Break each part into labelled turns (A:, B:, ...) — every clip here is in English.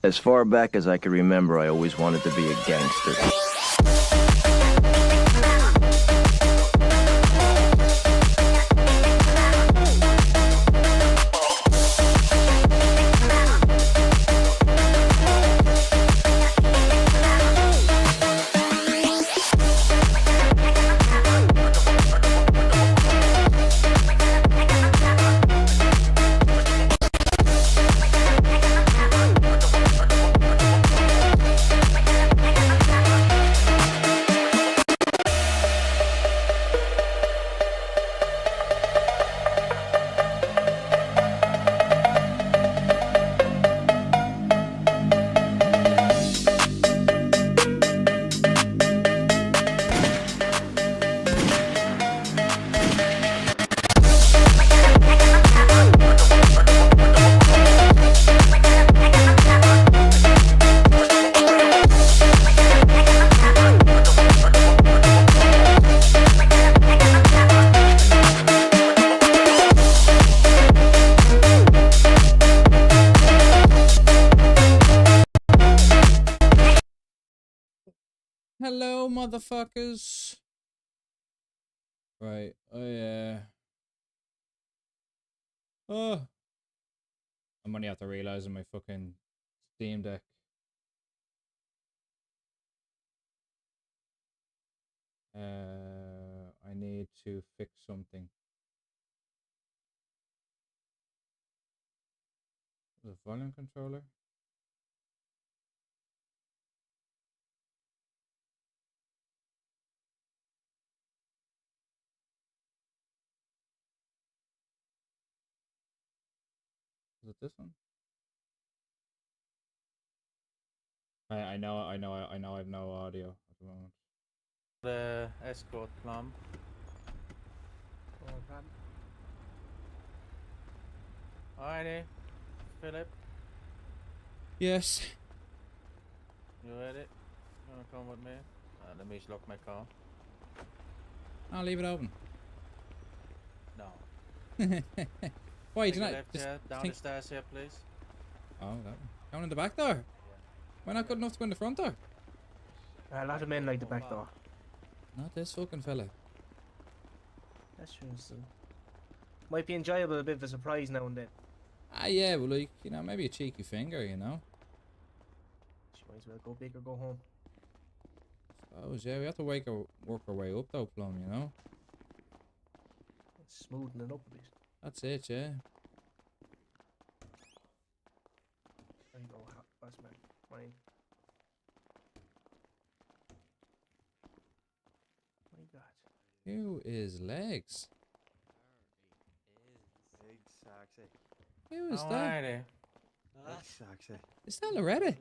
A: As far back as I can remember, I always wanted to be a gangster.
B: Hello, motherfuckers. Right, oh, I'm only after realizing my fucking Steam Deck. I need to fix something. The volume controller. Is it this one? I know I have no audio at the moment.
C: The escort plum. Alrighty, Philip,
B: Yes.
C: you ready? You wanna come with me? Let me just lock my car.
B: I'll leave it open.
C: No.
B: Why
C: Take
B: didn't
C: a
B: I
C: left
B: just
C: here, down
B: think...
C: the stairs here, please.
B: Oh, that one. Down in the back door. Why not good enough to go in the front door?
D: A lot of men like the back door.
B: Not this fucking fella.
D: That's true. So might be enjoyable, a bit of a surprise now and then.
B: Ah, yeah, well, like, you know, maybe a cheeky finger, you know?
D: She might as well go big or go home.
B: Oh, yeah, we have to work our way up, though, Plum, you know?
D: Smoothing it up a bit.
B: That's it, yeah.
D: There you go, boss man. Fine. My God.
B: Who is Legs?
E: Exactly.
B: Who is that?
C: Alrighty.
E: Exactly.
B: Is that Loretta?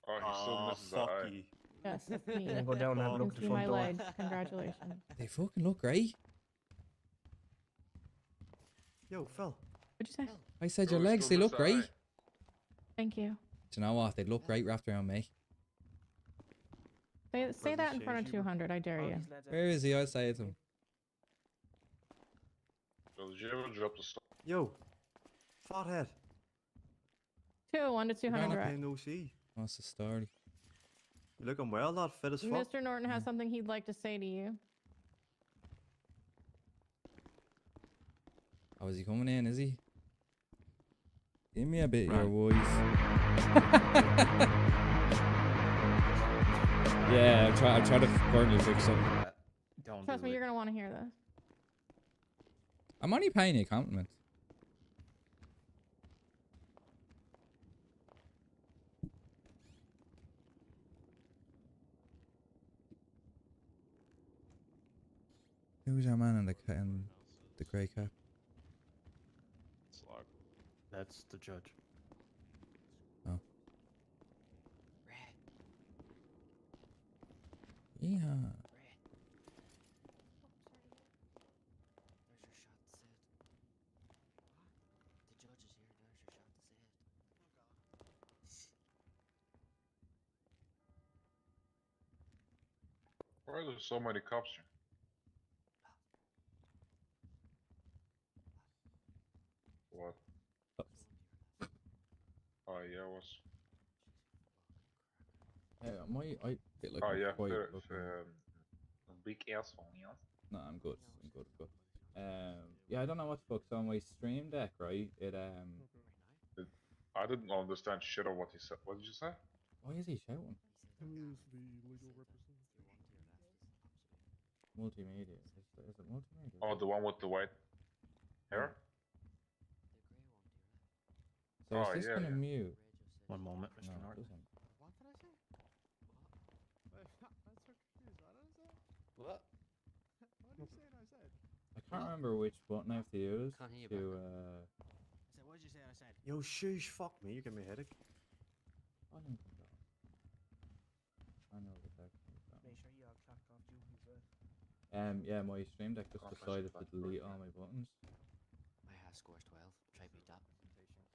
F: Oh, he still misses that
E: fuck
F: eye.
E: you.
G: Yes, that's me.
D: I'm gonna go down and have a
G: You
D: look
G: can
D: at the
G: see my
D: front door.
G: legs. Congratulations.
B: They fucking look great.
E: Yo, Phil.
G: What'd you say?
B: I said
F: Oh,
B: your
F: he
B: legs,
F: still
B: they
F: missed
B: look
F: that
B: great.
F: eye.
G: Thank you.
B: Do you know what? They'd look great wrapped around me.
G: Say that in
E: Brother
G: front of
E: Shane, you
G: 200. I dare
D: All
G: you.
D: these lads are-
B: Where is he? I'll say it to him.
F: So did you ever drop the stuff?
E: Yo. Fathead.
G: 201 to
B: You're
G: 200.
B: not
E: Long
G: Right.
E: time no see.
B: What's the story?
E: You looking well, lad. Fit as fuck.
G: Mr. Norton has something he'd like to say to you.
B: Oh, is he coming in, is he? Give me a bit, your
E: Right.
B: voice. Yeah, I'm trying to currently fix something.
E: Don't
G: Trust
E: do
G: me,
E: it.
G: you're going to want to hear this.
B: I'm only paying you a compliment. Who's our man in the grey cap?
F: It's like,
E: That's the judge.
B: Oh. Yeah.
F: why are there so many cops here? What? Oh yeah, what's
B: I feel like
F: Oh
B: I'm
F: yeah,
B: quite
F: there's
B: fucking...
F: a big asshole, yes.
B: No, I'm good. I'm good. I'm good. Yeah, I don't know what the fuck. So on my stream deck, right?
F: I didn't understand shit of what he said. What did you say?
B: Why is he shouting?
H: Who is the legal representative?
B: Multimedia. Is it multimedia?
F: Oh, the one with the white hair?
B: So
F: Oh,
B: is this
F: yeah,
B: gonna
F: yeah.
B: mute?
E: One moment,
B: No,
E: Mr.
B: it
E: Norton.
B: doesn't.
H: What did I say? Wait, I'm so confused. What did I say?
C: What?
H: What are you saying I said?
B: I can't remember which button I have to use
I: Can't hear you,
B: to.
H: So what did you say I said?
E: Yo, shush, fuck me, you give me a headache.
B: Volume control. Manual detection.
D: Make sure you are clocked off duty as well.
B: Yeah, my stream deck just
F: Compression
B: decided to
F: back
B: delete
F: door,
B: all my buttons.
I: My hair scores 12. Try beat that.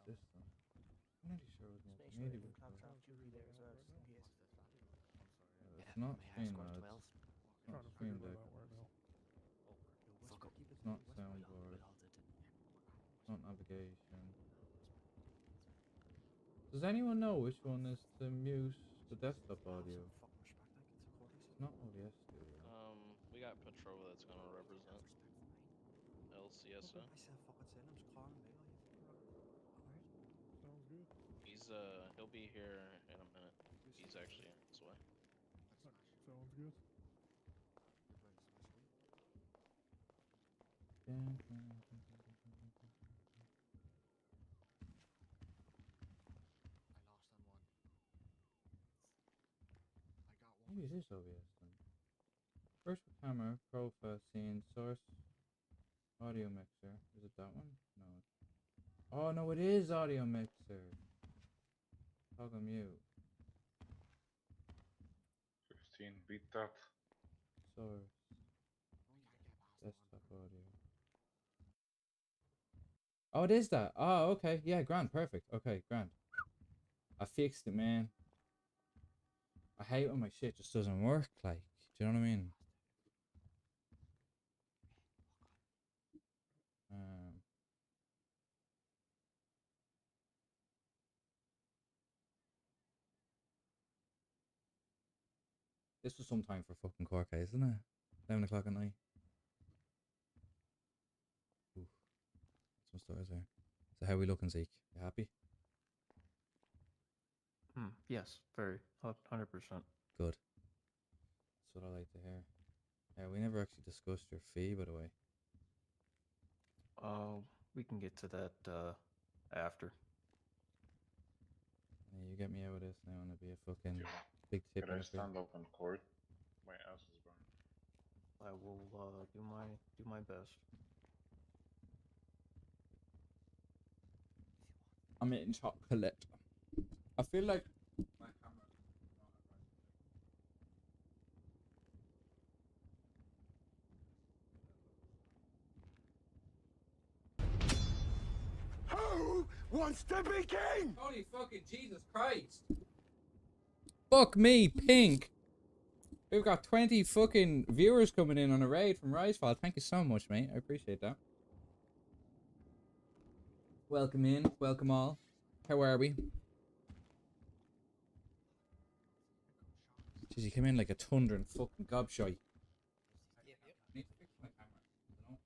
B: This one. I'm not sure it was
D: Just make sure
B: multimedia
D: you clocked
B: before.
D: off duty there as well, just in case.
B: It's
I: Yeah,
B: not
I: my hair
B: stream
I: scores
B: mode.
I: 12.
B: It's
H: Trying
B: not
H: to
B: stream
H: figure
B: deck.
H: that out right now.
I: Fuck up.
B: It's not soundboard. It's not navigation. Does anyone know which one is to mute the desktop audio? It's not OBS Studio.
C: We got Petrova that's gonna represent LCSA.
H: Sounds good.
C: He'll be here in a minute. He's actually on his way.
H: Sounds good.
B: Maybe it is OBS then. First with camera, profile, scene, source, audio mixer. Is it that one? No. Oh no, it is audio mixer. Toggle mute.
F: 15, beat that.
B: Source. Desktop audio. Oh, it is that. Oh, okay. Yeah, grand. Perfect. Okay, grand. I fixed it, man. I hate when my shit just doesn't work. Like, do you know what I mean? This was some time for fucking court case, isn't it? 11 o'clock at night. Oof. Some stars there. So how we looking, Zeke? You happy?
E: Yes, very, 100%.
B: Good. That's what I like to hear. Yeah, we never actually discussed your fee, by the way.
E: We can get to that, after.
B: Yeah, you get me out of this now and it'll be a fucking
F: Yeah.
B: big tip.
F: Can I
B: off you.
F: stand up in court? My ass is burning.
E: I will, do my best.
B: I'm eating chocolate. I feel like my camera.
J: Who wants to be king?
B: Holy fucking Jesus Christ! Fuck me, Pink. We've got 20 fucking viewers coming in on a raid from Risefall. Thank you so much, mate. I appreciate that. Welcome in. Welcome all. How are we? Jeez, you came in like a thunder and fucking gobshite. Need to fix my camera. I don't know.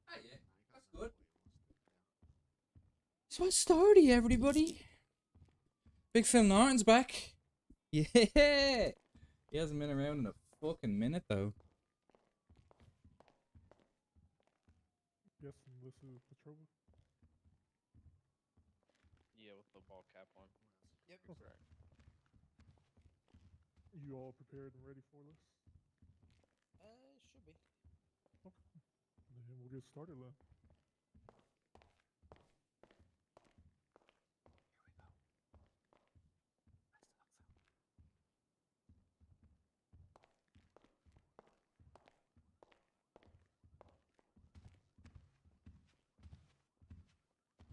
B: Ah, yeah. That's good. So what's starty, everybody? Big Phil Norton's back. Yeah. He hasn't been around in a fucking minute, though.
H: Yes, and this is Petrova.
C: Yeah, with the ball cap on. Yep,
H: Okay.
C: correct.
H: You all prepared and ready for this?
C: Should be.
H: Okay. Then we'll get started then.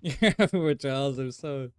B: Yeah, with Charles, I'm so.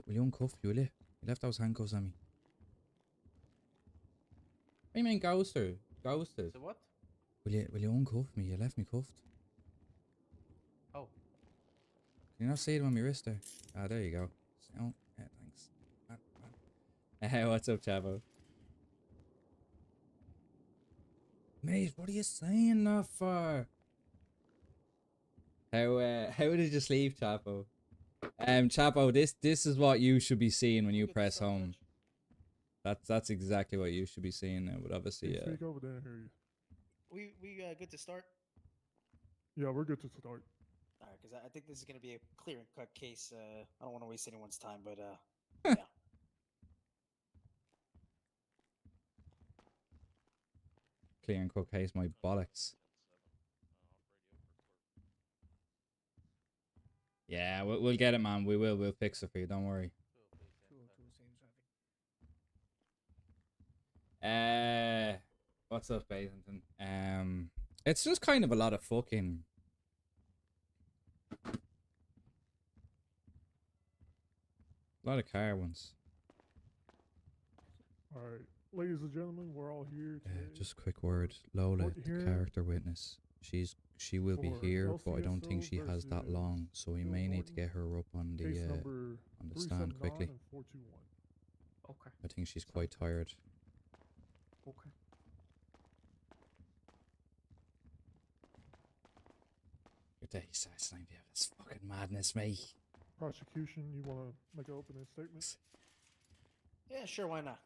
B: Will you uncuff me, will you? You left those handcuffs on me. What do you mean ghosted? Ghosted?
E: So what?
B: Will you uncuff me? You left me cuffed.
E: Oh.
B: Can you not see it on my wrist there? Ah, there you go. Oh, yeah, thanks. Hey, what's up, Chavo? Mate, what are you saying that for? How did you sleep, Chapo? Chapo, this is what you should be seeing when you press home. That's exactly what you should be seeing now, but obviously,
H: Speak over there and hear you.
K: We good to start?
H: Yeah, we're good to start.
K: All right, because I think this is going to be a clear and cut case. I don't want to waste anyone's time, but yeah.
B: clear and cut case, my bollocks. Yeah, we'll get it, man. We'll fix it for you. Don't worry.
D: 202 same traffic.
B: What's up, Basington? It's just kind of a lot of fucking. A lot of car ones.
H: All right, ladies and gentlemen, we're all here today.
B: Just a quick word. Lola,
H: Court
B: the
H: hearing
B: character witness. She will be
H: for
B: here, but I don't think
H: LCSO
B: she has that
H: versus
B: long, so we
H: Phil
B: may need to
H: Norton,
B: get her up on the
H: case number
B: stand
H: 379
B: quickly.
H: and 421.
E: Okay.
B: I think she's quite tired.
E: Okay.
B: Your day starts 9 p.m. That's fucking madness, mate.
H: Prosecution, you want to make an opening statement?
K: Yeah, sure, why not?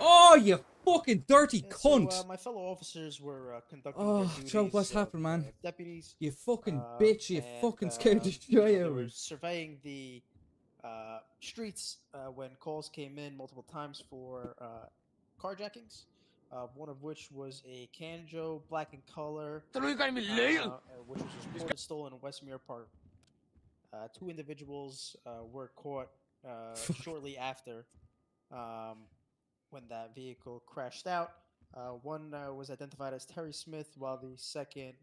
B: Oh, you fucking dirty
K: Yeah,
B: cunt!
K: So, my fellow officers were conducting
B: Oh,
K: their duties,
B: Joe, what's happened, man?
K: Deputies.
B: You fucking
K: uh,
B: bitch! You
K: and,
B: fucking scared the
K: you
B: shit
K: know,
B: out
K: they
B: of
K: were
B: me.
K: surveying the streets when calls came in multiple times for carjackings. One of which was a Canjo, black in color, which was reported stolen in Westmere Park. Two individuals were caught shortly after when that vehicle crashed out. One was identified as Terry Smith, while the second,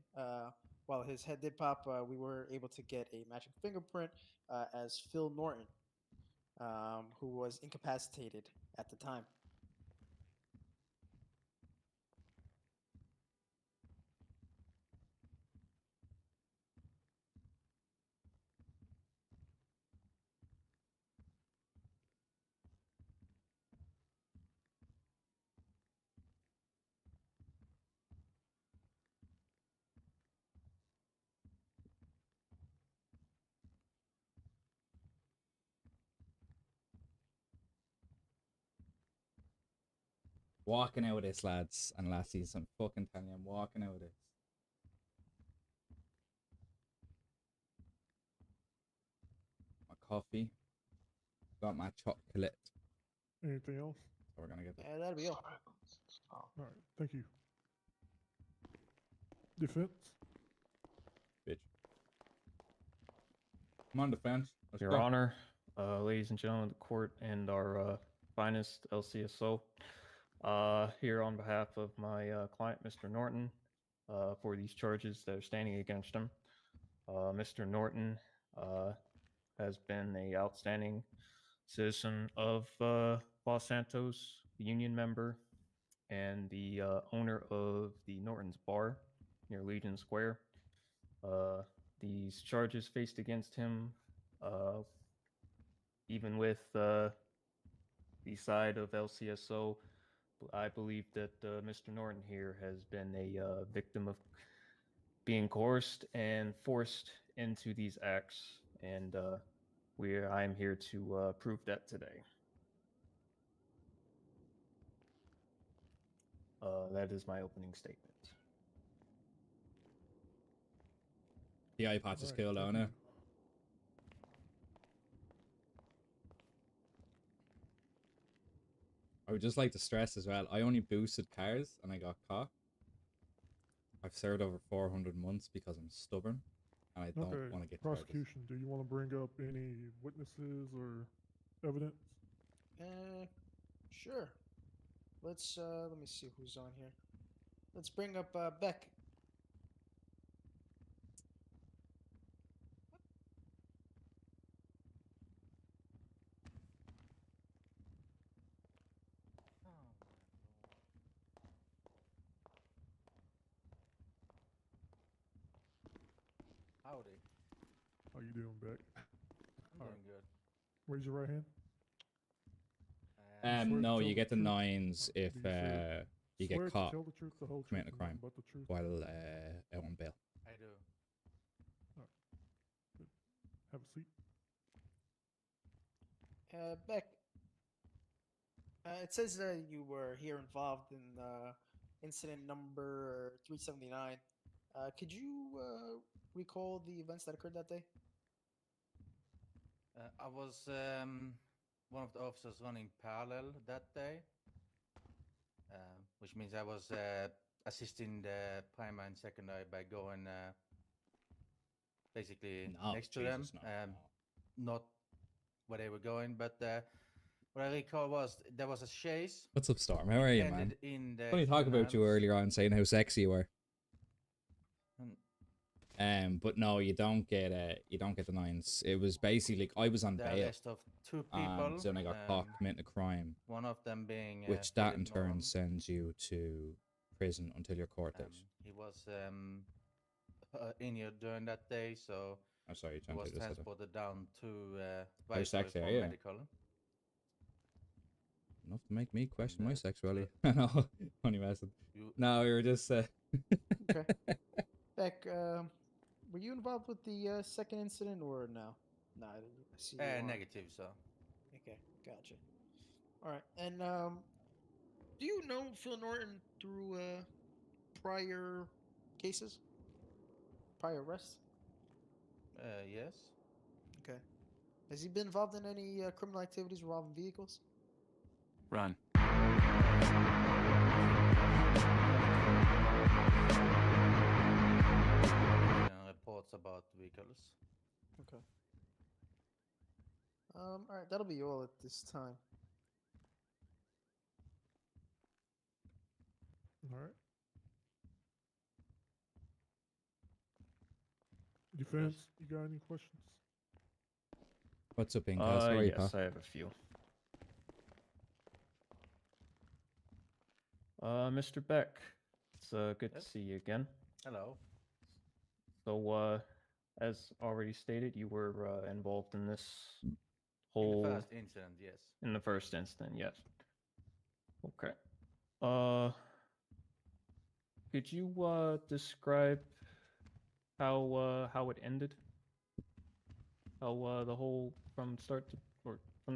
K: while his head did pop, we were able to get a matching fingerprint as Phil Norton, who was incapacitated at the time.
B: Walking out of this, lads and lassies. I'm fucking telling you, I'm walking out of this. My coffee. Got my chocolate.
H: Anything else?
B: So we're gonna get that.
K: Yeah, that'll be all.
H: All right, thank you. Defense?
B: Bitch. Come on, defense. Let's
E: Your
B: go.
E: Honor, ladies and gentlemen of the court, and our finest LCSO, here on behalf of my client, Mr. Norton, for these charges that are standing against him. Mr. Norton has been a outstanding citizen of Los Santos, union member, and the owner of the Norton's Bar near Legion Square. These charges faced against him, even with the side of LCSO, I believe that Mr. Norton here has been a victim of being coerced and forced into these acts, and I am here to prove that today. That is my opening statement.
B: The iPad is
H: Alright,
B: cool,
H: thank
B: though,
H: you.
B: innit? I would just like to stress as well, I only boosted cars and I got caught. I've served over 400 months because I'm stubborn and I don't
H: Okay,
B: want to get charges.
H: prosecution, do you want to bring up any witnesses or evidence?
K: Sure. Let's let me see who's on here. Let's bring up Beck.
H: you doing, Beck?
C: I'm doing good.
H: Raise your right hand.
C: Uh,
H: swear to
L: No,
H: tell
L: you
H: the
L: get the
H: truth?
L: nines
H: Do
L: if
H: you swear-
L: you
H: Swear
L: get
H: to
L: caught
H: tell the truth, the whole truth,
L: committing a
H: and
L: crime
H: nothing but the truth.
L: while out on bail.
C: I do.
H: Have a seat.
K: Beck, it says that you were here involved in incident number 379. Could you recall the events that occurred that day?
C: I was one of the officers running parallel that day, which means I was assisting the primary and secondary by going basically
L: No,
C: next to them,
L: Jesus, no.
C: not where they were going. But what I recall was there was a chase.
L: What's up, Storm? How are you, man?
C: ended in the
L: Funny talk about you
C: canals.
L: earlier on, saying how sexy you were.
C: And
L: But no, you don't get the nines. It was basically like I was on
C: the
L: bail,
C: arrest of two people.
L: and then I got caught committing a crime,
C: One of them being
L: which that in
C: Philip
L: turn
C: Norm.
L: sends you to prison until your court date.
C: He was injured during that day, so
L: I'm sorry,
C: he
L: John.
C: was transported down to
L: How
C: Viceroy
L: sexy
C: for
L: are you?
C: medical.
L: Enough to make me question
C: And,
L: my
C: uh,
L: sexuality. No, only messing.
C: You,
L: No, we were just.
K: Okay. Beck, were you involved with the second incident or no? No, I see. You aren't.
C: negative, so.
K: Okay, gotcha. All right, and do you know Phil Norton through prior cases, prior arrests?
C: Yes.
K: Okay. Has he been involved in any criminal activities involving vehicles?
I: Run.
C: Reports about vehicles.
K: Okay. All right, that'll be all at this time.
H: All right. Defense, you got any questions?
L: What's up, Inkas? How are you,
E: Yes,
L: pal?
E: I have a few. Mr. Beck, it's good
C: Yes?
E: to see you again.
C: Hello.
E: So, as already stated, you were involved in this
C: In
E: whole
C: the first incident, yes.
E: in the first incident, yes. Okay. Could you describe how it ended? How the whole from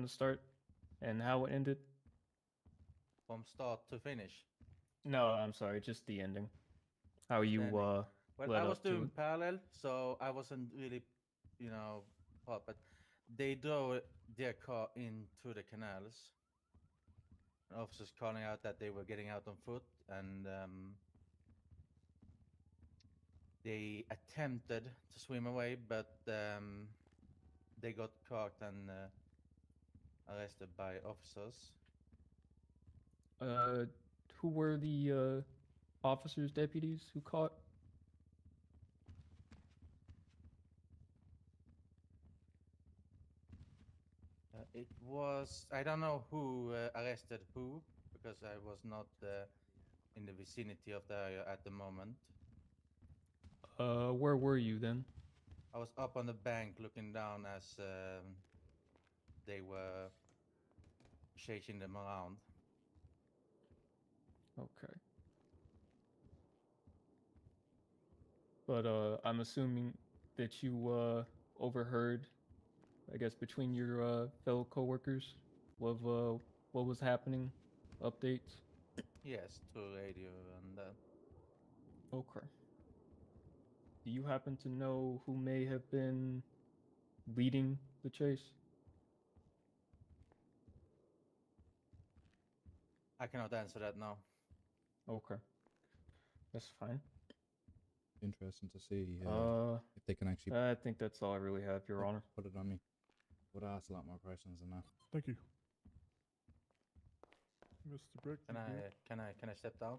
E: the start, and how it ended?
C: From start to finish.
E: No, I'm sorry, just the ending. How you
C: Ending. Well,
E: led
C: I was
E: up to
C: doing
E: it.
C: parallel, so I wasn't really, part, but they drove their car into the canals. Officers calling out that they were getting out on foot, and they attempted to swim away, but they got caught and arrested by officers.
E: Who were the officers, deputies who caught?
C: It was, I don't know who arrested who, because I was not in the vicinity of the area at the moment.
E: Where were you then?
C: I was up on the bank looking down as they were chasing them around.
E: Okay. But I'm assuming that you overheard, I guess, between your fellow coworkers of what was happening, updates.
C: Yes, through radio and
E: Okay. Do you happen to know who may have been leading the chase?
C: I cannot answer that now.
E: Okay. That's fine.
L: Interesting to see if they can actually
E: I think that's all I really have, Your Honor.
L: put it on me. Would ask a lot more questions than that.
H: Thank you. Mr. Beck,
C: Can
H: you
C: I
H: good?
C: can I step down?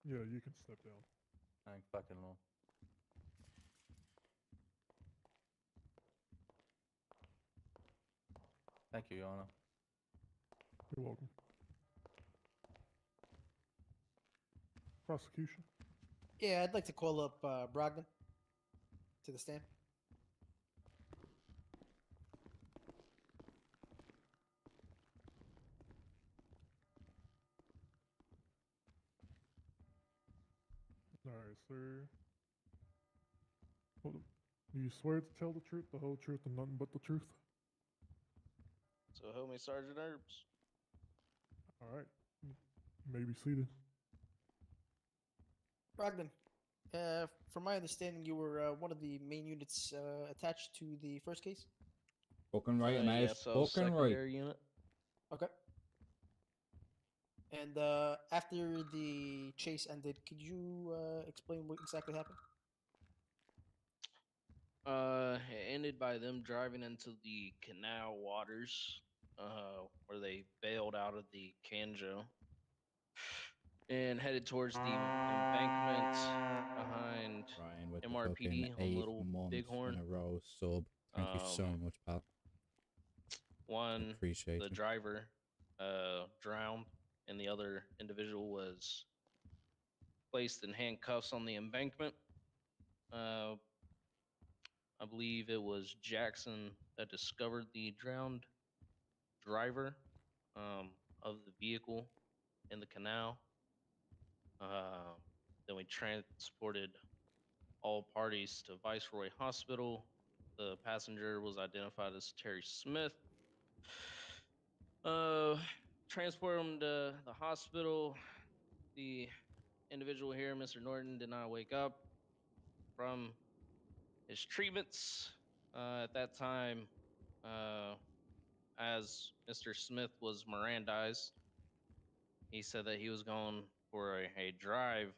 H: Yeah, you can step down.
C: Thank fucking Lord. Thank you, Your Honor.
H: You're welcome. Prosecution.
K: Yeah, I'd like to call up Brogdon to the stand.
H: sir. Well, do you swear to tell the truth, the whole truth, and nothing but the truth?
M: So help me, Sergeant Herbs.
H: All right. Maybe seated.
K: Brogdon, from my understanding, you were one of the main units attached to the first case.
L: Fucking right, mate.
M: Yes, I was
L: Fucking right.
M: secondary unit.
K: Okay. And after the chase ended, could you explain what exactly happened?
M: It ended by them driving into the canal waters, where they bailed out of the Kanjo and headed towards the embankment behind
L: Ryan with the
M: MRPD
L: fucking
M: on
L: 8
M: Little
L: months
M: Bighorn.
L: in a row sub. Thank you so much, pal.
M: One,
L: Appreciate
M: the
L: it.
M: driver, drowned, and the other individual was placed in handcuffs on the embankment. I believe it was Jackson that discovered the drowned driver of the vehicle in the canal. Then we transported all parties to Viceroy Hospital. The passenger was identified as Terry Smith. Transport him to the hospital. The individual here, Mr. Norton, did not wake up from his treatments. At that time, as Mr. Smith was Mirandized, he said that he was going for a drive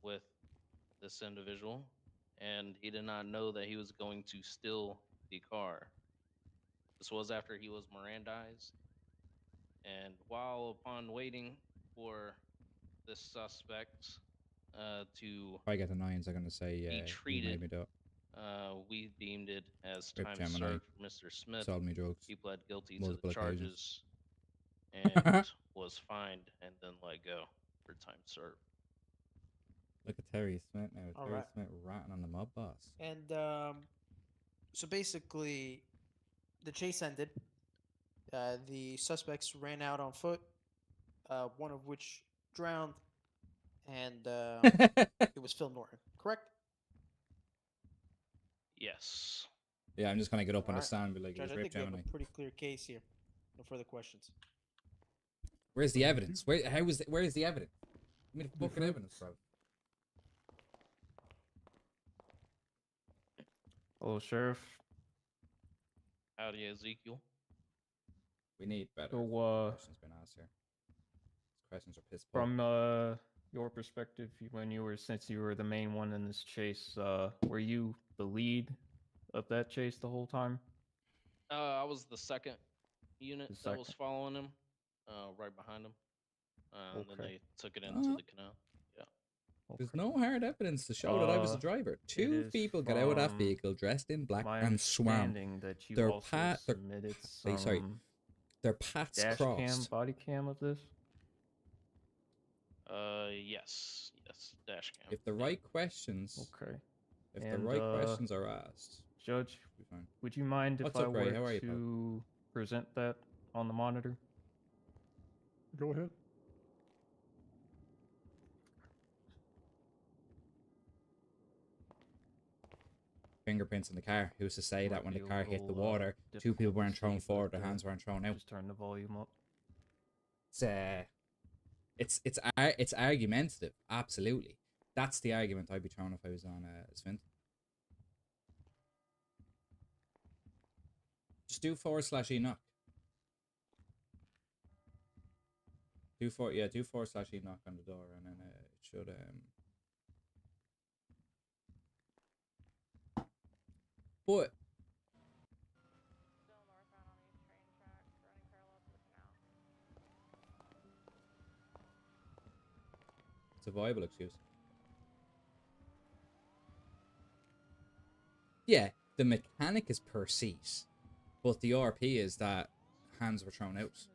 M: with this individual, and he did not know that he was going to steal the car. This was after he was Mirandized, and while upon waiting for this suspect to
L: If I get the 9s, I'm gonna say, yeah,
M: be
L: you made
M: treated,
L: me do it.
M: we deemed it as
L: Rip
M: time
L: Gemini.
M: served for Mr. Smith.
L: Sold me drugs.
M: He pled guilty
L: Multiple
M: to the
L: occasions.
M: charges and was fined and then let go for time served.
L: Look at Terry Smith now.
K: All
L: Terry
K: right.
L: Smith ratting on the mob boss.
K: And so basically, the chase ended. The suspects ran out on foot, one of which drowned, and it was Phil Norton, correct?
M: Yes.
L: Yeah, I'm just gonna get up on the
K: Alright.
L: stand and be like, it
K: Judge,
L: was
K: I
L: Rip
K: think we have
L: Gemini.
K: a pretty clear case here. No further questions.
L: Where's the evidence? Where's the evidence? Give me the fucking evidence, bro.
E: Hello, Sheriff.
M: Howdy, Ezekiel.
L: We need better
E: So,
L: questions being asked here. These questions are piss poor.
E: from your perspective, since you were the main one in this chase, were you the lead of that chase the whole time?
M: I was the second unit
E: The
M: that was
E: second.
M: following him, right behind him. And then
E: Okay.
M: they took it into the canal. Yeah.
L: There's no hard evidence to show that I was the driver. Two
E: is
L: people got out of that
E: from
L: vehicle dressed in black
E: my
L: and swam.
E: understanding that you
L: Their
E: also
L: pat, their,
E: submitted
L: sorry,
E: some
L: their paths
E: dash cam,
L: crossed.
E: body cam of this.
M: Yes, dash cam.
L: If the right questions,
E: Okay.
L: if the
E: And,
L: right questions are asked,
E: Judge,
L: we'll be fine.
E: would you mind if
L: What's
E: I
L: up, Ray? How
E: were
L: are you, pal?
E: to present that on the monitor?
H: Go ahead.
L: Fingerprints in the car. Who's to say that when the
E: Might be a
L: car hit the
E: little,
L: water, two
E: difficult
L: people
E: to
L: weren't thrown
E: see,
L: forward,
E: but,
L: their hands weren't thrown out?
E: Just turn the volume up.
L: It's argumentative. Absolutely, that's the argument I'd be throwing if I was on Svint. Just do /E knock. Do /E knock on the door, and then it should But it's a viable excuse. Yeah, the mechanic is per seat, but the RP is that hands were thrown out.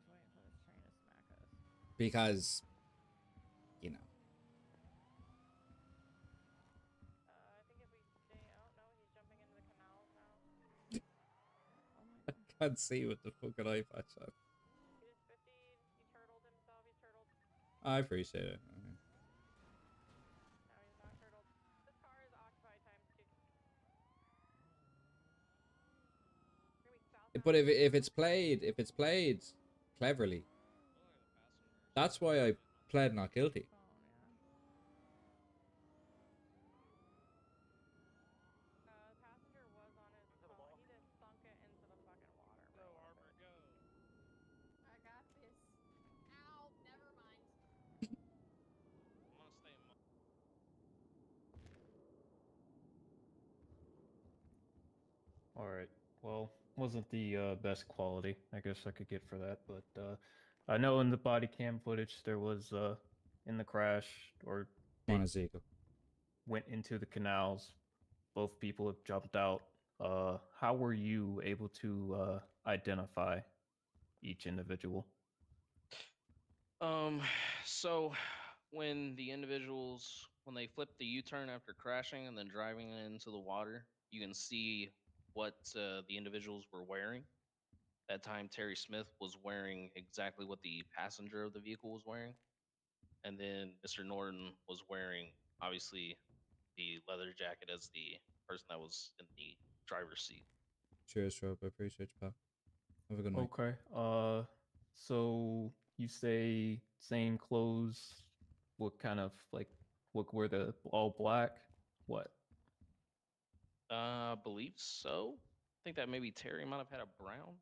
L: Because, you know. I can't see with the fucking eye patch on. I appreciate it. Okay. But if it's played cleverly, that's why I pled not guilty.
G: I got this. Ow, never mind.
E: All right. Well, wasn't the best quality, I guess I could get for that, but I know in the body cam footage there was in the crash or
L: Come on,
E: they
L: Ezekiel.
E: went into the canals. Both people have jumped out. How were you able to identify each individual?
M: So when the individuals when they flipped the U-turn after crashing and then driving into the water, you can see what the individuals were wearing. That time, Terry Smith was wearing exactly what the passenger of the vehicle was wearing, and then Mr. Norton was wearing obviously the leather jacket as the person that was in the driver's seat.
L: Cheers, Rob. I appreciate you, pal. Have a good night.
E: Okay. So you say same clothes. What kind of what were the all black? What?
M: Believe so. I think that maybe Terry might have had a brown.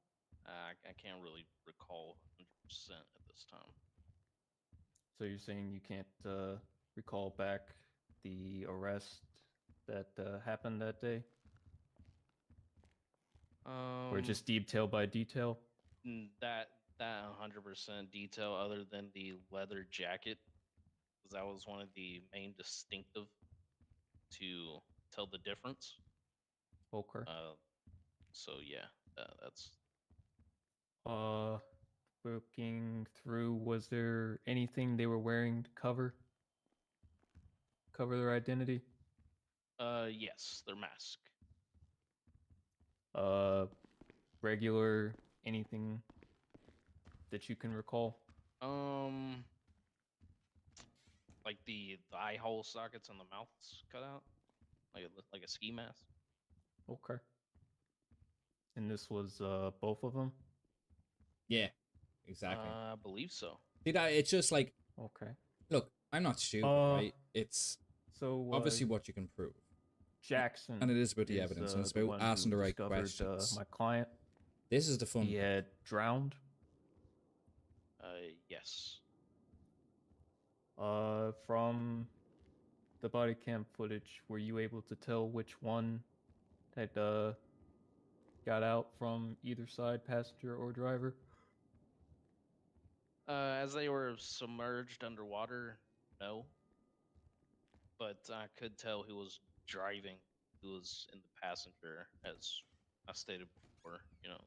M: I can't really recall 100% at this time.
E: So you're saying you can't recall back the arrest that happened that day? Or just detail by detail?
M: That 100% detail, other than the leather jacket, because that was one of the main distinctive to tell the difference.
E: Okay.
M: So yeah, that's.
E: Looking through, was there anything they were wearing to cover their identity?
M: Yes, their mask.
E: Regular anything that you can recall?
M: Like the eye hole sockets and the mouths cut out, like a ski mask.
E: Okay. And this was both of them?
L: Yeah, exactly.
M: I believe so.
L: See that? It's just like,
E: okay.
L: Look, I'm not stupid, right? It's
E: so
L: obviously what you can prove.
E: Jackson,
L: and it is about the evidence, and it's
E: the
L: about
E: one
L: asking
E: who
L: the right
E: discovered,
L: questions.
E: my client.
L: This is the fun.
E: He had drowned.
M: Yes.
E: From the body cam footage, were you able to tell which one had got out from either side, passenger or driver?
M: As they were submerged underwater, no. But I could tell who was driving, who was in the passenger, as I stated before. You know,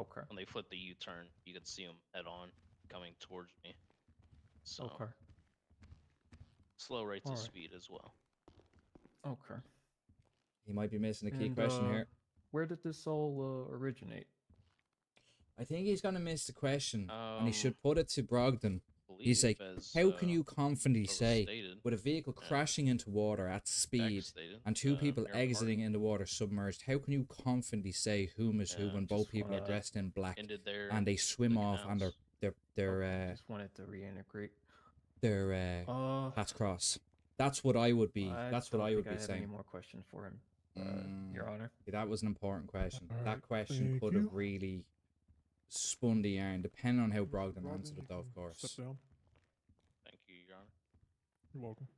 E: Okay.
M: when they flipped the U-turn, you could see them head on coming towards me. So
E: Okay.
M: slow rates of
E: Alright.
M: speed as well.
E: Okay.
L: He might be missing a key
E: And,
L: question here.
E: Where did this all originate?
L: I think he's gonna miss the question, and he should put it to Brogdon. He's like,
M: as,
L: how can you confidently
M: was
L: say,
M: stated,
L: with a vehicle crashing into water at speed
M: stated,
L: and two people
M: near
L: exiting in the water submerged, how can you confidently say whom is who when both
E: just
L: people are
E: wanted-
L: dressed in black
M: ended there
L: and they swim
M: the
L: off and
M: canals.
L: they're
E: just wanted to reintegrate.
L: Pat's cross? That's what I would be. That's what
E: don't
L: I would
E: think
L: be
E: have any
L: saying.
E: more questions for him, Your Honor.
L: That was an important question.
H: Alright,
L: That question
H: thank
L: could
H: you.
L: have really spun the yarn, depending on how Brogdon
H: Robin,
L: answered
H: you
L: it, though, of
H: can
L: course.
H: Step down.
M: Thank you, Your Honor.
H: You're welcome.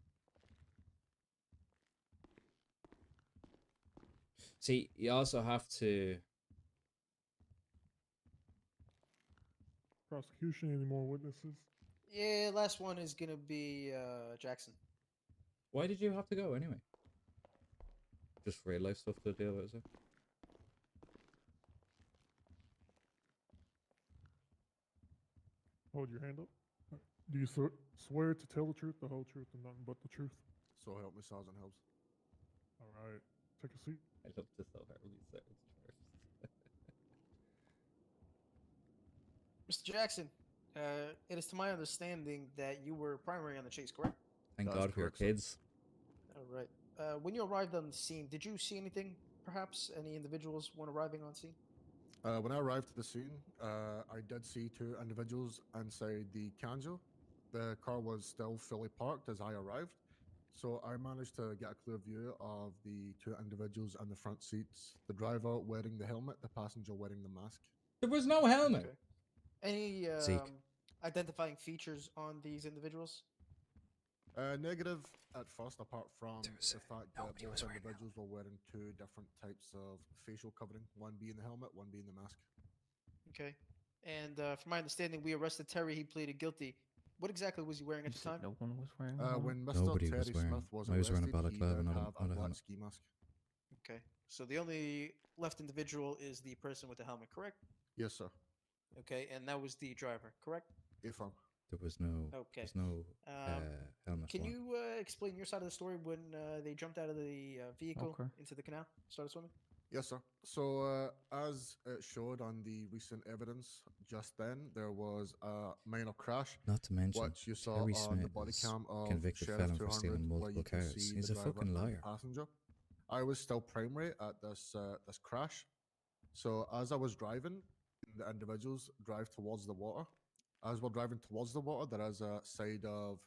L: See, you also have to.
H: Prosecution, any more witnesses?
K: Yeah, last one is gonna be Jackson.
L: Why did you have to go anyway? Just real life stuff to deal with, is it?
H: Hold your hand up. Do you swear to tell the truth, the whole truth, and nothing but the truth?
J: So help me, Sergeant Helms.
H: All right. Take a seat.
L: I love this so hard. He says
K: Mr. Jackson, it is to my understanding that you were primary on the chase, correct?
L: Thank
J: That is
L: God for your
J: correct, sir.
L: kids.
K: All right. When you arrived on the scene, did you see anything? Perhaps any individuals when arriving on scene?
H: When I arrived at the scene, I did see two individuals inside the Kanjo. The car was still fully parked as I arrived, so I managed to get a clear view of the two individuals in the front seats, the driver wearing the helmet, the passenger wearing the mask.
L: There was no helmet.
K: Okay. Any
L: Zeke.
K: identifying features on these individuals?
H: Negative at first, apart from
L: There's,
H: the fact that
L: nobody was
H: both
L: wearing
H: individuals were wearing two different types of facial covering, one being the helmet, one being the mask.
K: Okay. And from my understanding, we arrested Terry. He pleaded guilty. What exactly was he wearing
E: You
K: at the
E: said
K: time?
E: no one was wearing a helmet?
H: When Mr.
N: Nobody
H: Terry
N: was wearing.
H: Smith was
N: I was wearing a
H: arrested, he
N: balaclava,
H: did
N: not a-
H: have
N: not a
H: black
N: helmet.
H: ski mask.
K: Okay. So the only left individual is the person with the helmet, correct?
H: Yes, sir.
K: Okay. And that was the driver, correct?
H: Affirm.
N: There was no.
K: Okay.
N: There's no helmet.
K: Can
N: worn.
K: you explain your side of the story when they jumped out of the vehicle
E: Okay.
K: into the canal, started swimming?
H: Yes, sir. So, as it showed on the recent evidence just then, there was a minor crash,
N: Not to mention,
H: which you saw
N: Terry
H: on the
N: Smith
H: body
N: is
H: cam of
N: convicted
H: Sheriff
N: felon for
H: 200,
N: stealing
H: where
N: multiple
H: you can
N: cars.
H: see
N: He's
H: the
N: a
H: driver
N: fucking
H: and
N: liar.
H: passenger. I was still primary at this this crash, so as I was driving, the individuals drive towards the water. As we're driving towards the water, there is a side of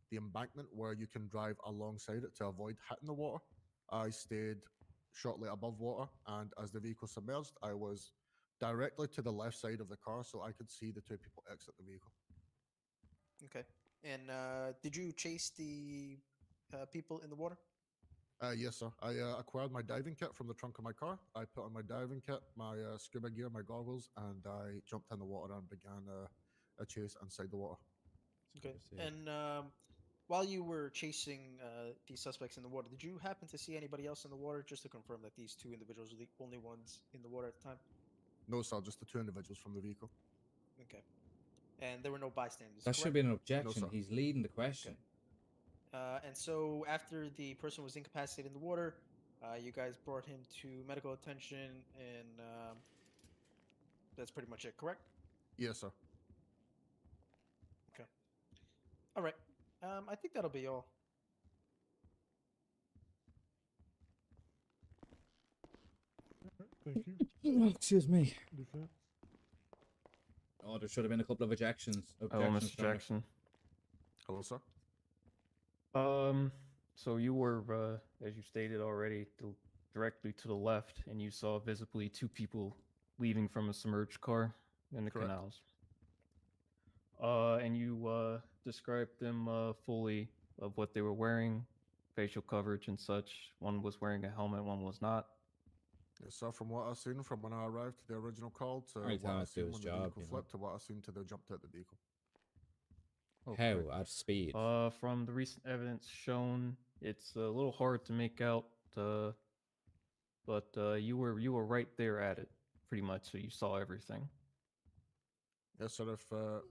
H: the embankment where you can drive alongside it to avoid hitting the water. I stayed shortly above water, and as the vehicle submerged, I was directly to the left side of the car, so I could see the two people exit the vehicle.
K: Okay. And did you chase the people in the water?
H: Yes, sir. I acquired my diving kit from the trunk of my car. I put on my diving kit, my scuba gear, my goggles, and I jumped in the water and began a chase inside the water.
K: Okay. And while you were chasing these suspects in the water, did you happen to see anybody else in the water? Just to confirm that these two individuals were the only ones in the water at the time.
H: No, sir, just the two individuals from the vehicle.
K: Okay. And there were no bystanders.
L: That should have been an objection.
H: sir.
L: He's leading the question.
K: And so after the person was incapacitated in the water, you guys brought him to medical attention, and that's pretty much it, correct?
H: Yes, sir.
K: Okay. All right. I think that'll be all.
H: Thank you.
L: Excuse me.
H: Defense.
L: Oh, there should have been a couple of objections.
E: Hello,
L: Objections,
E: Mr.
L: Your Honor.
E: Jackson.
H: Hello, sir.
E: So you were, as you stated already, directly to the left, and you saw visibly two people leaving from a submerged car in the
H: Correct.
E: canals. And you described them fully of what they were wearing, facial coverage and such. One was wearing a helmet, one was not.
H: Yes, sir. From what I've seen, from when I arrived to the original call to
L: Alright,
H: what I've
L: Thomas, do
H: seen
L: his
H: when the
L: job,
H: vehicle
L: you know.
H: flipped to what I've seen to they jumped out the vehicle.
E: Okay.
L: How? At speed?
E: From the recent evidence shown, it's a little hard to make out, but you were right there at it, pretty much. So you saw everything.
H: Yes, sir. If the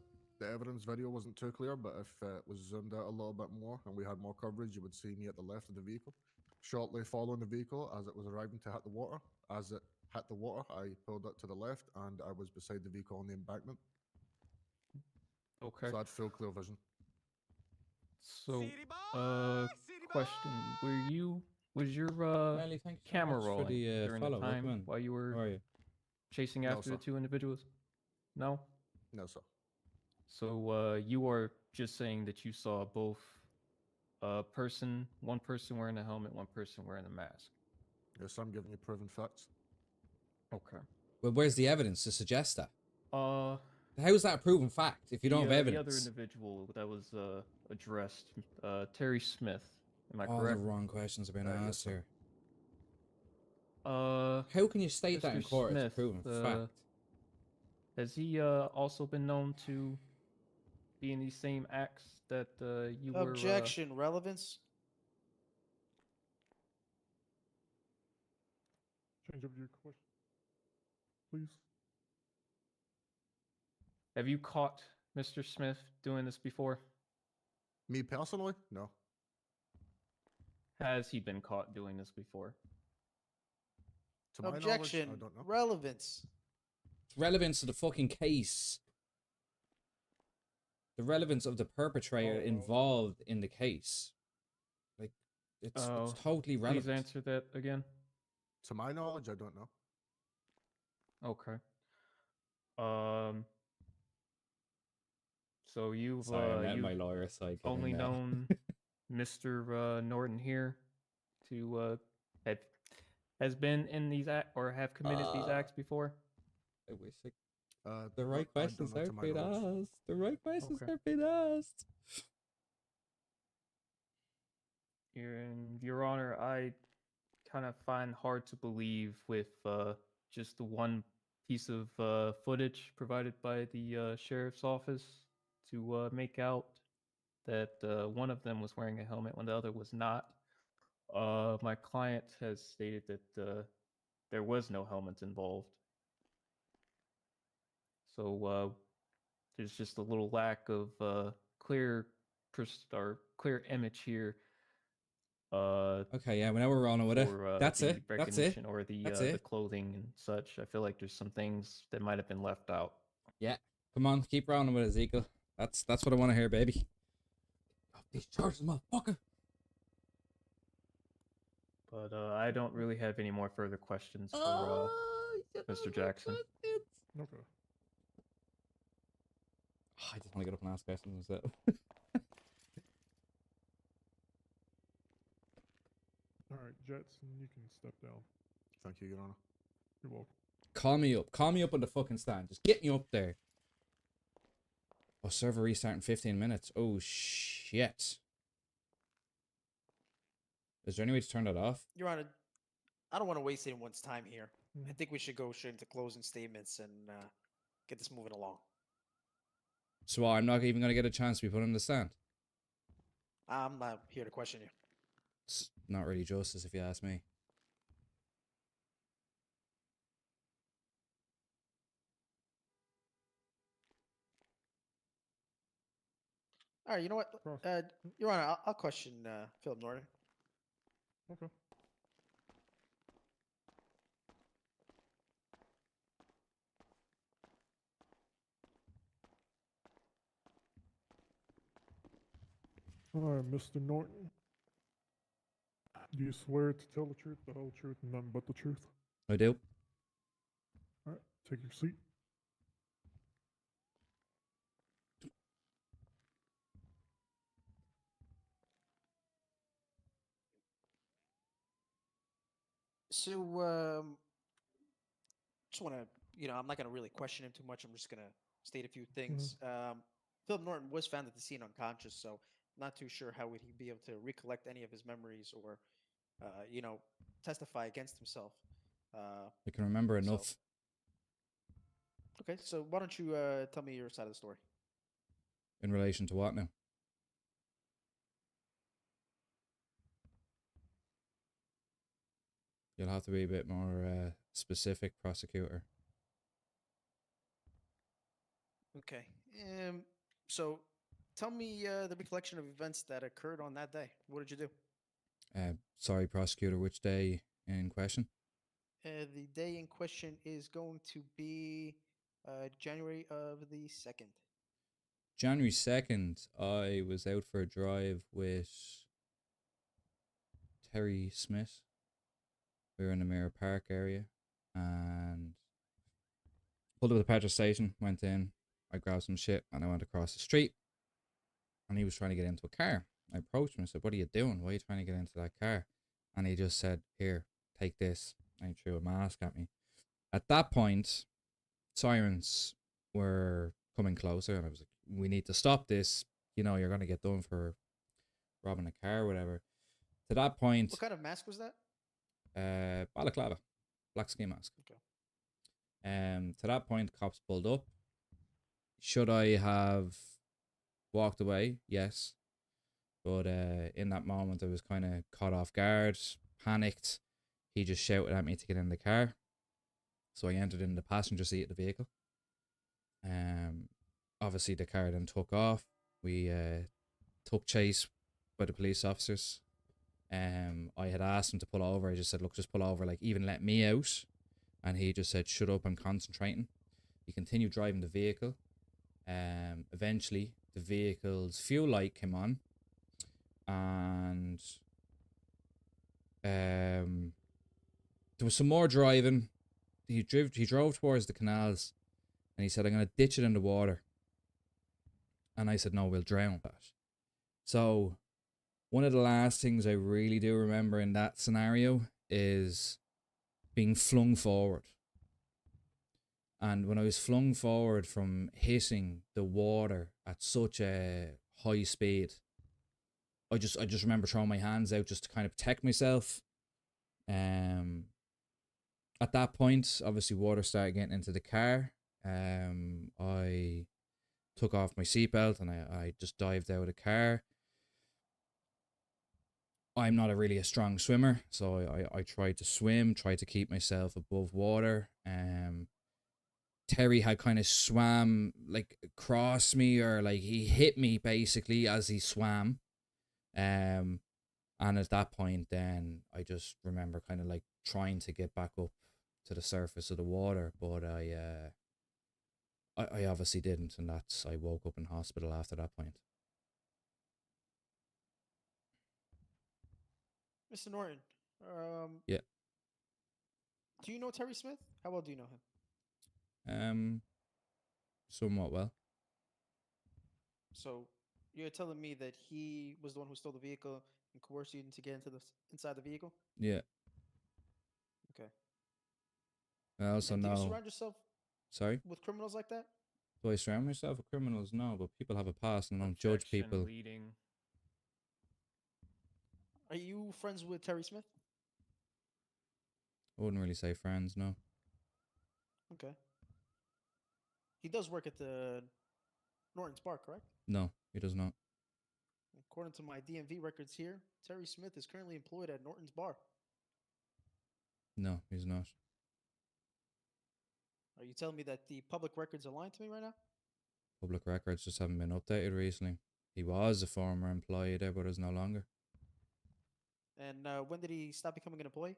H: evidence video wasn't too clear, but if it was zoomed out a little bit more and we had more coverage, you would see me at the left of the vehicle. Shortly following the vehicle, as it was arriving to hit the water, as it hit the water, I pulled it to the left and I was beside the vehicle on the embankment.
E: Okay.
H: So I had full clear vision.
E: So, question: was your
L: Riley, thanks so
E: camera
L: much for
E: rolling
L: the,
E: during
L: follow.
E: the time
L: Welcome in.
E: while you
L: How are
E: were
L: you?
E: chasing
H: No,
E: after the
H: sir.
E: two individuals? No.
H: No, sir.
E: So you are just saying that you saw both one person wearing a helmet, one person wearing a mask.
H: Yes, I'm giving you proven facts.
E: Okay.
L: Well, where's the evidence to suggest that?
E: How's
L: that a proven fact if you don't have
E: The
L: evidence?
E: other individual that was addressed, Terry Smith. Am I
L: All
E: correct?
L: the wrong questions are being
H: yes,
L: asked
H: sir.
L: here.
E: How
L: can you state that in
E: Mr.
L: court as a
E: Smith,
L: proven fact?
E: Has he also been known to be in these same acts that you were?
K: Objection. Relevance.
H: Change up your question, please.
E: Have you caught Mr. Smith doing this before?
H: Me personally? No.
E: Has he been caught doing this before?
H: To my knowledge,
K: Objection.
H: I don't know.
K: Relevance.
L: Relevance to the fucking case. The relevance of the perpetrator involved in the case. Like, it's totally relevant.
E: Please answer that again.
H: To my knowledge, I don't know.
E: Okay. So you've
O: Sorry, I met
E: you've
O: my lawyer, so I
E: only
O: can,
E: known Mr. Norton here to have has been in these or have committed these acts before?
O: I wish I...
H: The
O: The right questions are being asked. The right questions
E: Okay.
O: are being asked.
E: Your Honor, I kind of find hard to believe with just the one piece of footage provided by the sheriff's office to make out that one of them was wearing a helmet when the other was not. My client has stated that there was no helmet involved. So there's just a little lack of clear clear image here.
O: Okay, yeah, whenever we're on with it.
E: For
O: That's
E: the
O: it. That's it.
E: recognition or the
O: That's
E: the
O: it.
E: clothing and such. I feel like there's some things that might have been left out.
O: Yeah. Come on, keep rolling with it, Ezekiel. That's what I want to hear, baby. Off these charges, motherfucker.
E: But I don't really have any more further questions for Mr. Jackson.
P: Okay.
O: Oh, I just want to get up and ask questions myself.
P: All right, Jetson, you can step down.
H: Thank you, Your Honor.
P: You're welcome.
O: Call me up. Call me up on the fucking stand. Just get me up there. Oh, server restart in 15 minutes. Oh, shit. Is there any way to turn that off?
K: Your Honor, I don't want to waste anyone's time here. I think we should go straight into closing statements and get this moving along.
O: So I'm not even going to get a chance to be put on the stand?
K: I'm not here to question you.
O: It's not really justice, if you ask me.
K: All right, you know what? Your Honor, I'll question Philip Norton.
P: Okay. All right, Mr. Norton. Do you swear to tell the truth, the whole truth, and nothing but the truth?
O: I do.
P: All right, take your seat.
K: So, just want to, I'm not going to really question him too much. I'm just going to state a few things. Philip Norton was found at the scene unconscious, so not too sure how would he be able to recollect any of his memories or, testify against himself.
O: I can remember enough.
K: Okay, so why don't you tell me your side of the story?
O: In relation to what now? You'll have to be a bit more specific, prosecutor.
K: Okay. So tell me the recollection of events that occurred on that day. What did you do?
O: Sorry, prosecutor, which day in question?
K: The day in question is going to be January of the 2nd.
O: January 2nd, I was out for a drive with Terry Smith. We were in the Mirror Park area and pulled up at the petrol station, went in, I grabbed some shit and I went across the street and he was trying to get into a car. I approached him and said, "What are you doing? Why are you trying to get into that car?" And he just said, "Here, take this." And he threw a mask at me. At that point, sirens were coming closer and I was like, "We need to stop this. You know, you're going to get done for robbing a car or whatever." To that point...
K: What kind of mask was that?
O: Balaclava. Black ski mask.
K: Okay.
O: To that point, cops pulled up. Should I have walked away? Yes. But in that moment, I was kind of caught off guard, panicked. He just shouted at me to get in the car. So I entered in the passenger seat of the vehicle. Obviously, the car then took off. We took chase by the police officers. I had asked him to pull over. I just said, "Look, just pull over, like even let me out." And he just said, "Shut up, I'm concentrating." He continued driving the vehicle. Eventually the vehicle's fuel light came on and there was some more driving. He drove towards the canals And he said, I'm going to ditch it in the water. And I said, no, we'll drown that. So one of the last things I really do remember in that scenario is being flung forward. And when I was flung forward from hitting the water at such a high speed, I just remember throwing my hands out just to kind of protect myself. At that point, obviously water started getting into the car. I took off my seatbelt and I just dived out of the car. I'm not really a strong swimmer, so I tried to swim, tried to keep myself above water. Terry had kind of swam like across me, or like he hit me basically as he swam. And at that point then I just remember kind of like trying to get back up to the surface of the water, but I obviously didn't, and I woke up in hospital after that point.
K: Mr. Norton,
O: Yeah.
K: do you know Terry Smith? How well do you know him?
O: Somewhat well.
K: So you're telling me that he was the one who stole the vehicle and coerced you to get into the inside the vehicle?
O: Yeah.
K: Okay.
O: I also
K: And do you
O: know.
K: surround yourself
O: Sorry?
K: with criminals like that?
O: Do I surround myself with criminals? No, but people have a past and I don't judge
E: Objection,
O: people.
E: leading.
K: Are you friends with Terry Smith?
O: I wouldn't really say friends, no.
K: Okay. He does work at the Norton's Bar, correct?
O: No, he does not.
K: According to my DMV records here, Terry Smith is currently employed at Norton's Bar.
O: No, he's not.
K: Are you telling me that the public records are lying to me right now?
O: Public records just haven't been updated recently. He was a former employee there, but is no longer.
K: And when did he stop becoming an employee?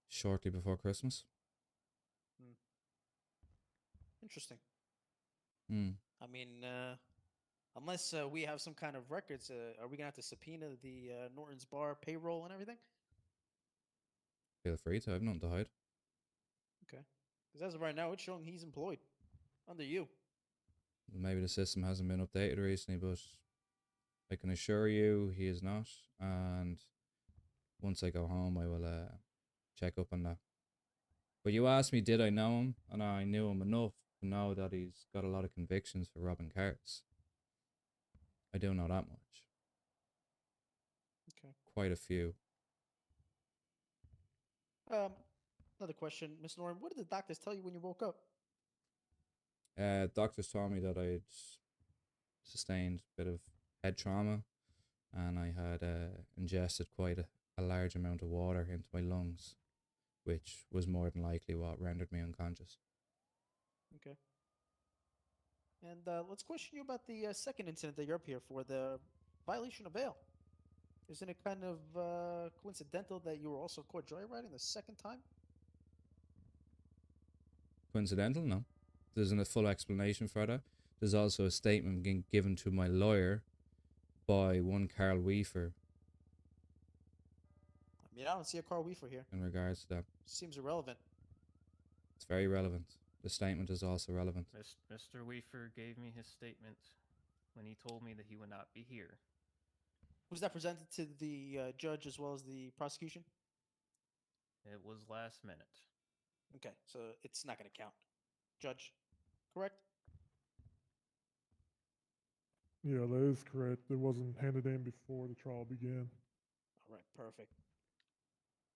O: Shortly before Christmas.
K: Interesting.
O: Hmm.
K: I mean, unless we have some kind of records, are we going to have to subpoena the Norton's Bar payroll and everything?
O: Feel free to. I have nothing to hide.
K: Okay. Because as of right now, it's showing he's employed under you.
O: Maybe the system hasn't been updated recently, but I can assure you he is not. And once I go home, I will check up on that. But you asked me, did I know him? And I knew him enough to know that he's got a lot of convictions for robbing cars. I do know that much.
K: Okay.
O: Quite a few.
K: Another question, Miss Norton. What did the doctors tell you when you woke up?
O: Doctors told me that I'd sustained a bit of head trauma, and I had ingested quite a large amount of water into my lungs, which was more than likely what rendered me unconscious.
K: Okay. And let's question you about the second incident that you're up here for, the violation of bail. Isn't it kind of coincidental that you were also caught joyriding the second time?
O: Coincidental? No. There isn't a full explanation for that. There's also a statement being given to my lawyer by one Carl Weaver
K: I mean, I don't see a Carl Weaver here.
O: in regards to that.
K: Seems irrelevant.
O: It's very relevant. The statement is also relevant.
E: Mr. Weaver gave me his statement when he told me that he would not be here.
K: Was that presented to the judge as well as the prosecution?
E: It was last minute.
K: Okay, so it's not going to count. Judge, correct?
P: Yeah, that is correct. It wasn't handed in before the trial began.
K: All right, perfect.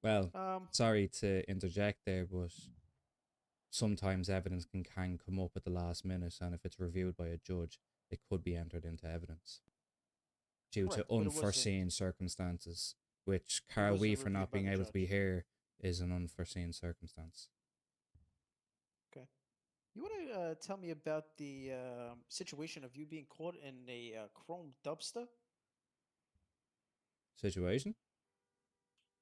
O: Well,
K: Um,
O: sorry to interject there, but sometimes evidence can come up at the last minute, and if it's reviewed by a judge, it could be entered into evidence due
K: Correct,
O: to
K: but it wasn't-
O: unforeseen circumstances, which Carl
K: wasn't
O: Weaver
K: reviewed
O: not
K: by
O: being
K: the
O: able to be
K: judge.
O: here is an unforeseen circumstance.
K: Okay. You want to tell me about the situation of you being caught in a chrome dumpster?
O: Situation?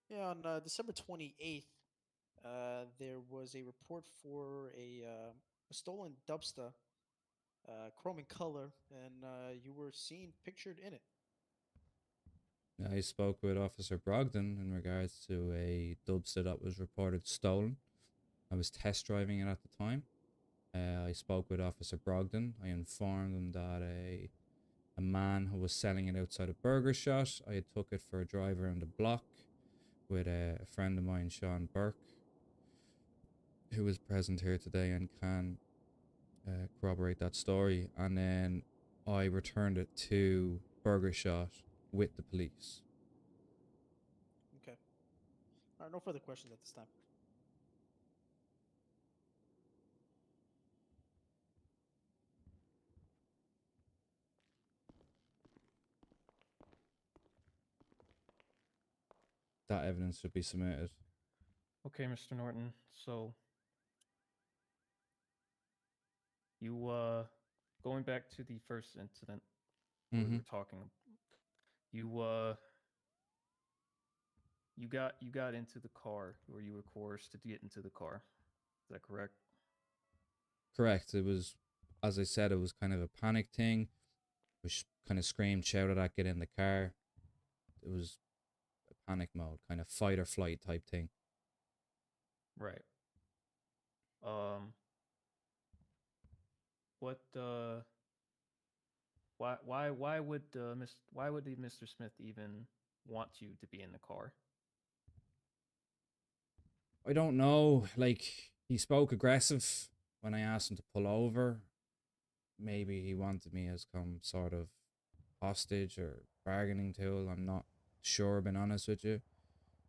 K: Yeah, on December 28th, there was a report for a stolen dumpster, chrome in color, and you were seen pictured in it.
O: I spoke with Officer Brogdon in regards to a dumpster that was reported stolen. I was test driving it at the time, I spoke with Officer Brogdon. I informed him that a man who was selling it outside a burger shot, I had took it for a drive around the block with a friend of mine, Sean Burke, who is present here today and can corroborate that story. And then I returned it to Burger Shot with the police.
K: Okay. All right, no further questions at this time.
O: That evidence should be submitted.
E: Okay, Mr. Norton. So you going back to the first incident we were talking, you got into the car, or you were coerced to get into the car. Is that correct?
O: Correct. It was, as I said, it was kind of a panic thing. We kind of screamed, shouted at, get in the car. It was a panic mode, kind of fight or flight type thing.
E: Right. Why would Mr. Smith even want you to be in the car?
O: I don't know. Like, he spoke aggressive when I asked him to pull over. Maybe he wanted me as some sort of hostage or bargaining tool. I'm not sure, being honest with you.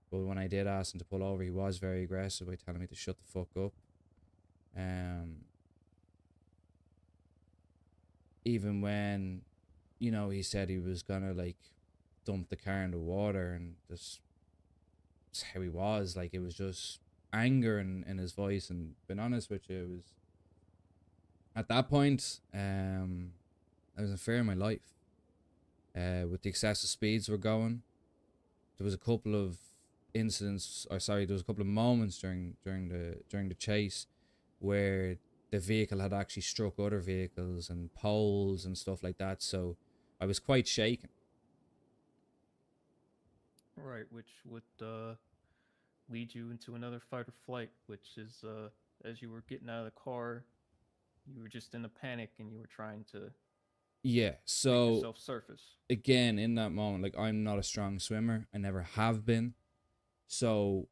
O: But when I did ask him to pull over, he was very aggressive by telling me to shut the fuck up. Even when, you know, he said he was gonna like dump the car in the water, and that's how he was. Like, it was just anger in his voice. And being honest with you, it was at that point, I was in fear of my life. With the excessive speeds we're going, there was a couple of incidents, or sorry, there was a couple of moments during the chase where the vehicle had actually struck other vehicles and poles and stuff like that. So I was quite shaken.
E: Right, which would lead you into another fight or flight, which is as you were getting out of the car, you were just in a panic and you were trying to
O: Yeah, so
E: yourself surface.
O: again, in that moment, like, I'm not a strong swimmer. I never have been. So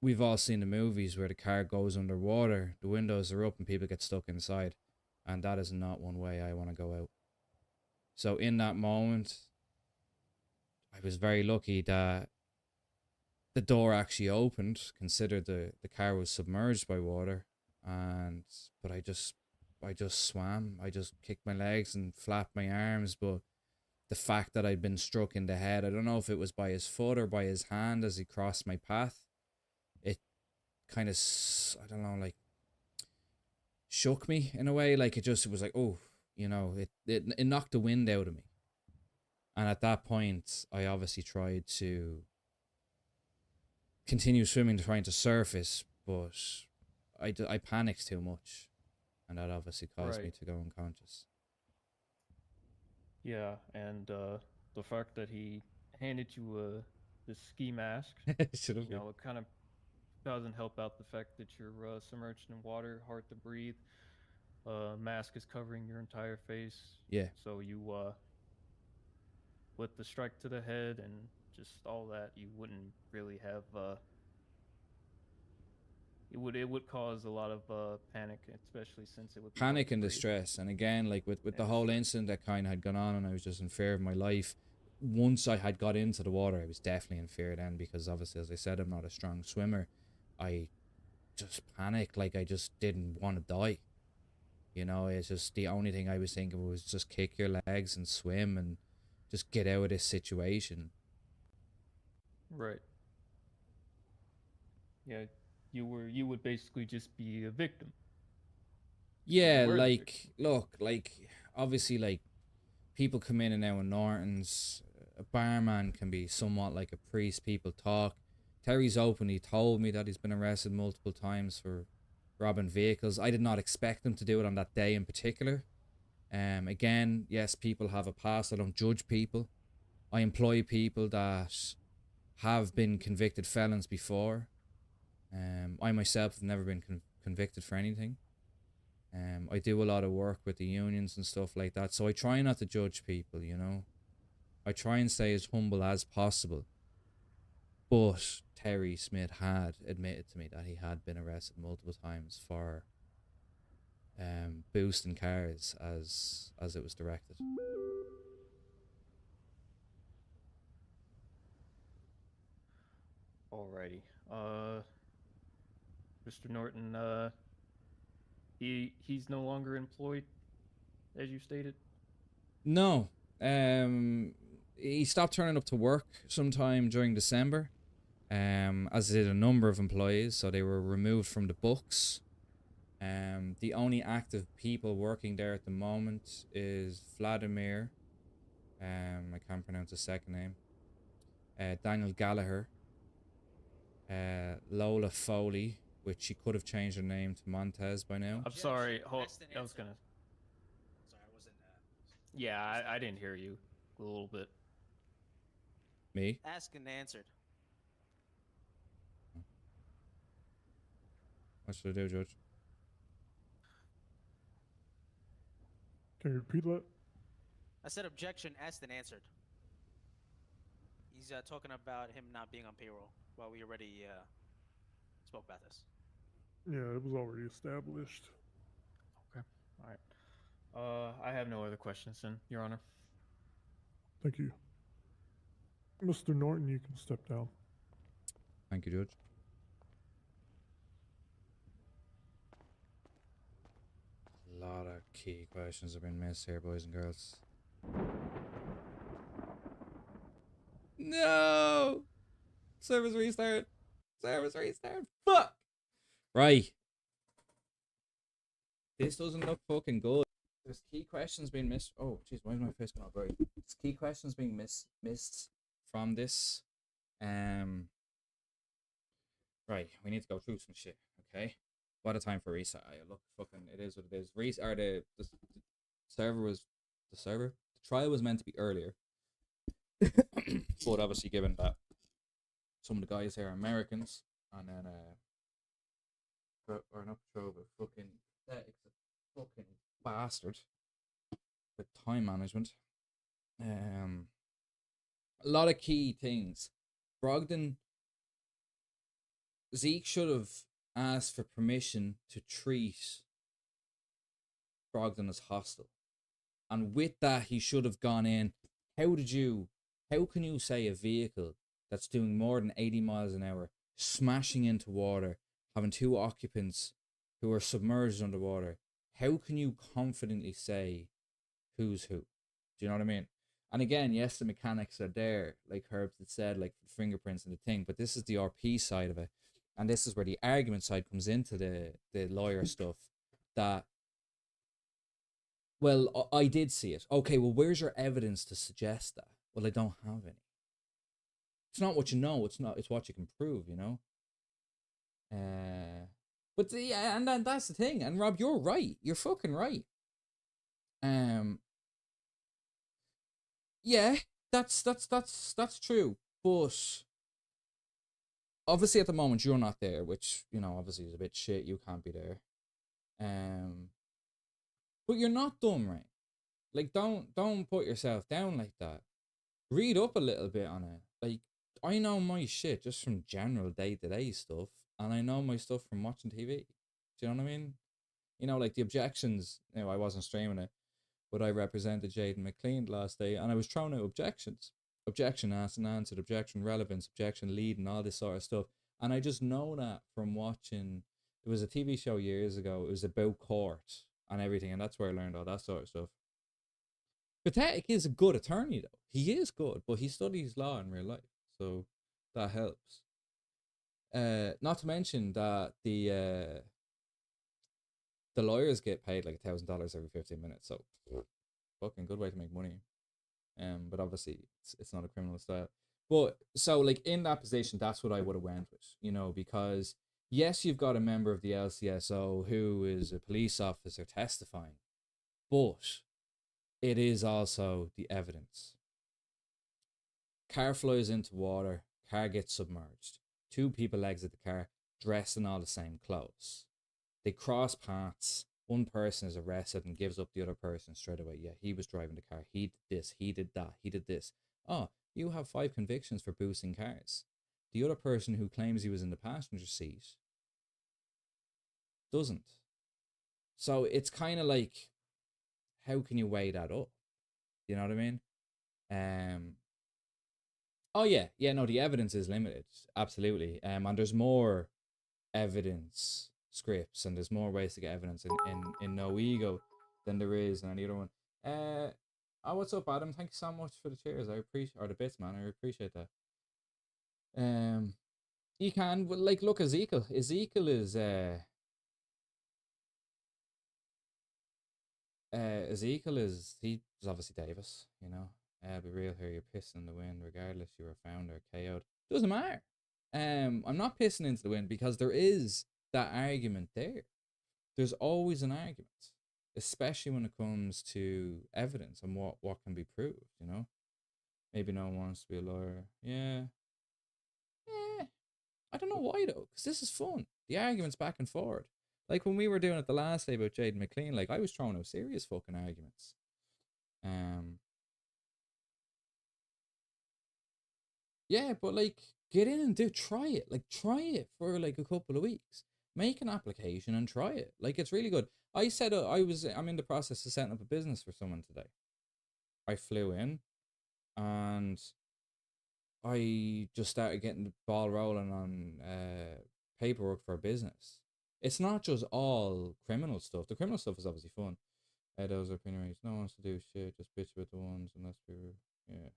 O: we've all seen the movies where the car goes underwater, the windows are up, and people get stuck inside. And that is not one way I want to go out. So in that moment, I was very lucky that the door actually opened, considered the car was submerged by water. But I just swam. I just kicked my legs and flapped my arms. But the fact that I'd been struck in the head, I don't know if it was by his foot or by his hand as he crossed my path, it kind of, I don't know, like, shook me in a way. Like, it was like, oh, you know, it knocked the wind out of me. And at that point, I obviously tried to continue swimming, trying to surface, but I panicked too much. And that obviously caused me to go unconscious.
E: Yeah, and the fact that he handed you this ski mask,
O: Should've
E: you know, it kind of doesn't help out the fact that you're submerged in water, hard to breathe. Mask is covering your entire face.
O: Yeah.
E: So you, with the strike to the head and just all that, you wouldn't really have. It would cause a lot of panic, especially since it would be hard
O: Panic
E: to
O: and
E: breathe.
O: distress. And again, like with the whole incident that kind of had gone on, and I was just in fear of my life. Once I had got into the water, I was definitely in fear then, because obviously, as I said, I'm not a strong swimmer. I just panicked, like I just didn't want to die. You know, it's just the only thing I was thinking was just kick your legs and swim and just get out of this situation.
E: Right. Yeah, you would basically just be a victim.
O: Yeah,
E: were the
O: like, look, like, obviously, like, people come in and out of Norton's. A barman can be somewhat like a priest. People talk. Terry's openly told me that he's been arrested multiple times for robbing vehicles. I did not expect him to do it on that day in particular. Again, yes, people have a past. I don't judge people. I employ people that have been convicted felons before. I myself have never been convicted for anything. I do a lot of work with the unions and stuff like that, so I try not to judge people, you know. I try and stay as humble as possible. But Terry Smith had admitted to me that he had been arrested multiple times for boosting cars as it was directed.
E: Alrighty. Mr. Norton, he's no longer employed, as you stated?
O: No. He stopped turning up to work sometime during December. As did a number of employees, so they were removed from the books. The only active people working there at the moment is Vladimir. I can't pronounce his second name. Daniel Gallagher. Lola Foley, which she could have changed her name to Montez by now.
E: I'm sorry. Hold. I was gonna.
K: Sorry, I wasn't.
E: Yeah, I didn't hear you a little bit.
O: Me?
K: Asked and answered.
O: What should I do, Judge?
P: Can you repeat that?
K: I said objection, asked and answered. He's talking about him not being on payroll. Well, we already spoke about this.
P: Yeah, it was already established.
E: Okay. All right. I have no other questions, then, Your Honor.
P: Thank you. Mr. Norton, you can step down.
O: Thank you, Judge. A lot of key questions have been missed here, boys and girls. No! Service restart. Service restart. Fuck! Right. This doesn't look fucking good. There's key questions being missed. Oh, jeez, why is my face going all bright? There's key questions being missed from this. Right, we need to go through some shit, okay? What a time for reset. Look, fucking, it is what it is. The trial was meant to be earlier. But obviously, given that some of the guys here are Americans, and then, or not Pro, but fucking bastard with time management. A lot of key things. Brogdon, Zeke should have asked for permission to treat Brogdon as hostile. And with that, he should have gone in. How can you say a vehicle that's doing more than 80 miles an hour, smashing into water, having two occupants who are submerged underwater, how can you confidently say who's who? Do you know what I mean? And again, yes, the mechanics are there, like Herbs had said, like the fingerprints and the thing, but this is the RP side of it. And this is where the argument side comes into the lawyer stuff. That, well, I did see it. Okay, well, where's your evidence to suggest that? Well, I don't have any. It's not what you know, it's what you can prove, you know? But yeah, and then that's the thing. And Rob, you're right. You're fucking right. Yeah, that's true. But obviously at the moment you're not there, which, you know, obviously is a bit shit. You can't be there. But you're not dumb, right? Like, don't put yourself down like that. Read up a little bit on it. Like, I know my shit just from general day-to-day stuff, and I know my stuff from watching TV. Do you know what I mean? You know, like the objections, you know, I wasn't streaming it, but I represented Jaden McLean last day, and I was throwing out objections. Objection asked and answered, objection relevance, objection lead, and all this sort of stuff. And I just know that from watching, there was a TV show years ago, it was about court and everything, and that's where I learned all that sort of stuff. Pathetic is a good attorney, though. He is good, but he studies law in real life, so that helps. Not to mention that the lawyers get paid like $1,000 every 15 minutes, so fucking good way to make money. But obviously it's not a criminal style. But so like in that position, that's what I would have went with, you know, because yes, you've got a member of the LCSO who is a police officer testifying, but it is also the evidence. Car flies into water, car gets submerged. Two people exit the car dressed in all the same clothes. They cross paths. one person is arrested and gives up the other person straight away. Yeah, he was driving the car. He did this. He did that. He did this. Oh, you have 5 convictions for boosting cars. The other person who claims he was in the passenger seat doesn't. So it's kind of like, how can you weigh that up? You know what I mean? Oh yeah, no, the evidence is limited, absolutely. And there's more evidence scripts, and there's more ways to get evidence in No Ego than there is in any other one. Oh, what's up, Adam? Thank you so much for the cheers. I appreciate, or the bits, man. I appreciate that. You can, well, like, look, Ezekiel. Ezekiel is he's obviously Davis, you know. Be real here, you're pissing in the wind regardless you were found or KO'd. Doesn't matter. I'm not pissing into the wind because there is that argument there. There's always an argument, especially when it comes to evidence and what can be proved, you know. Maybe no one wants to be a lawyer. Yeah. I don't know why though, because this is fun. The arguments back and forward. Like when we were doing it the last day about Jaden McLean, like I was throwing out serious fucking arguments. Yeah, but like get in and try it. Like try it for like a couple of weeks. Make an application and try it. Like it's really good. I said I'm in the process of setting up a business for someone today. I flew in and I just started getting the ball rolling on paperwork for a business. It's not just all criminal stuff. The criminal stuff is obviously fun. Those are opinions. No one wants to do shit. Just bitch about the ones unless we're yeah.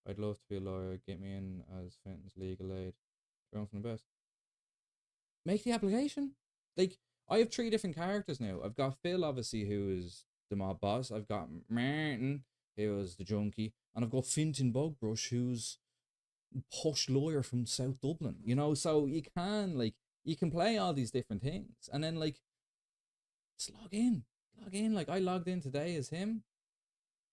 O: I'd love to be a lawyer. Get me in as Fenton's legal aid. Going from the best. Make the application. Like I have 3 different characters now. I've got Phil, obviously, who is the mob boss. I've got Martin, who is the junkie, and I've got Fintan Bogbrush, who's posh lawyer from South Dublin. You know, so you can play all these different things, and then like just log in. Like I logged in today as him,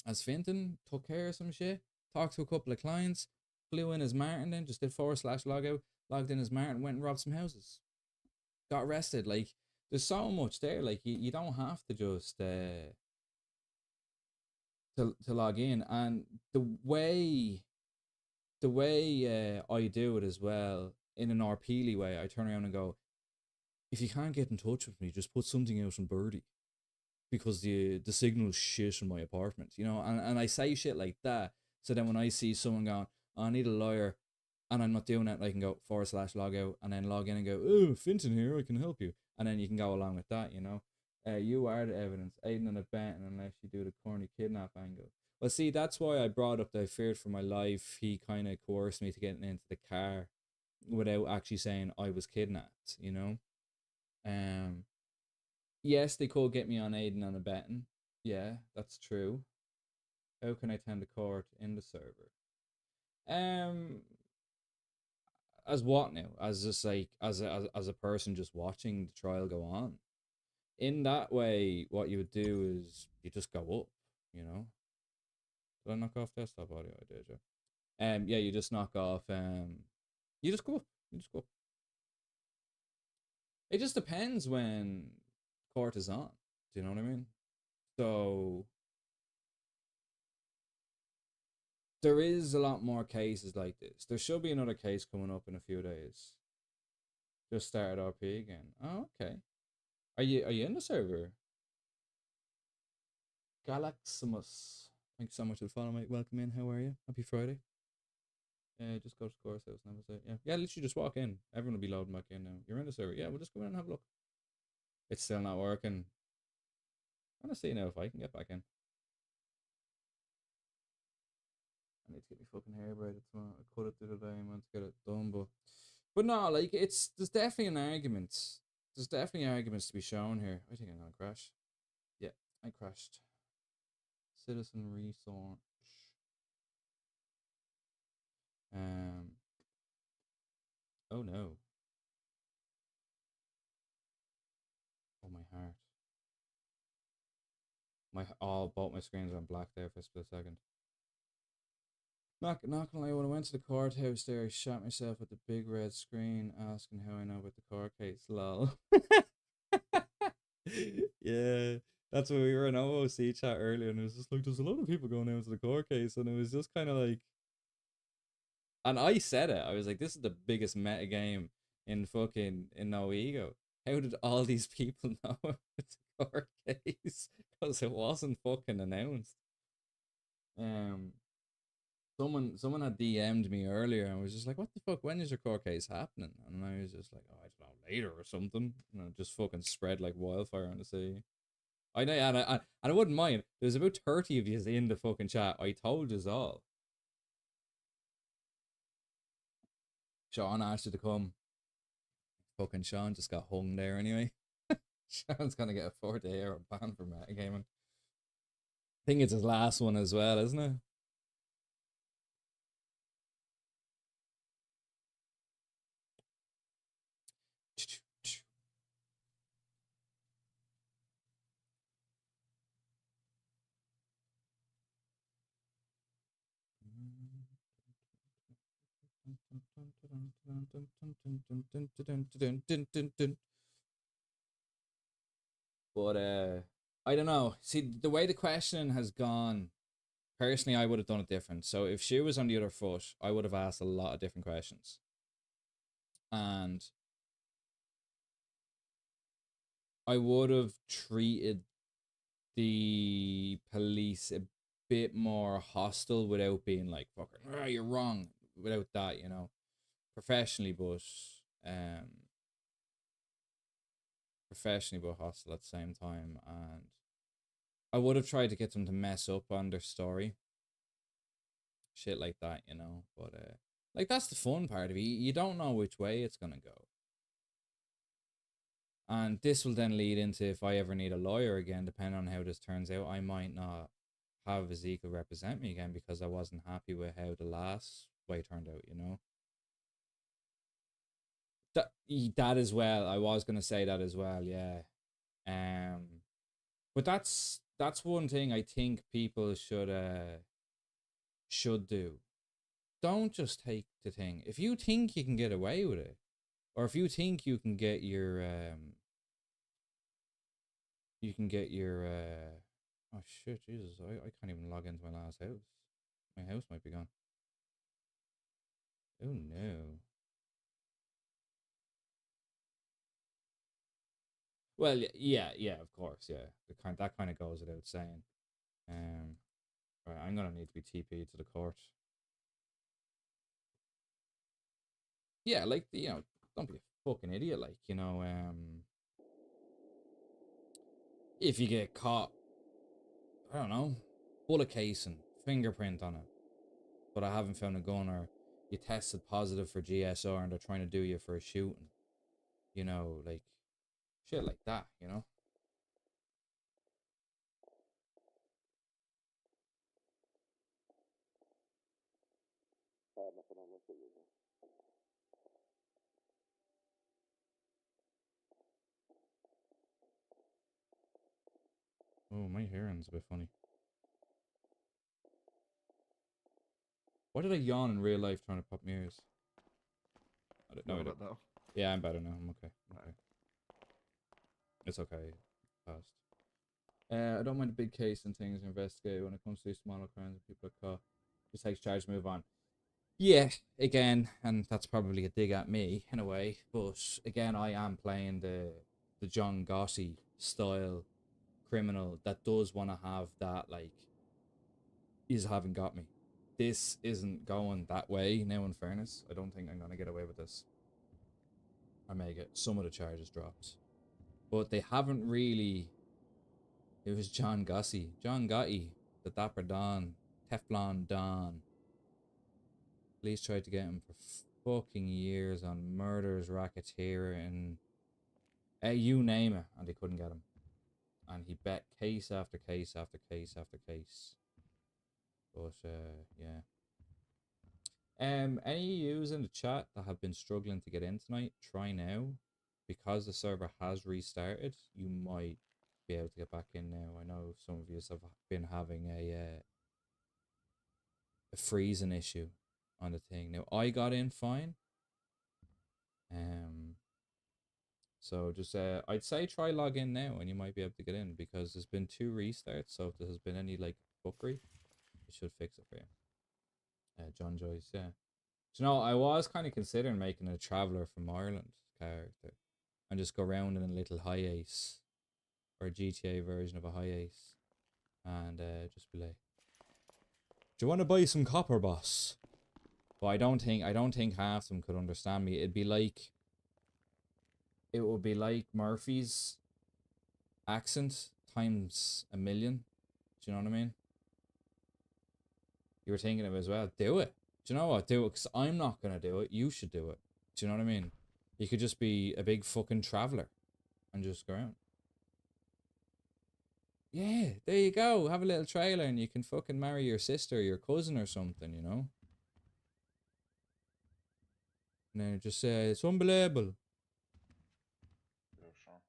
O: as Fintan, took care of some shit, talked to a couple of clients, flew in as Martin, then just did /logout, logged in as Martin, went and robbed some houses, got arrested. Like there's so much there. Like you don't have to just to log in. And the way I do it as well, in an RPly way, I turn around and go, if you can't get in touch with me, just put something out on Birdie, because the signal's shit in my apartment, you know. And I say shit like that, so then when I see someone going, oh, I need a lawyer, and I'm not doing it, I can go /logout and then log in and go, oh, Fintan here, I can help you, and then you can go along with that, you know. You are the evidence, aiding and abetting, unless you do the corny kidnap angle. Well, see, that's why I brought up that I feared for my life. He kind of coerced me to get into the car without actually saying I was kidnapped, you know. Yes, they could get me on aiding and abetting. Yeah, that's true. How can I attend the court in the server? As what now? As just like as a person just watching the trial go on. In that way, what you would do is you just go up, you know. Did I knock off desktop audio? I did, yeah. Yeah, you just knock off. You just go up. It just depends when court is on. Do you know what I mean? So there is a lot more cases like this. There should be another case coming up in a few days. Just started RP again. Oh, okay. Are you in the server? Galaximus. Thanks so much for the follow, mate. Welcome in. How are you? Happy Friday. Just go to Course House and have a say. Yeah, literally just walk in. Everyone will be loading back in now. You're in the server. Yeah, we'll just go in and have a look. It's still not working. I want to see now if I can get back in. I need to get my fucking hair braided tomorrow. I cut it the other day and went to get it done, but no, like there's definitely an argument. There's definitely arguments to be shown here. I think I'm gonna crash. Yeah, I crashed. Citizen research. Oh no. Oh, my heart. Both my screens went black there for a split second. Not gonna lie, when I went to the courthouse there, I shot myself with the big red screen asking how I know about the court case, lol. Yeah, that's when we were in OOC chat earlier, and it was just like, there's a lot of people going out to the court case, and it was just kind of like, and I said it, I was like, this is the biggest meta game in fucking in No Ego. How did all these people know it's a court case? Because it wasn't fucking announced. Someone had DM'd me earlier and was just like, what the fuck, when is your court case happening? And I was just like, oh, I don't know, later or something. And it just fucking spread like wildfire on the sea. I know, and I wouldn't mind. There's about 30 of you in the fucking chat. I told you all. Sean asked you to come. Fucking Sean just got hung there anyway. Sean's gonna get a 4-day hour ban for metagaming. I think it's his last one as well, isn't it? But I don't know. See, the way the questioning has gone, personally, I would have done it different. So if she was on the other foot, I would have asked a lot of different questions. And I would have treated the police a bit more hostile without being like, fucking, oh, you're wrong. Without that, you know. Professionally, but hostile at the same time. And I would have tried to get them to mess up on their story. Shit like that, you know. But like, that's the fun part of it. You don't know which way it's gonna go. And this will then lead into, if I ever need a lawyer again, depending on how this turns out, I might not have Ezekiel represent me again because I wasn't happy with how the last way turned out, you know. That as well. I was gonna say that as well, yeah. But that's one thing I think people should do. Don't just take the thing. If you think you can get away with it, or if you think you can get your oh shit, Jesus, I can't even log into my last house. My house might be gone. Oh no. Well, yeah, of course, yeah. That kind of goes without saying. Right, I'm gonna need to be TP'd to the court. Yeah, like, you know, don't be a fucking idiot, like, you know, if you get caught, I don't know, bullet casing, fingerprint on it, but I haven't found a gun, or you tested positive for GSR and they're trying to do you for a shooting, you know, like, shit like that, you know. Oh, my hearing's a bit funny. Why did I yawn in real life trying to pop my ears? I don't know.
H: Better.
O: Yeah, I'm better now. I'm okay. Okay. It's okay. Passed. I don't mind the big case and things investigated. When it comes to these smaller crimes and people are caught, just takes charge, move on. Yeah, again, and that's probably a dig at me in a way, but again, I am playing the John Gotti style criminal that does want to have that, like, you haven't got me. This isn't going that way now, in fairness. I don't think I'm going to get away with this. I may get some of the charges dropped. But they haven't really... It was John Gotti, the Dapper Don, Teflon Don. Police tried to get him for fucking years on murders, racketeering, you name it, and they couldn't get him. And he bet case after case after case after case. But yeah. Any yous in the chat that have been struggling to get in tonight, try now. Because the server has restarted, you might be able to get back in now. I know some of you have been having a freezing issue on the thing. Now I got in fine. So just I'd say try log in now and you might be able to get in because there's been 2 restarts. So if there has been any like fuckery, it should fix it for you. John Joyce, yeah. Do you know, I was kind of considering making a Traveller from Ireland character and just go around in a little high ace or a GTA version of a high ace and just be like, do you want to buy some copper, boss? But I don't think half of them could understand me. It would be like Murphy's accent times a million. Do you know what I mean? You were thinking of it as well. Do it. Do you know what? Do it, because I'm not going to do it. You should do it. Do you know what I mean? You could just be a big fucking traveller and just go around. Yeah, there you go. Have a little trailer and you can fucking marry your sister or your cousin or something, you know? And then just say, it's unbelievable.
F: Yeah, sure.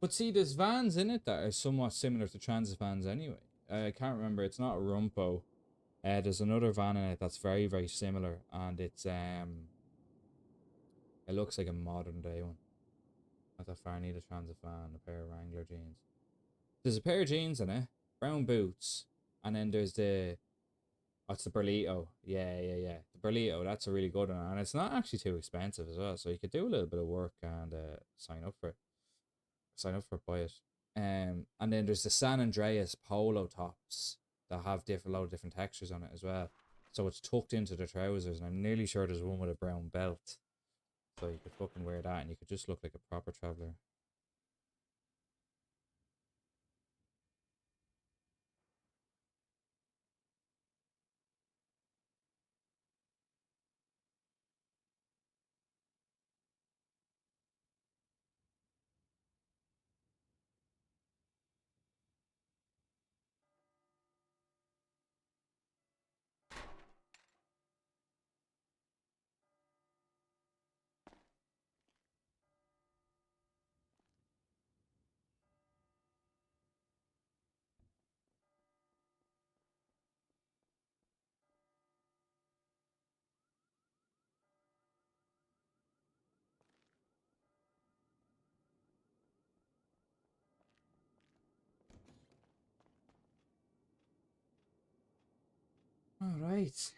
O: But see, there's vans in it that are somewhat similar to transit vans anyway. I can't remember. It's not a Rumpo. There's another van in it that's very, very similar, and it's it looks like a modern day one. Not that far. I need a transit van, a pair of Wrangler jeans. There's a pair of jeans in it, brown boots, and then there's the what's the Berlito? Yeah. The Berlito, that's a really good one, and it's not actually too expensive as well. So you could do a little bit of work and sign up for it. Buy it. And then there's the San Andreas polo tops that have a lot of different textures on it as well. So it's tucked into the trousers, and I'm nearly sure there's one with a brown belt. So you could fucking wear that and you could just look like a proper traveller. Alright.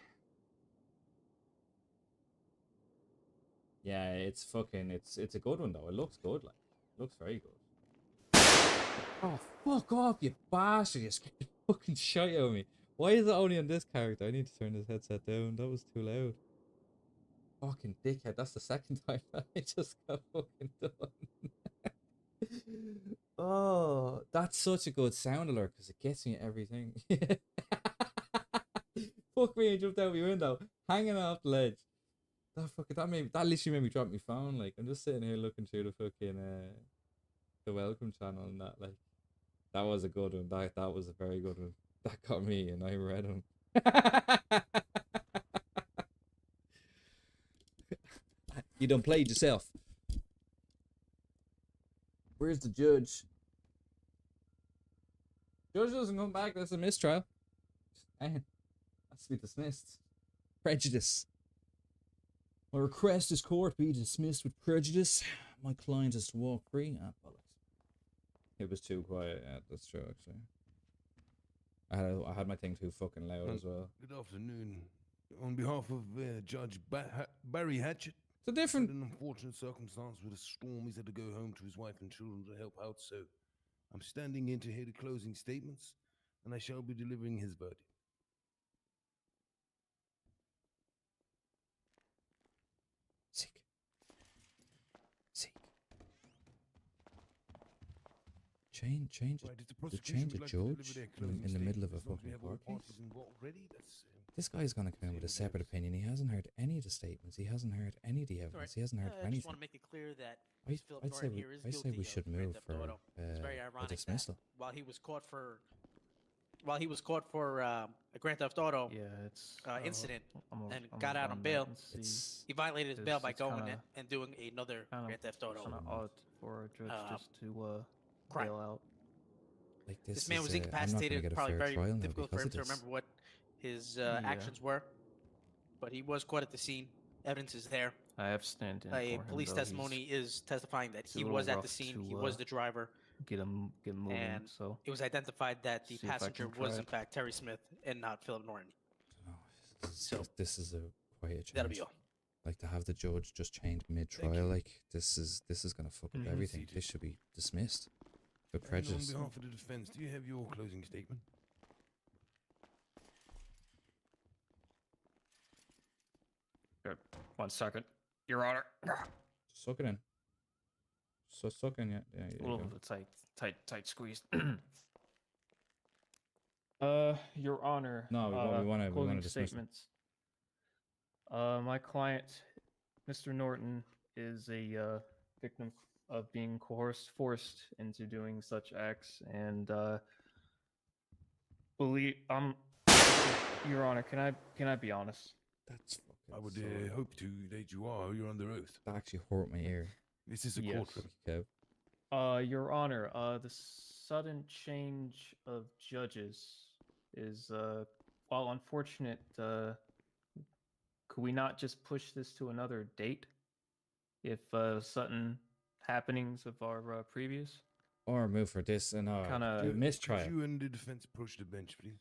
O: Yeah, it's a good one though. It looks good, like. It looks very good. Oh, fuck off, you bastard. You scared the fucking shit out of me. Why is it only on this character? I need to turn this headset down. That was too loud. Fucking dickhead. That's the second time that I just got fucking done. Oh, that's such a good sound alert because it gets me everything. Fuck me, I jumped out my window, hanging off the ledge. That literally made me drop my phone. Like, I'm just sitting here looking through the fucking the welcome channel and that. Like, that was a good one. That was a very good one. That got me, and I read him. You done played yourself. Where's the judge? Judge doesn't come back. That's a mistrial. Man, that's to be dismissed. Prejudice. My request is court be dismissed with prejudice. My client is to walk free. Ah, bollocks. It was too quiet. Yeah, that's true, actually. I had my thing too fucking loud as well.
Q: Good afternoon. On behalf of Judge Barry Hatchett,
O: it's a different...
Q: an unfortunate circumstance with a storm. He's had to go home to his wife and children to help out, so I'm standing in to hear the closing statements, and I shall be delivering his verdict.
O: Change a judge in the middle of a fucking court case? This guy's gonna come in with a separate opinion. He hasn't heard any of the statements. He hasn't heard any of the evidence. He hasn't heard
R: I
O: anything.
R: just want to make it clear that Philip
O: I'd say
R: Norton here is
O: I say
R: guilty
O: we should
R: of grand
O: move
R: theft
O: for
R: auto. It's very
O: a
R: ironic that
O: dismissal.
R: while he was caught for
K: while he was caught for a Grand Theft Auto
E: it's
K: incident
E: I'm
K: and
E: I'm
K: got out on
E: run that
K: bail.
E: and see,
K: He violated his
E: 'cause
K: bail by
E: it's
K: going
E: kinda-
K: in and doing another Grand Theft Auto.
E: Kind of odd for a judge just to
K: crime.
E: bail out.
O: Like
K: This man
O: is,
K: was
O: I'm not gonna
K: incapacitated.
O: get a
K: Probably
O: fair
K: very
O: trial now
K: difficult for
O: because
K: him
O: of
K: to
O: this.
K: remember what his
E: Yeah.
K: actions were. But he was caught at the scene. Evidence is there.
E: I have stand in for
K: A
E: him,
K: police
E: though.
K: testimony is testifying that
E: it's a
K: he
E: little
K: was at the
E: rough
K: scene.
E: to,
K: He was the driver.
E: Get moving.
K: And
E: So
K: it was identified that the
E: see if I
K: passenger
E: can
K: was
E: try
K: in
E: it.
K: fact Terry Smith and not Philip Norton.
O: This is a quiet change.
K: That'll be all.
O: Like to have the judge just change mid-trial, like this is gonna fuck up
Q: Mhm.
O: everything.
Q: Seated.
O: This should be dismissed for
Q: And
O: prejudice.
Q: on behalf of the defense, do you have your closing statement?
E: Good. 1 second, Your Honor.
O: Suck it in. So suck in, yeah. Yeah,
E: A
O: you
E: little
O: go.
E: bit tight squeezed. Your Honor.
O: No, we wanna
E: closing
O: dismiss it.
E: statements. My client, Mr. Norton, is a victim of being forced into doing such acts, and Your Honor, can I be honest?
O: That's fucking.
Q: I would
O: so-
Q: hope to that you are. You're under oath.
O: That actually hurt my ear.
Q: This is a
E: Yes.
Q: courtroom.
O: Kev.
E: Your Honor, the sudden change of judges is, while unfortunate, could we not just push this to another date if sudden happenings of our previous?
O: Or move for this and
E: Kinda-
O: mistrial.
Q: Could you and the defense approach the bench, please?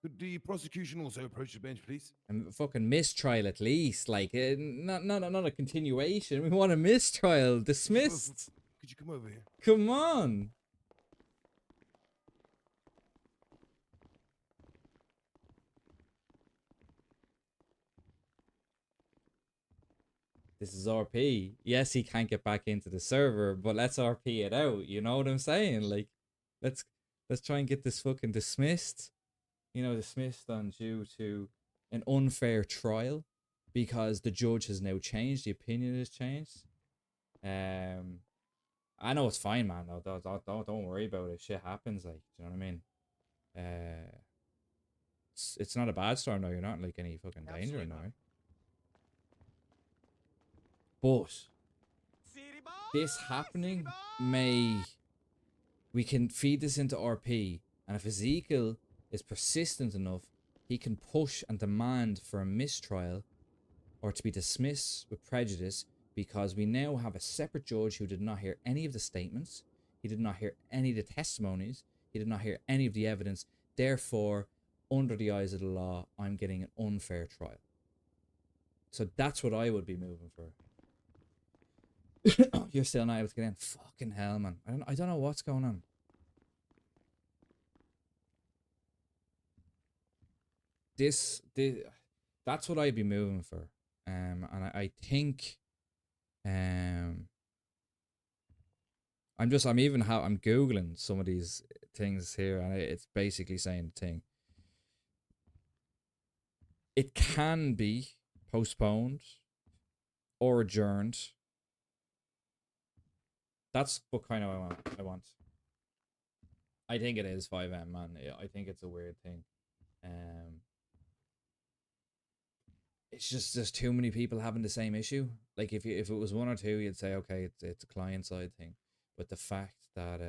Q: Could the prosecution also approach the bench, please?
O: And fucking mistrial at least, like not a continuation. We want a mistrial, dismissed.
Q: Could you come over here?
O: Come on. This is RP. Yes, he can't get back into the server, but let's RP it out. You know what I'm saying? Like, let's try and get this fucking dismissed. You know, dismissed on due to an unfair trial because the judge has now changed. The opinion has changed. I know it's fine, man. No, don't worry about it. Shit happens. Like, do you know what I mean? It's not a bad storm. No, you're not in like any fucking danger, no. Right? But this happening we can feed this into RP, and if Ezekiel is persistent enough, he can push and demand for a mistrial or to be dismissed with prejudice, because we now have a separate judge who did not hear any of the statements, he did not hear any of the testimonies, he did not hear any of the evidence. Therefore, under the eyes of the law, I'm getting an unfair trial. So that's what I would be moving for. You're still not able to get in. Fucking hell, man. I don't know what's going on. That's what I'd be moving for. And I think I'm Googling some of these things here, and it's basically saying the thing. It can be postponed or adjourned. That's what kind of I want. I think it is 5M, man. I think it's a weird thing. It's just there's too many people having the same issue. Like if it was one or two, you'd say okay, it's a client side thing. But the fact that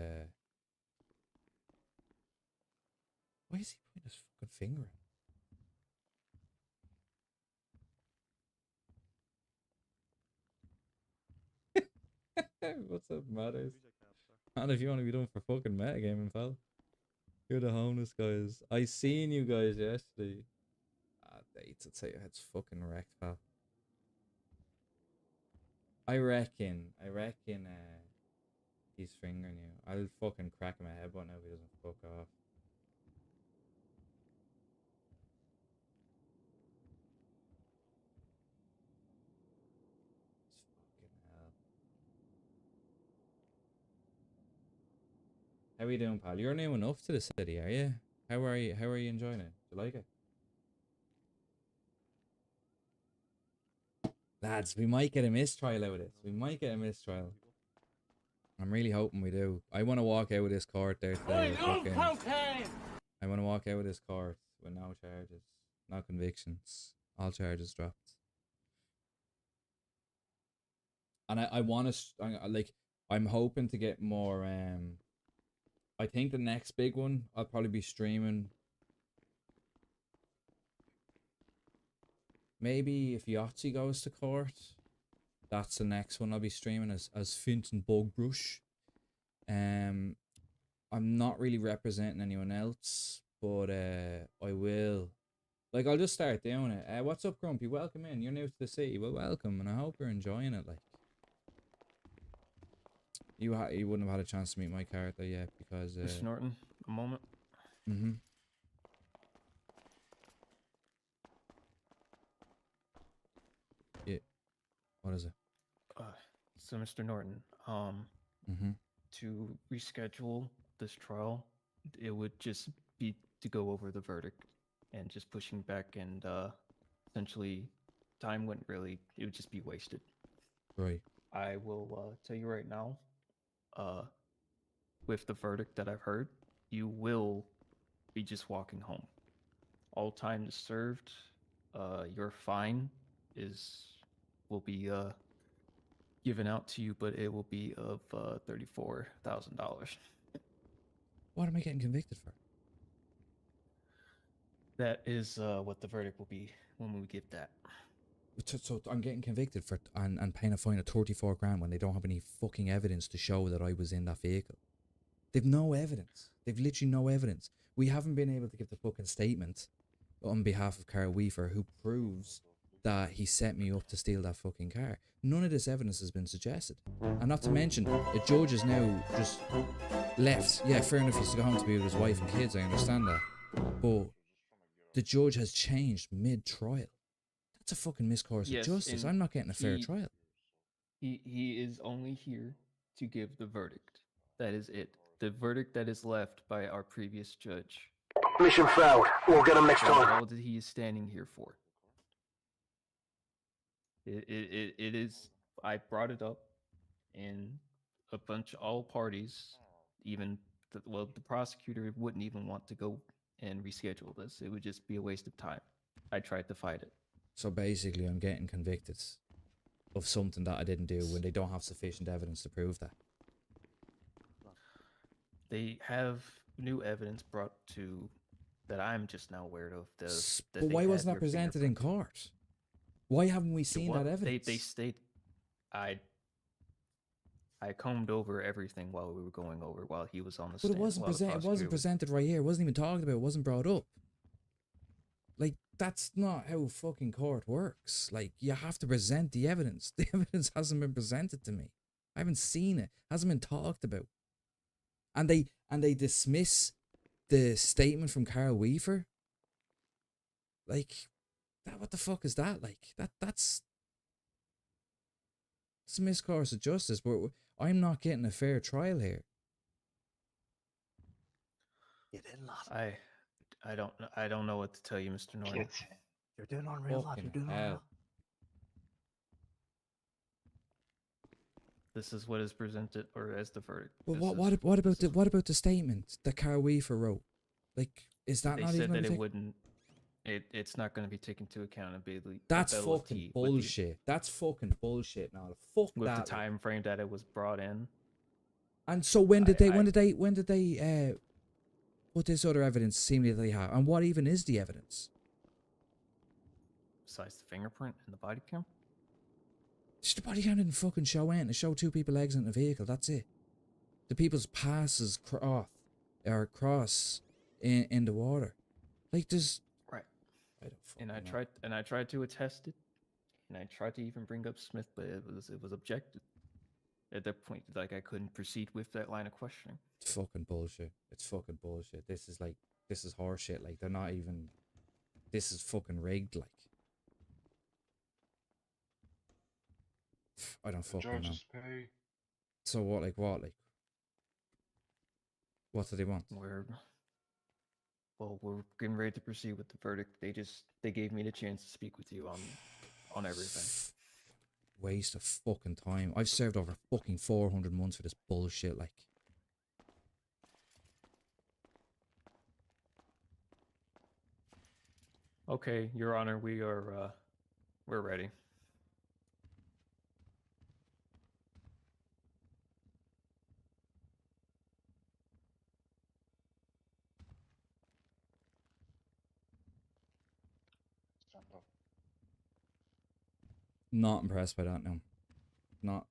O: why is he putting his fucking finger in? What's up, Matters? And if you want to be done for fucking metagaming, pal. You're the homeless guys. I seen you guys yesterday. Dates, I'd say your head's fucking wrecked, pal. I reckon, he's fingering you. I'll fucking crack him a headbutt now if he doesn't fuck off. How are you doing, pal? You're new enough to the city, are you? How are you enjoying it? Do you like it? Lads, we might get a mistrial out of this. We might get a mistrial. I'm really hoping we do. I want to walk out of this court there today. I want to walk out of this court with no charges, no convictions, all charges dropped. And I want to, like, I'm hoping to get more, I think the next big one, I'll probably be streaming. Maybe if Yahtzee goes to court, that's the next one I'll be streaming as Finton Bogbrush. I'm not really representing anyone else, but I will. Like, I'll just start doing it. What's up, Grumpy? Welcome in. You're new to the city. Well, welcome, and I hope you're enjoying it. Like, you wouldn't have had a chance to meet my character yet because.
E: Mr. Norton, a moment.
O: Mm-hmm. Yeah. What is it?
E: So, Mr. Norton,
O: Mm-hmm.
E: to reschedule this trial, it would just be to go over the verdict and just pushing back, and essentially time wouldn't really, it would just be wasted.
O: Right.
E: I will tell you right now, with the verdict that I've heard, you will be just walking home. All time is served. Your fine will be given out to you, but it will be of $34,000.
O: What am I getting convicted for?
E: That is what the verdict will be when we get that.
O: So I'm getting convicted for and paying a fine of 34 grand when they don't have any fucking evidence to show that I was in that vehicle. They've no evidence. They've literally no evidence. We haven't been able to give the fucking statement on behalf of Carl Weaver who proves that he set me up to steal that fucking car. None of this evidence has been suggested. And not to mention, the judge is now just left. Yeah, fair enough, he's to go home to be with his wife and kids, I understand that. But the judge has changed mid-trial. That's a fucking miscourse of justice. I'm not getting a fair trial.
E: He is only here to give the verdict. That is it. The verdict that is left by our previous judge.
J: Mission failed. We'll get him next
E: That's
J: time.
E: all that he is standing here for. It is. I brought it up, and all parties, even the prosecutor wouldn't even want to go and reschedule this. It would just be a waste of time. I tried to fight it.
O: So basically, I'm getting convicted of something that I didn't do when they don't have sufficient evidence to prove that.
E: They have new evidence brought to that I'm just now aware of.
O: But why wasn't that presented in court? Why haven't we seen that evidence?
E: They state I combed over everything while we were going over while he was on the stand.
O: But it wasn't presented. It wasn't presented right here. It wasn't even talked about. It wasn't brought up. Like, that's not how fucking court works. Like, you have to present the evidence. The evidence hasn't been presented to me. I haven't seen it. Hasn't been talked about. And they dismiss the statement from Carl Weaver. Like, what the fuck is that? Like, that's it's a miscourse of justice. But I'm not getting a fair trial here.
I: You did a lot.
E: I don't know what to tell you, Mr. Norton.
I: You're doing on real lot. You're doing on real.
E: This is what is presented, or as the verdict.
O: But what about the statement that Carl Weaver wrote? Like, is that not even? They said
E: that it wouldn't. It's not going to be taken into accountability.
O: That's fucking bullshit. That's fucking bullshit. Now, fuck
E: with
O: that.
E: the time frame that it was brought in.
O: And so when did they put this other evidence seemingly they have? And what even is the evidence?
E: Besides the fingerprint and the body cam?
O: The body cam didn't fucking show anything. It showed two people exiting the vehicle. That's it. The people's passes cross in the water. Like, there's...
E: Right. I tried to attest it. And I tried to even bring up Smith, but it was objected. At that point, like, I couldn't proceed with that line of questioning.
O: It's fucking bullshit. It's fucking bullshit. This is horseshit. Like, they're not even... This is fucking rigged, like. I don't fucking know. So what? What do they want?
E: We're getting ready to proceed with the verdict. They gave me the chance to speak with you on everything.
O: Waste of fucking time. I've served over fucking 400 months for this bullshit, like.
E: Okay, Your Honor, we're ready.
F: Stand up.
O: Not impressed by that, no. Not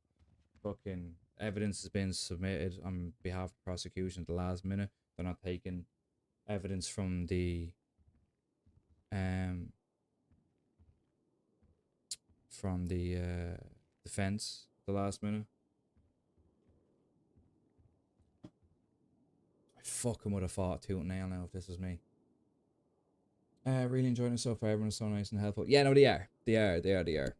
O: fucking evidence has been submitted on behalf of prosecution at the last minute. They're not taking evidence from the defense at the last minute. I fucking would have fought tooth and nail now if this was me. Really enjoying it so far. Everyone's so nice and helpful. Yeah, no, they are. They are.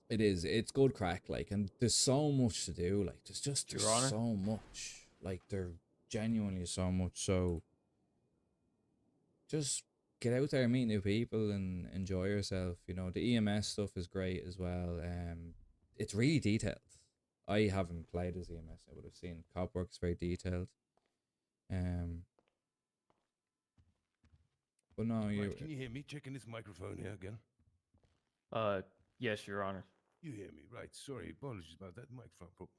O: It is. It's good crack, like, and there's so much to do. Like, there's
E: Your Honor?
O: so much. Like, there genuinely is so much. So, just get out there, meet new people, and enjoy yourself. You know, the EMS stuff is great as well. It's really detailed. I haven't played as EMS. I would have seen cop work is very detailed. But no, you.
Q: Right, can you hear me? Checking this microphone here again.
E: Yes, Your Honor.
Q: You hear me, right? Sorry, apologies about that microphone problems.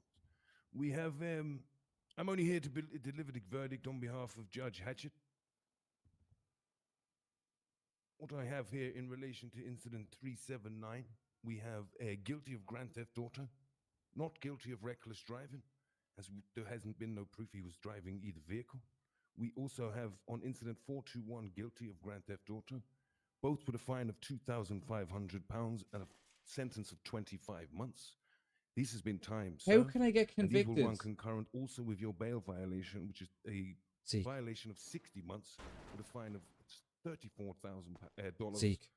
Q: We have, I'm only here to deliver the verdict on behalf of Judge Hatchett. What I have here in relation to incident 379, we have guilty of grand theft auto, not guilty of reckless driving, as there hasn't been no proof he was driving either vehicle. We also have on incident 421 guilty of grand theft auto, both with a fine of £2,500 and a sentence of 25 months. This has been timed.
O: How can I get
Q: And these
O: convicted?
Q: will run concurrent also with your bail violation, which is a violation of 60 months with a fine of $34,000.
O: Zeke.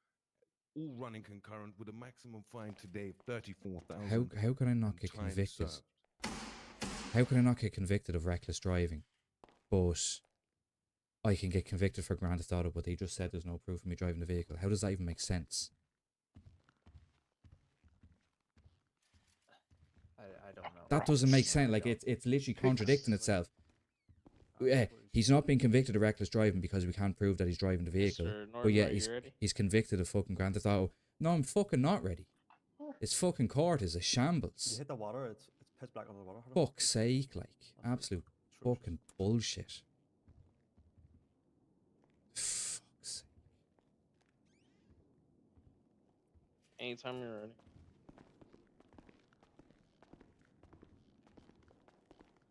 Q: All running concurrent with a maximum fine today of $34,000.
O: How can I not get
Q: time
O: convicted?
Q: served.
O: How can I not get convicted of reckless driving, but I can get convicted for grand theft auto, but they just said there's no proof of me driving the vehicle? How does that even make sense?
I: I don't know.
O: That doesn't make sense. Like, it's literally contradicting itself. He's not being convicted of reckless driving because we can't prove that he's driving the vehicle.
M: Mr. Norton,
O: But yeah,
M: are you ready?
O: he's convicted of fucking grand theft auto. No, I'm fucking not ready. This fucking court is a
I: You
O: shambles.
I: hit the water, it's pitch black on the water.
O: Fuck's sake, like, absolute fucking bullshit. Fuck's sake.
M: Anytime you're ready.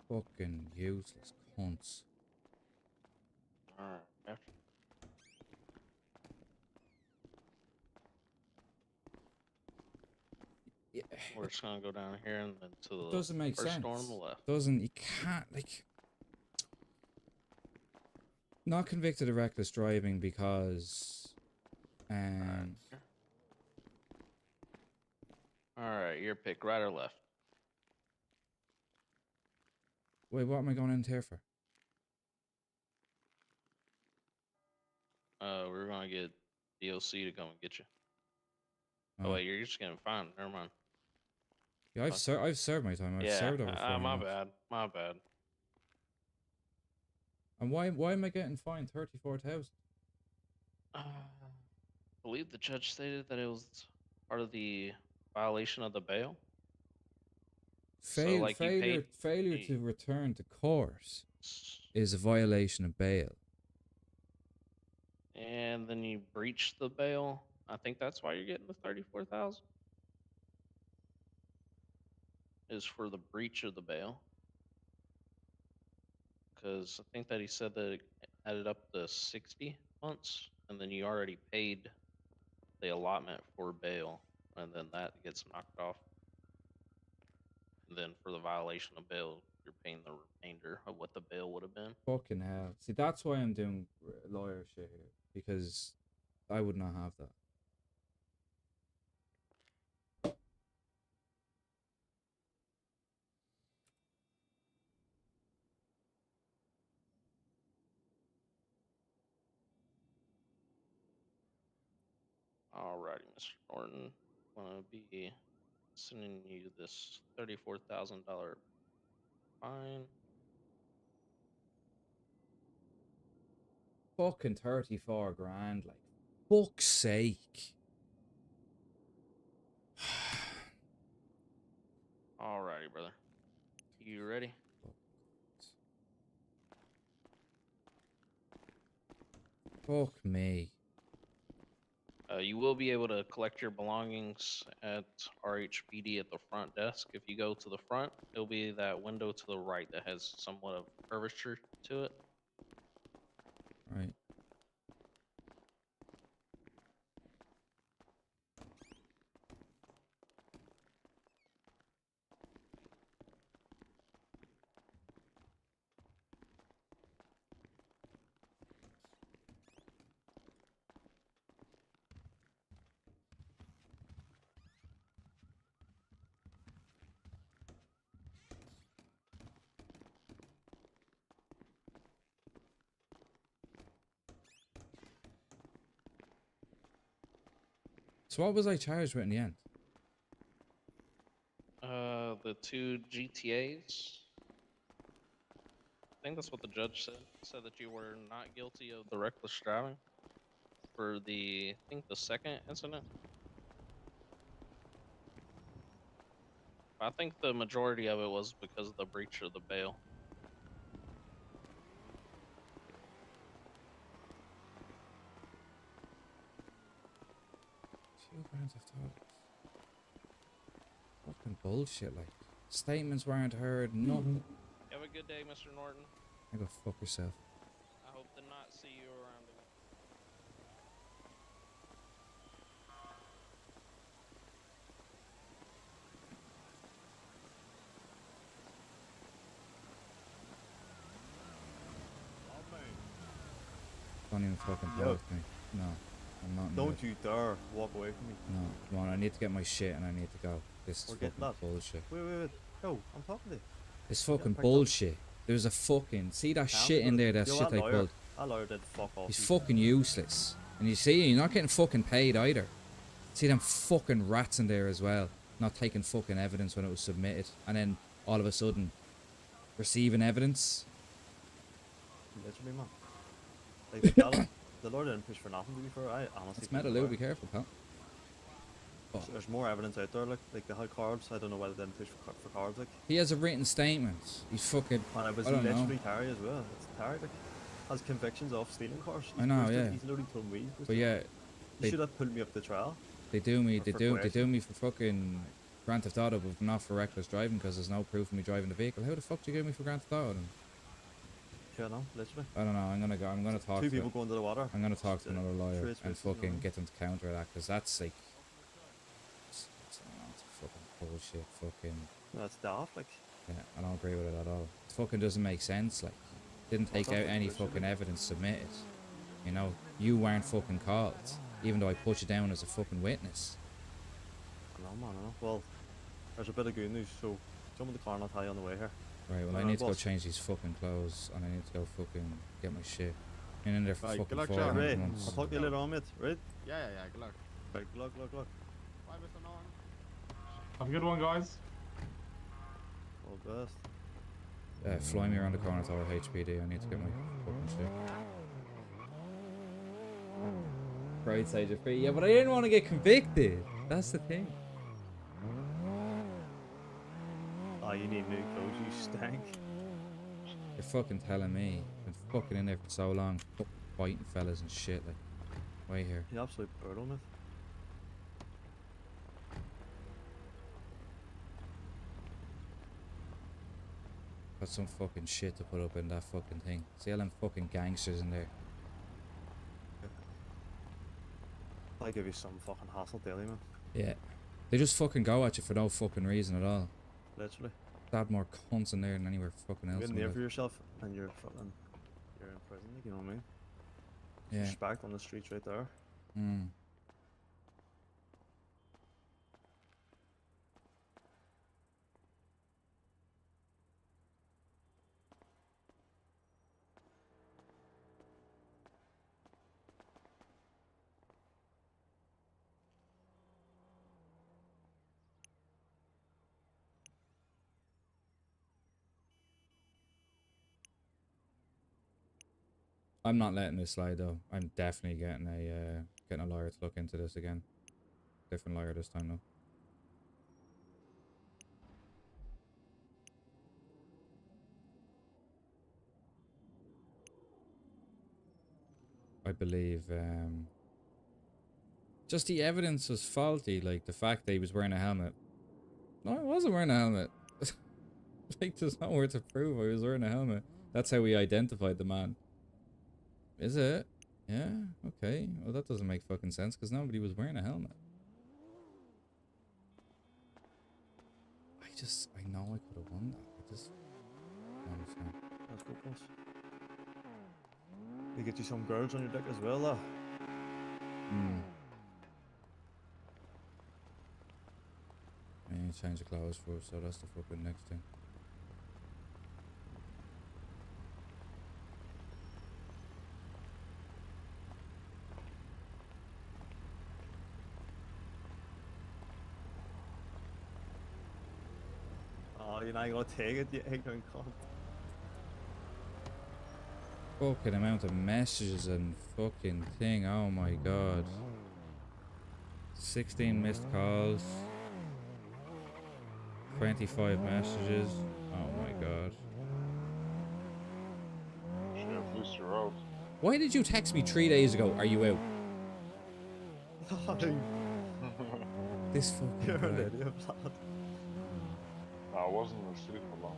O: Fucking useless cunts.
M: Alright, after.
O: Yeah.
M: We're just gonna go down here and then to the
O: Doesn't make
M: first
O: sense.
M: door on the left.
O: Doesn't, you can't, like, not convicted of reckless driving because
M: Alright, your pick, right or left?
O: wait, what am I going into here for?
M: We're gonna get DOC to come and get you. Oh
O: Oh.
M: wait, you're just getting fined. Never mind.
O: Yeah, I've served my time. I've
M: Yeah,
O: served over 4
M: my
O: months.
M: bad. My bad.
O: And why am I getting fined 34,000?
M: I believe the judge stated that it was part of the violation of the bail.
O: Failure
M: paid
O: to return to court is a violation of bail.
M: and then you breached the bail. I think that's why you're getting the 34,000. Is for the breach of the bail. Because I think that he said that it added up to 60 months, and then you already paid the allotment for bail, and then that gets knocked off. And then for the violation of bail, you're paying the remainder of what the bail would have been.
O: Fucking hell. See, that's why I'm doing lawyer shit here. Because I would not have that.
M: Alrighty, Mr. Norton. I'm gonna be sending you this $34,000 fine.
O: Fucking 34 grand, like, fuck's sake.
M: Alrighty, brother. You ready?
O: Fuck me.
M: You will be able to collect your belongings at RHPD at the front desk. If you go to the front, it'll be that window to the right that has somewhat of curvature to it.
O: Right. So what was I charged with in the end?
M: The 2 GTAs. I think that's what the judge said. Said that you were not guilty of the reckless driving for the, I think, the second incident. I think the majority of it was because of the breach of the bail.
O: Fucking bullshit, like. Statements weren't heard, nothing.
M: Have a good day, Mr. Norton.
O: I go fuck yourself.
M: I hope to not see you around again.
O: Don't even fucking
I: Yo.
O: talk to me. No, I'm not. in the mood.
I: Don't you dare walk away from me.
O: No, come on, I need to get my shit and I need to go. This is
I: Forget
O: fucking
I: that.
O: bullshit.
I: Wait. Yo, I'm talking to you.
O: It's
I: Yeah,
O: fucking
I: picked up.
O: bullshit. There's a fucking... See that shit in there, that
I: Yo,
O: shit they
I: lawyer,
O: pulled?
I: That lawyer did fuck off.
O: He's
I: you.
O: fucking useless. And you see, you're not getting fucking paid either. See them fucking rats in there as well. Not taking fucking evidence when it was submitted. And then, all of a sudden, receiving evidence.
I: Literally, man. Like, the gala, the lawyer didn't push for nothing, to be fair. I honestly...
O: It's
I: think
O: metal,
I: the
O: Lou,
I: lawyer-
O: be careful, pal.
I: So there's more evidence out there, like they had cards. I don't know whether they didn't push for cards, like.
O: He has a written statement. He's fucking...
I: And it was
O: I don't know.
I: literally Terry as well. It's Terry, like, has convictions of stealing cars.
O: I know,
I: He's
O: yeah.
I: He's literally told me.
O: But yeah,
I: He
O: they-
I: should have pulled me up the trial.
O: They do me,
I: Or
O: they
I: for
O: do
I: coercion.
O: me for fucking Grand Theft Auto, but not for reckless driving because there's no proof of me driving the vehicle. How the fuck do you get me for Grand Theft Auto then?
I: Yeah, no, literally.
O: I don't know. I'm gonna talk.
I: Two
O: to,
I: people going to the water.
O: I'm gonna talk to
I: Just,
O: another lawyer
I: trace
O: and
I: risks, you know what I
O: fucking
I: mean?
O: get them to counter that because that's like, it's fucking bullshit. Fucking
I: That's daft, like.
O: yeah, I don't agree with it at all. It fucking doesn't make sense. Like, didn't take
I: Well,
O: out
I: that's
O: any
I: bullshit.
O: fucking evidence submitted. You know, you weren't fucking called, even though I put you down as a fucking witness.
I: I know, man, I know. Well, there's a bit of good news, so jump in the car and I'll tell you on the way here.
O: Right, well, I need to go change these fucking clothes and I need to go fucking get my shit. Been in there for
I: Right,
O: fucking
I: good luck,
O: 400
I: John. Ray,
O: months.
I: I'll talk to you later on, mate. Right?
F: Yeah, good luck.
I: Right, good luck, good luck.
F: Bye, Mr. Norton.
P: Have a good one, guys.
I: All the best.
O: Fly me around the corner to our HPD. I need to get my fucking shit. Right side of free. Yeah, but I didn't want to get convicted. That's the thing.
I: Oh, you need new clothes, you stank.
O: You're fucking telling me. Been fucking in there for so long. Fucking fighting fellas and shit. Like, wait here.
I: You absolute brutal, mate.
O: Got some fucking shit to put up in that fucking thing. See all them fucking gangsters in there.
I: I give you some fucking hassle daily, man.
O: Yeah. They just fucking go at you for no fucking reason at all.
I: Literally.
O: Had more cunts in there than anywhere fucking else.
I: You're
O: in
I: in there
O: my
I: for
O: life.
I: yourself and you're fucking, you're in prison, like, you know what I mean?
O: Yeah.
I: Respect on the streets right there.
O: Mm. I'm not letting this slide though. I'm definitely getting a lawyer to look into this again. Different lawyer this time though. I believe just the evidence was faulty, like the fact that he was wearing a helmet. No, I wasn't wearing a helmet. Like, there's nowhere to prove I was wearing a helmet. That's how we identified the man. Is it? Yeah, okay. Well, that doesn't make fucking sense because nobody was wearing a helmet. I know I could have won that. I just don't understand.
I: That's good, boss. They get you some girls on your deck as well, though.
O: I need to change the clothes first, so that's the fucking next thing.
I: Oh, you're not gonna take it, you ignorant cunt.
O: Fucking amount of messages and fucking thing, oh my god. 16 missed calls. 25 messages. Oh my god. Why did you text me 3 days ago? Are you out? This fucking
I: You're an
O: guy.
I: idiot, lad.
R: No, I wasn't asleep for long.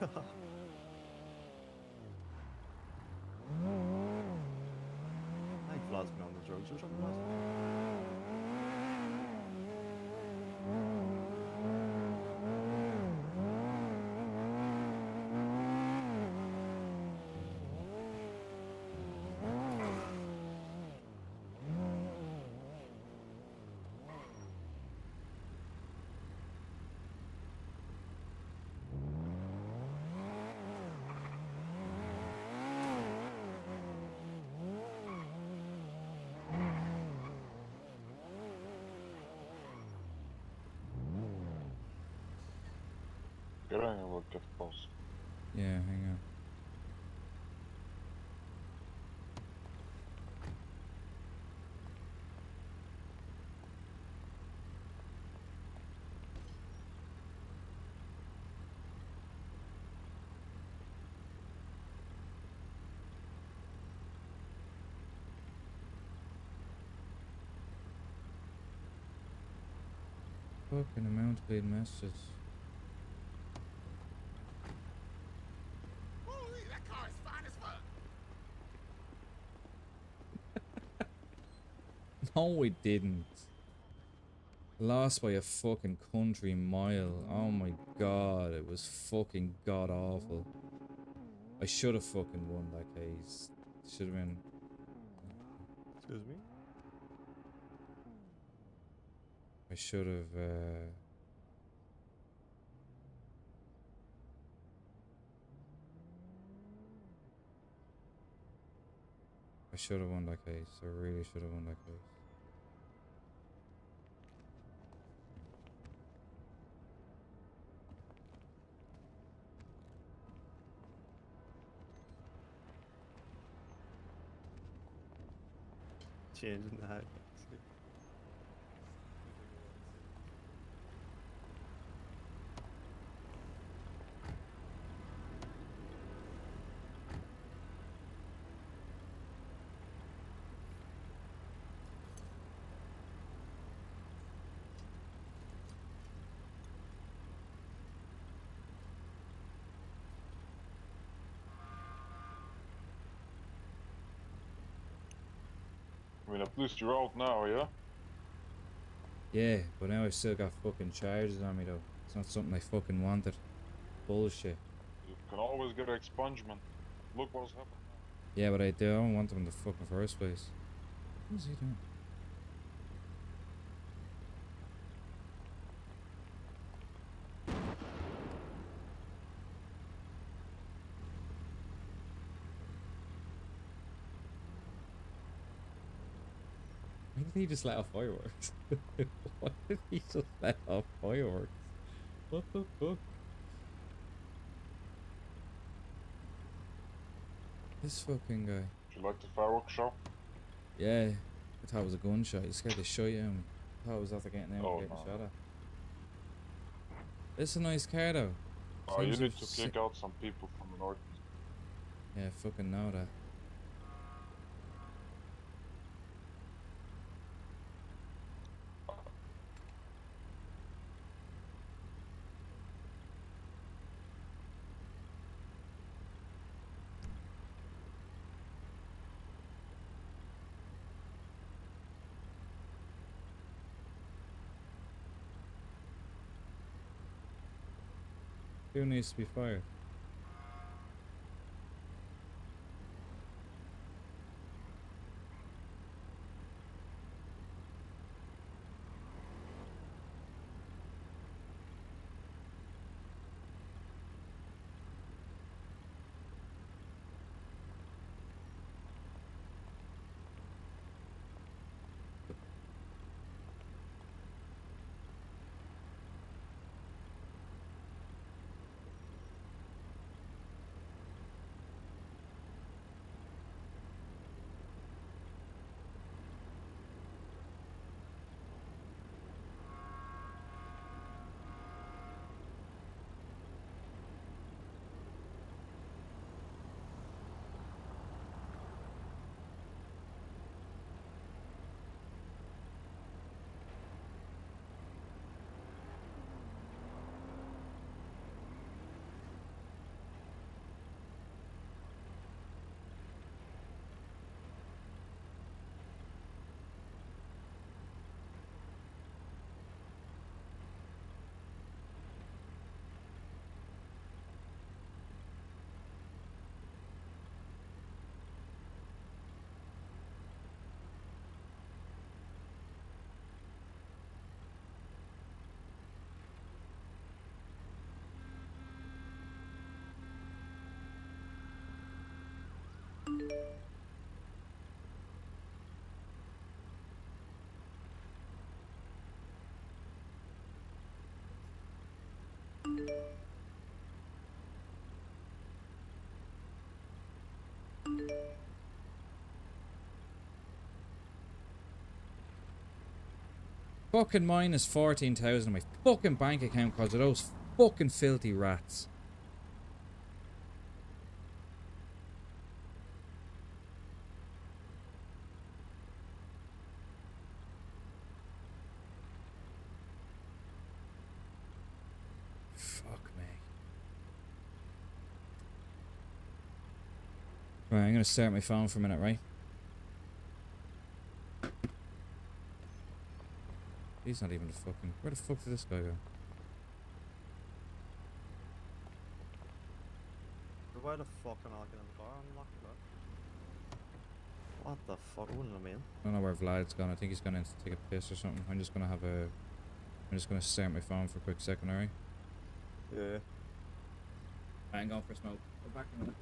I: I think Vlad's been on the drugs or something, hasn't he?
R: Get on your look, get close.
O: Yeah, hang on. Fucking amount of paid messages.
F: Holy, that car is fine as fuck.
O: No, it didn't. Lost by a fucking country mile. Oh my god, it was fucking god awful. I should have fucking won that case. Should have been.
I: Excuse me?
O: I should have. I should have won that case. I really should have won that case.
I: Changing that.
R: I mean, at least you're out now, yeah?
O: Yeah, but now I've still got fucking charges on me though. It's not something I fucking wanted. Bullshit.
R: You can always get expungement. Look what's happened.
O: Yeah, but I don't want them in the fucking first place. What is he doing? Why did he just let off fireworks? Why did he just let off fireworks? What the fuck? This fucking guy.
R: Do you like the fireworks show?
O: Yeah. I thought it was a gunshot. You scared the shit out of me. I thought it was after getting out
R: Oh,
O: and getting
R: no.
O: shot at. It's a nice car though.
R: Oh, you
O: Seems
R: need
O: of
R: to
O: si-
R: kick out some people from the north.
O: Yeah, fucking know that. Who needs to be fired? Fucking minus 14,000 in my fucking bank account because of those fucking filthy rats. Fuck me. Right, I'm gonna start my phone for a minute, right? He's not even the fucking... Where the fuck did this guy go?
I: Why the fuck am I locking in the car? Unlock the car. What the fuck? Wouldn't I mean?
O: I don't know where Vlad's gone. I think he's gone in to take a piss or something. I'm just gonna have a... I'm just gonna start my phone for a quick second, alright?
I: Yeah.
O: I'm going for a smoke. Go back in a minute.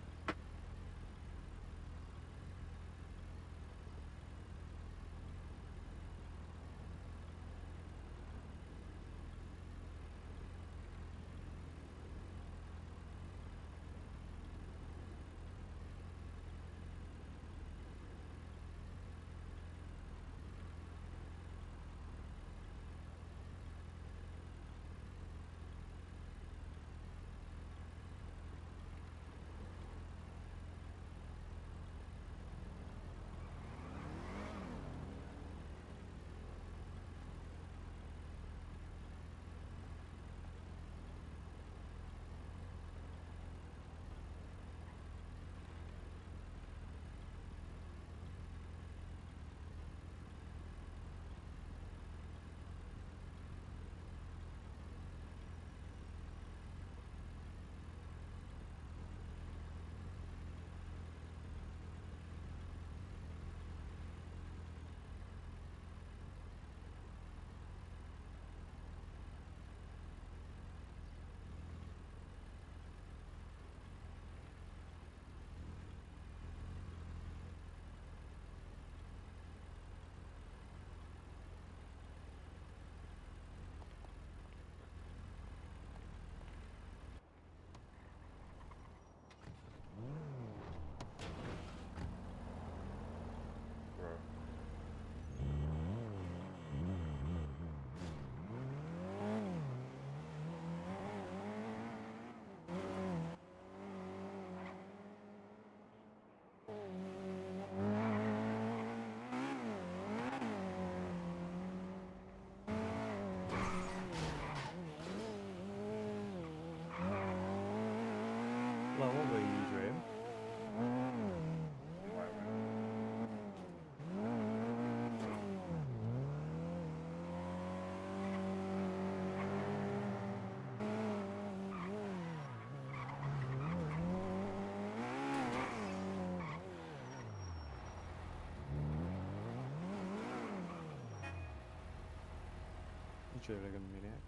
I: True, like a maniac.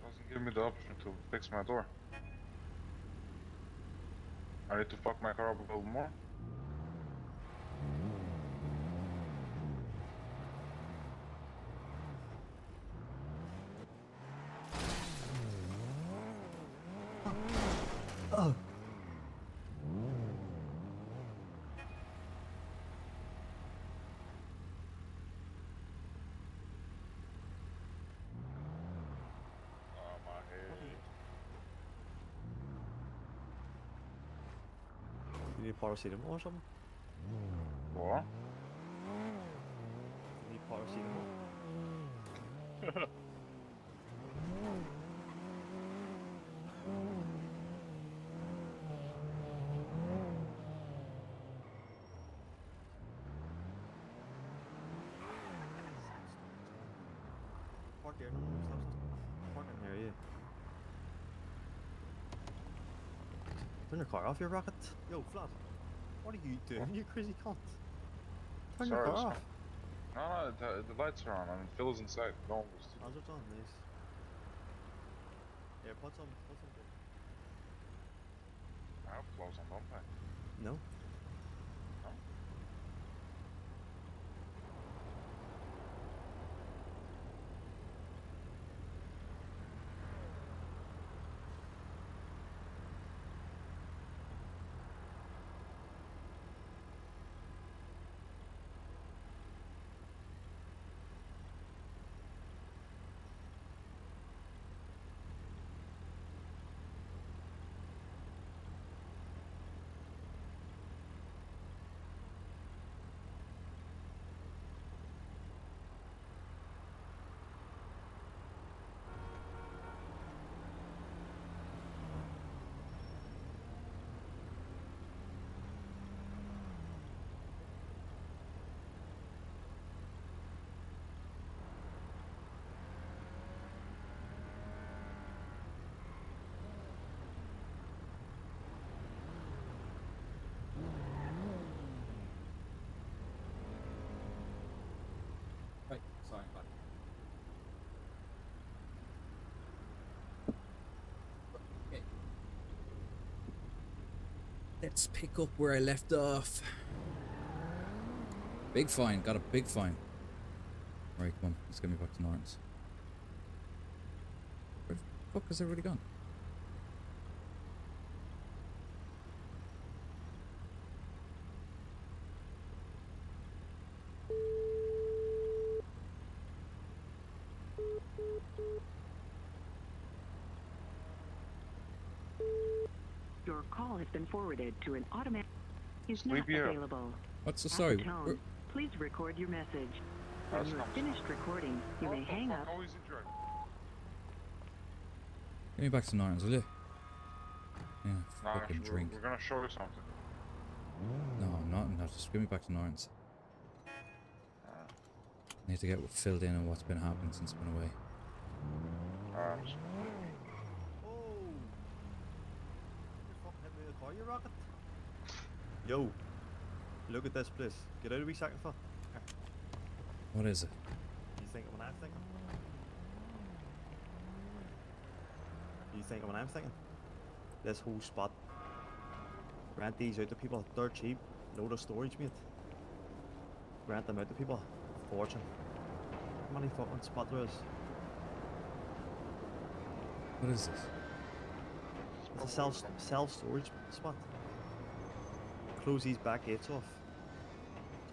R: Doesn't give me the option to fix my door. I need to fuck my car up a little more.
I: Oh.
R: My head.
I: You need paracetamol or something?
R: What?
I: You need paracetamol? Park there, no, stop. Park in there, yeah. Turn your car off, you rocket. Yo, Flat. What are you doing, you crazy cunt? Turn your
R: Sorry,
I: car
R: it's
I: off.
R: No, the lights are on and Phil is inside. Don't lose.
I: How's it on, nice. Yeah, put some good.
R: I have clothes on, don't I?
I: No.
R: No?
L: Right, sorry, bud. Okay. Let's pick up where I left off. Big fine, got a big fine. Right, come on, let's get me back to Norton's. Where the fuck has everybody gone?
S: Your call has been forwarded to an automatic. Is
R: Sleep
S: not
R: here.
S: available.
L: What's the
S: At
L: sorry?
S: the tone, please record your message. When
R: That's
S: you have
R: not-
S: finished recording, you may hang up.
R: How is it driving?
O: Get me back to Norton's, will you? Yeah,
R: Nah,
O: fucking drink.
R: we're gonna show you something.
O: No, I'm not. No, just give me back to Norton's. I need to get filled in on what's been happening since I've been away.
R: Alright.
I: Oh! You fucking hit me with a car, you rocket. Yo! Look at this place. Get out of me second for.
O: What is it?
I: You think of what I'm thinking? You think of what I'm thinking? This whole spot. Rent these out to people dirt cheap. Load of storage, mate. Rent them out to people. Fortune. How many fucking spot there is?
O: What is this?
I: It's a self storage spot. Close these back gates off.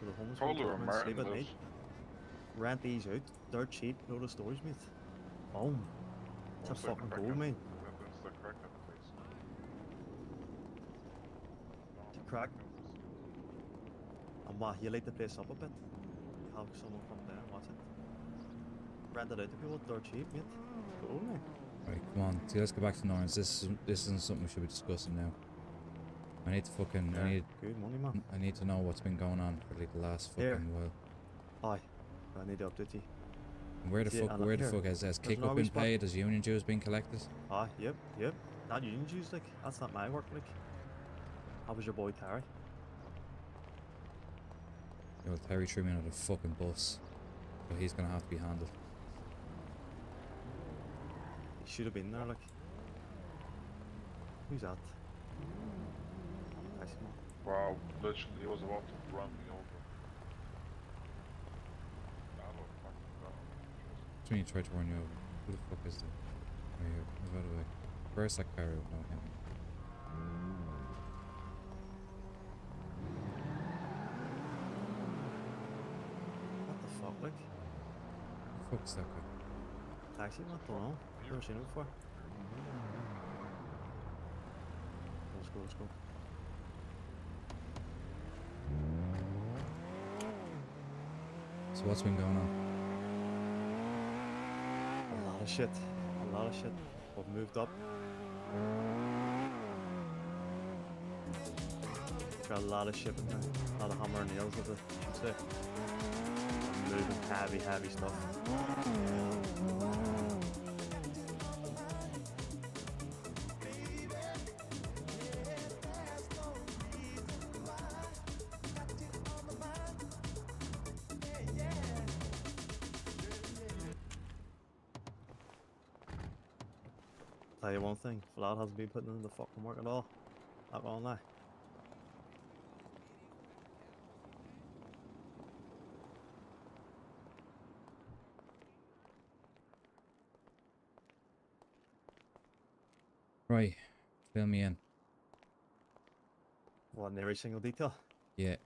I: So the homeless
R: Totally
I: people come and sleep at
R: American
I: night. Rent these out. Dirt cheap. Load of storage, mate. Boom. It's a
R: What's the
I: fucking
R: crack
I: gold
R: of-
I: mine.
R: That's the crack of the place.
I: To crack. And what, you light the place up a bit? You have someone come down and watch it. Rent it out to people, dirt cheap, mate. Gold mine.
O: Right, come on. See, let's go back to Norton's. This isn't something we should be discussing now. I need to fucking.
I: Yeah, good money, man.
O: I need to know what's been going on for like the last fucking
I: Here.
O: while.
I: Aye. I need to update you.
O: Where the
I: See, and
O: fuck
I: here,
O: has
I: there's
O: kick
I: an
O: up
I: RV
O: been
I: spot.
O: paid? Has union dues been collected?
I: Ah, yep. That union dues, like, that's not my work, like. How was your boy Terry?
O: Yo, Terry threw me on a fucking bus. So he's gonna have to be handled.
I: He should have been there, like. Who's that? Nice man.
R: Wow, literally, he was about to run me over.
O: That's when he tried to run you over. Who the fuck is that? Right here. Move out of the way. Where's that car? No, him.
I: What the fuck, like?
O: Who the fuck's that guy?
I: Taxi man? Don't know. Never seen him before. Let's go.
O: So what's been going on?
I: A lot of shit. We've moved up. Got a lot of shipping now. A lot of hammer and nails with it, I should say. Moving heavy stuff. Tell you one thing, Vlad hasn't been putting in the fucking work at all. Not gonna lie.
O: Right. Fill me in.
I: What, in every single detail?
O: Yeah.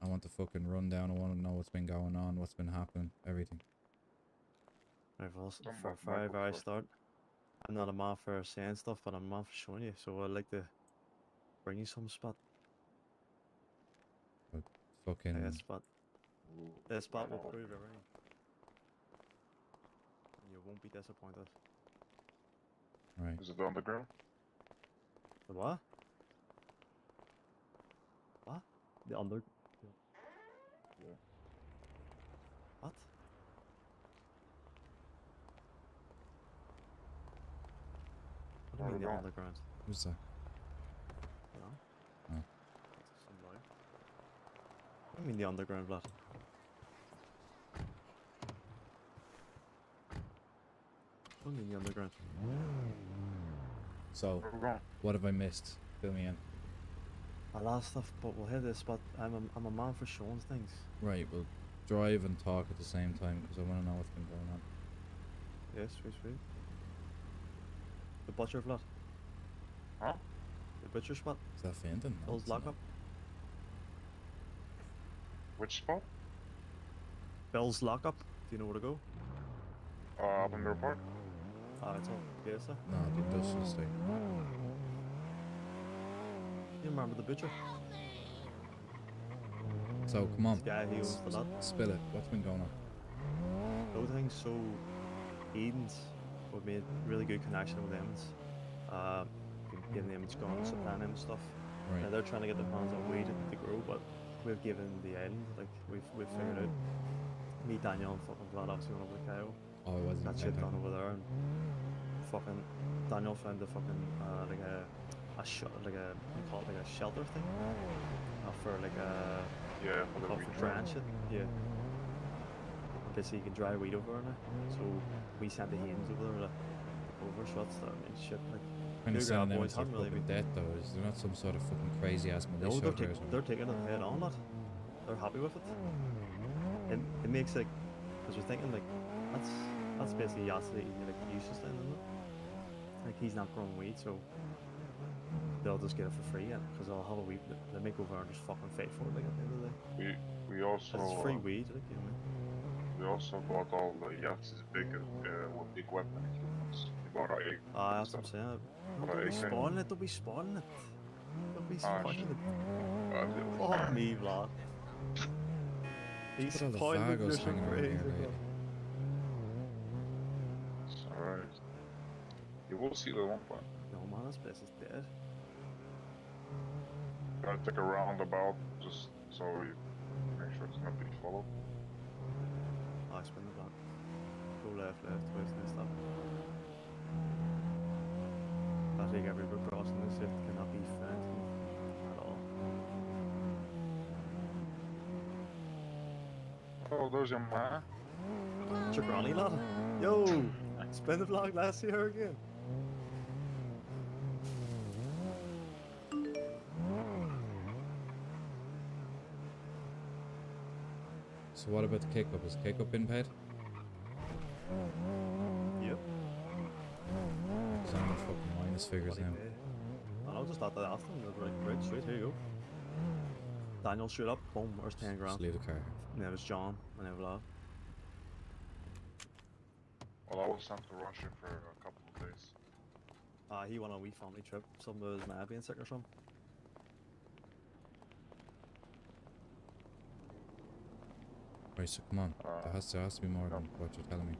O: I want the fucking rundown. I want to know what's been going on, what's been happening, everything.
I: Right, well, for a very start, I'm not a man for saying stuff, but I'm a man for showing you. So I'd like to bring you some spot.
O: But fucking.
I: This spot will prove everything. And you won't be disappointed.
O: Right.
R: Is it on the ground?
I: The what? What? The under.
R: Yeah.
I: What? What do you mean the underground?
O: Who's that?
I: No.
O: Oh.
I: Some boy. What do you mean the underground, blood? What do you mean the underground?
O: So, what have I missed? Fill me in.
I: A lot of stuff, but we'll hit this spot. I'm a man for showing things.
O: Right, we'll drive and talk at the same time because I want to know what's been going on.
I: Yes, sweet. The butcher flat.
R: Huh?
I: The butcher spot.
O: Is that Fenton? No,
I: Bill's
O: it's
I: lockup.
R: Which spot?
I: Bill's lockup. Do you know where to go?
R: Up in the park.
I: It's all yes, sir.
O: No, the industrial estate.
I: You remember the butcher?
O: So, come on.
I: The guy who owns the lot.
O: Spill it. What's been going on?
I: Those things. So, Eden's, we've made really good connection with them. Giving them guns, supplying them stuff.
O: Right.
I: Now they're trying to get their hands on weed to grow, but we've given the island, like we've figured out. Me, Daniel, and fucking Vlad obviously went over to Kyle.
O: Oh, it wasn't
I: That shit done over there, and fucking Daniel found the fucking like a we call it like a shelter thing for like a for dry and shit. Yeah. Basically, you can dry weed over there now. So we sent the hens over there to overshots. I mean, shit like.
O: Kind of
I: New Grab
O: sounding
I: boys
O: like
I: haven't really
O: fucking dead though. Is there not some sort of fucking crazy ass
I: No,
O: militia
I: they're,
O: out there or something?
I: they're taking it head on, lad. They're happy with it. It makes like, because we're thinking like, that's basically Yassi like useless then, isn't it? Like he's not growing weed, so they'll just get it for free, and because they'll have a weed, they make over and just fucking fight for it like at the end of the day.
R: We also.
I: It's free weed, like you know.
R: We also bought all the Yatsi's big weapon equipment. We bought our egg.
I: That's what I'm saying. Don't be spawning it, don't be spawning it. Don't be spawning it. Fuck me, Vlad. He's
O: Look at all
I: spawning
O: the
I: it, you're
O: Vagos
I: so
O: hanging around
I: crazy.
O: here,
I: bro.
O: right?
R: It's alright. You will see the one point.
I: No man, this place is dead.
R: Gotta take a roundabout just so we make sure it's not being followed.
I: I spin the block. left, twice and stop. I think every road crossing this shift cannot be fenced at all.
R: Oh, there's your man.
I: It's your granny, lad. Yo! Spin the vlog last year again.
O: So what about the kick-up? Is kick-up been paid?
I: Yep.
O: Because I'm in fucking minus figures now.
I: I'll just start that after them. Right, straight, here you go. Daniel, straight up, boom, there's 10 grand.
O: Just leave the car.
I: And then it was John, and then Vlad.
R: Well, I was sent to Russia for a couple of days.
I: He went on a wee family trip. Some of his mad being sick or something.
O: Right, so come on. There has to be more than what you're telling me.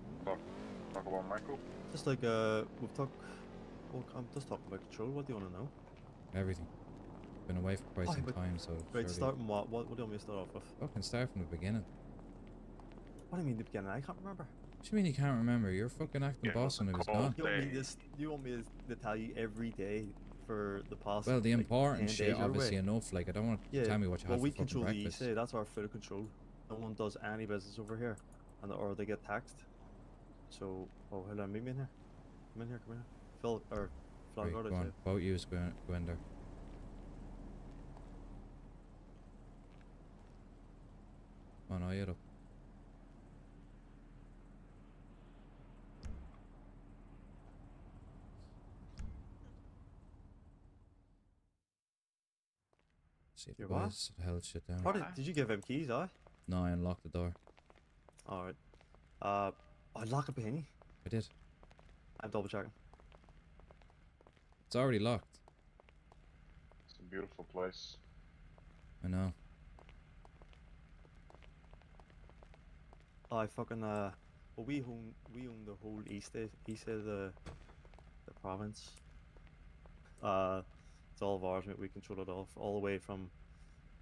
R: Talk about Michael?
I: Just like, we've talked... Well, I'm just talking about control. What do you want to know?
O: Everything. Been away for quite some time, so.
I: Right,
O: surely-
I: starting what? What do you want me to start off with?
O: Fucking start from the beginning.
I: What do you mean the beginning? I can't remember.
O: What do you mean you can't remember? You're fucking acting boss when he was gone.
I: You want me to tell you every day for the past?
O: Well, the
I: like,
O: important
I: 10
O: shit,
I: days your
O: obviously,
I: way?
O: enough. Like, I don't want to
I: Yeah.
O: tell me what you
I: Well,
O: had
I: we
O: for fucking
I: control the
O: breakfast.
I: ESA. That's our full control. No one does any business over here, or they get taxed. So, oh, hold on, meet me in here. Come in here. Phil or Flag
O: Right,
I: Guard,
O: go
I: I'd
O: on.
I: say.
O: Boat you, Gwender. Oh no, you're up. See if the
I: You're what?
O: boys held shit down.
I: Did you give him keys,
O: No, I unlocked the door.
I: Alright. I'd lock it behind you.
O: I did.
I: I'm double checking.
O: It's already locked.
R: It's a beautiful place.
O: I know.
I: I fucking well, we own the whole east of the province. It's all of ours, mate. We control it all the way from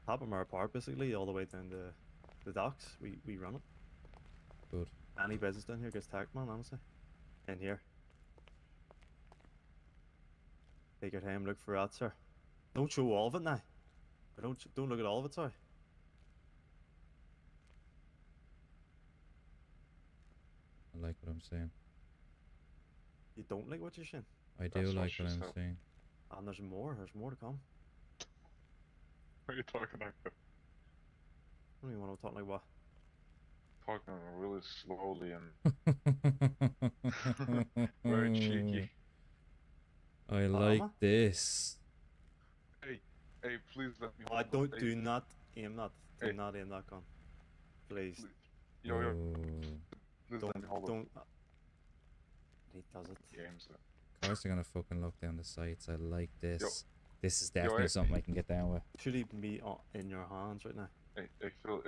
I: Tapamar Park, basically, all the way down to the docks. We run it.
O: Good.
I: Any business down here gets taxed, man. Honestly, in here. Take your time, look for that, sir. Don't show all of it now. But don't look at all of it, sorry.
O: I like what I'm saying.
I: You don't like what you're saying?
O: I do like what I'm saying.
I: And there's more to come.
R: What are you talking about?
I: What do you want to talk like what?
R: Talking really slowly and very cheeky.
O: I like this.
R: Hey, please let me.
I: I
R: hold
I: don't.
R: it.
I: Do
R: Hey,
I: not aim that. Do
R: Hey.
I: not aim that gun, please.
R: Yo, please let me hold
I: Don't.
R: it.
I: He does it.
R: Games.
O: Of course, they're gonna fucking look down the sights. I like this.
R: Yo.
O: This is definitely
R: hey.
O: something I can get down with.
I: Should even be in your hands right now.
R: Hey, Phil,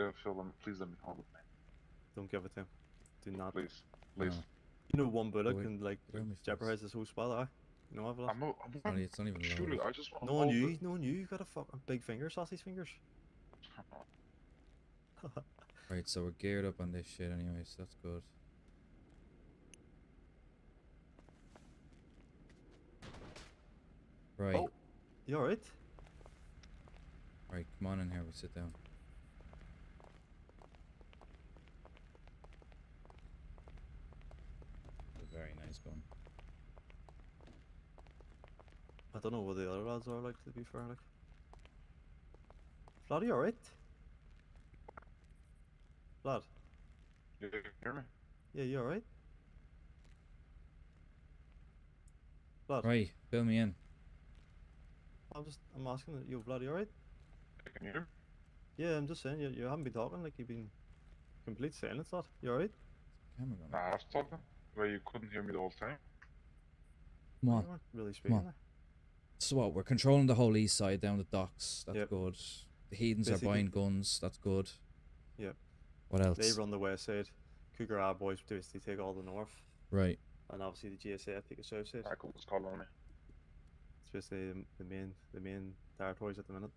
R: please let me hold it, man.
I: Don't give it to him. Do not.
R: Please.
O: No.
I: You know, one bullet
O: Wait,
I: can like
O: throw me first.
I: jeopardize this whole spot, eh? You know, I've lost.
O: It's not even
R: shoot
O: loaded.
R: it. I just want to
I: No one
R: hold
I: you.
R: it.
I: No one you. You got a fucking big finger, sausage fingers.
O: Right, so we're geared up on this shit anyway, so that's good. Right.
I: Oh, you alright?
O: Right, come on in here, we'll sit down. A very nice gun.
I: I don't know what the other lads are like, to be fair. Like, Vlad, you alright? Vlad,
R: You hear me?
I: yeah, you alright? Vlad,
O: Right, fill me in.
I: I'm asking you, Vlad, you alright?
R: Can you hear me?
I: Yeah, I'm just saying, you haven't been talking, like you've been complete silence, lad. You alright?
O: Camera gun.
R: Nah, I was talking. Where you couldn't hear me the whole time.
O: Come on.
I: You weren't really
O: Come
I: speaking
O: on.
I: there.
O: So what, we're controlling the whole east side down the docks. That's
I: Yep.
O: good. The heathens
I: Basically-
O: are buying guns. That's good.
I: Yep.
O: What else?
I: They run the west side. Cougar Eye boys basically take all the north.
O: Right.
I: And obviously the GSAF take the south side.
R: Michael was calling on me.
I: It's basically the main territories at the minute.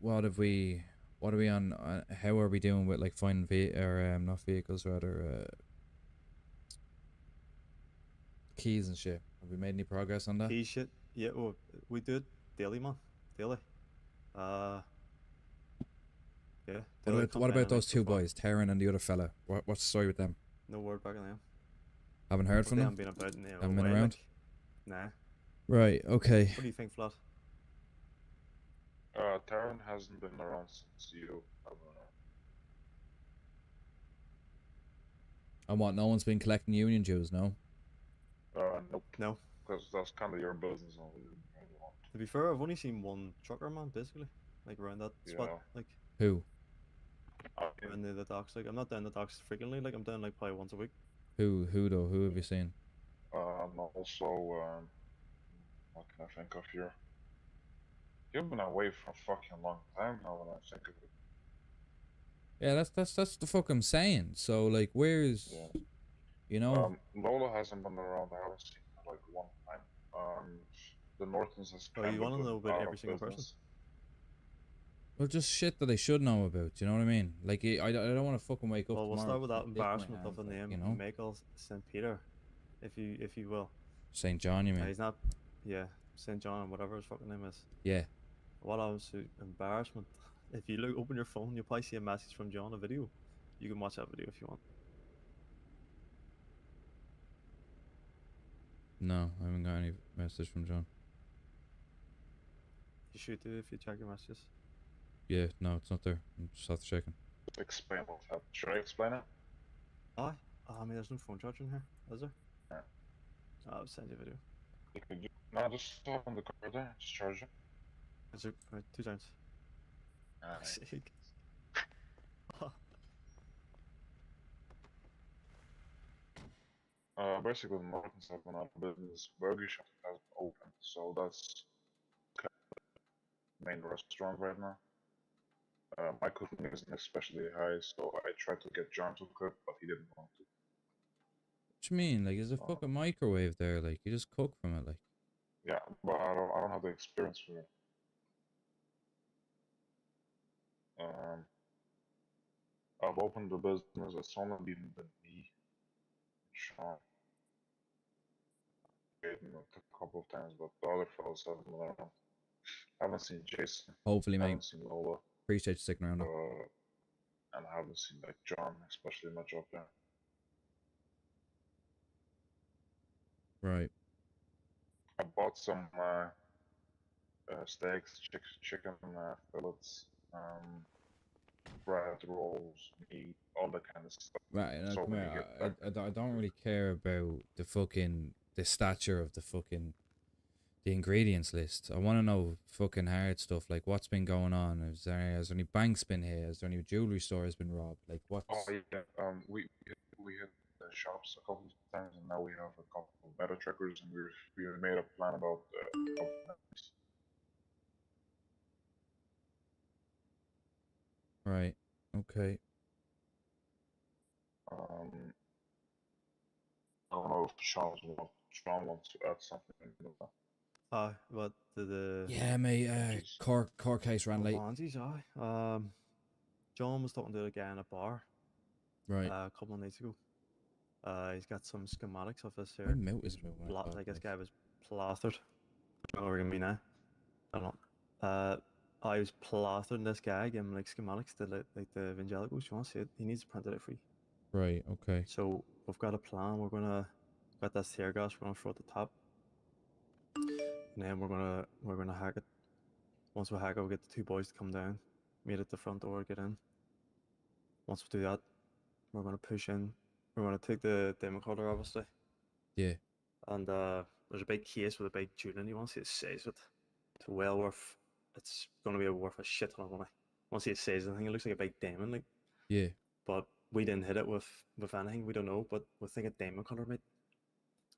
O: What are we on? How are we doing with like finding not vehicles, rather keys and shit. Have we made any progress on that?
I: Key shit. Yeah, well, we do it daily, man. Daily. Yeah.
O: What about those two boys, Taryn and the other fella? What's the story with them?
I: No word back on them.
O: Haven't heard
I: Well,
O: from
I: they
O: them?
I: haven't been about in a
O: Haven't been
I: while,
O: around?
I: like. Nah.
O: Right, okay.
I: What do you think, Flat?
R: Taron hasn't been around since you.
O: And what, no one's been collecting union dues, no?
R: Nope.
I: No.
R: Because that's kind of your business.
I: To be fair, I've only seen one trucker, man, basically. Like, around that spot.
R: Yeah.
I: Like,
O: Who?
I: around the docks. Like, I'm not down the docks frequently. Like, I'm down, like, probably once a week.
O: Who though? Who have you seen?
R: And also, what can I think of here? You've been away for a fucking long time now when I think of it.
O: Yeah, that's the fuck I'm saying. So like, where's, you know?
R: Lola hasn't been around. I haven't seen her like one time. The Nortons has
I: Oh,
R: kind
I: you
R: of
I: want to
R: been
I: know about
R: out
I: every
R: of
I: single person?
R: business.
O: Well, just shit that I should know about. You know what I mean? Like, I don't want to fucking wake up.
I: Well, we'll
O: tomorrow
I: start with that
O: with a dick in my
I: embarrassment of
O: hand,
I: a
O: like,
I: name,
O: you know?
I: Michael St. Peter, if you will.
O: St. John, you mean?
I: He's not, yeah, St. John, whatever his fucking name is.
O: Yeah.
I: What absolute embarrassment. If you open your phone, you'll probably see a message from John, a video. You can watch that video if you want.
O: No, I haven't got any message from John.
I: You should do if you check your messages.
O: Yeah, no, it's not there. I'm just after checking.
R: Explain what happened. Should I explain it?
I: Aye. I mean, there's no phone charger in here, is there?
R: Yeah.
I: I'll send you a video.
R: No, just stop on the car there. Just charge it.
I: Is it? Right, 2 times.
R: Alright.
I: Sick.
R: Basically, the Nortons have been out of business. Burger Shop hasn't opened, so that's kind of the main restaurant right now. My cooking isn't especially high, so I tried to get John to cook, but he didn't want to.
O: What you mean? Like, there's a fucking microwave there. Like, you just cook from it. Like,
R: Yeah, but I don't have the experience for it. I've opened the business. It's only been me, Sean. Jaden a couple of times, but the other fellas haven't been around. I haven't seen Jason.
O: hopefully,
R: I
O: mate.
R: haven't seen Lola.
O: Appreciate you sticking around.
R: And I haven't seen like John, especially much up there.
O: Right.
R: I bought some steaks, chicken fillets, bread rolls, meat, all that kind of stuff.
O: Right, now,
R: So
O: come
R: many
O: here,
R: good
O: I don't really care about the stature of the ingredients list. I want to know fucking hard stuff, like what's been going on. Has there any banks been hit? Has there any jewelry stores been robbed? Like what's...
R: Oh yeah, we hit the shops a couple of times, and now we have a couple of better trackers, and we made a plan about
O: Right. Okay.
R: I don't know if Sean wants to add something.
I: But the
O: Yeah, mate. Court case ran late.
I: Bonzies, aye. John was talking to a guy in a bar.
O: Right.
I: A couple of nights ago. He's got some schematics of this here.
O: My mouth is moving.
I: Like this guy was plastered. I don't know what you're gonna mean now. I don't know. I was plastering this guy, giving him like schematics to like the evangelicals. You want to see it? He needs to print it out for you.
O: Right. Okay.
I: So we've got a plan. We're gonna got this tear gas. We're gonna throw it at the top, and then we're gonna hack it. Once we hack it, we'll get the 2 boys to come down, meet at the front door, get in. Once we do that, we're gonna push in. We're gonna take the demo cutter, obviously.
O: Yeah.
I: And there's a big case with a big tune in. You want to see it says it. It's well worth. It's gonna be worth a shit ton of money. Once it says anything, it looks like a big diamond, like.
O: Yeah.
I: But we didn't hit it with anything. We don't know, but we think a diamond cutter, mate.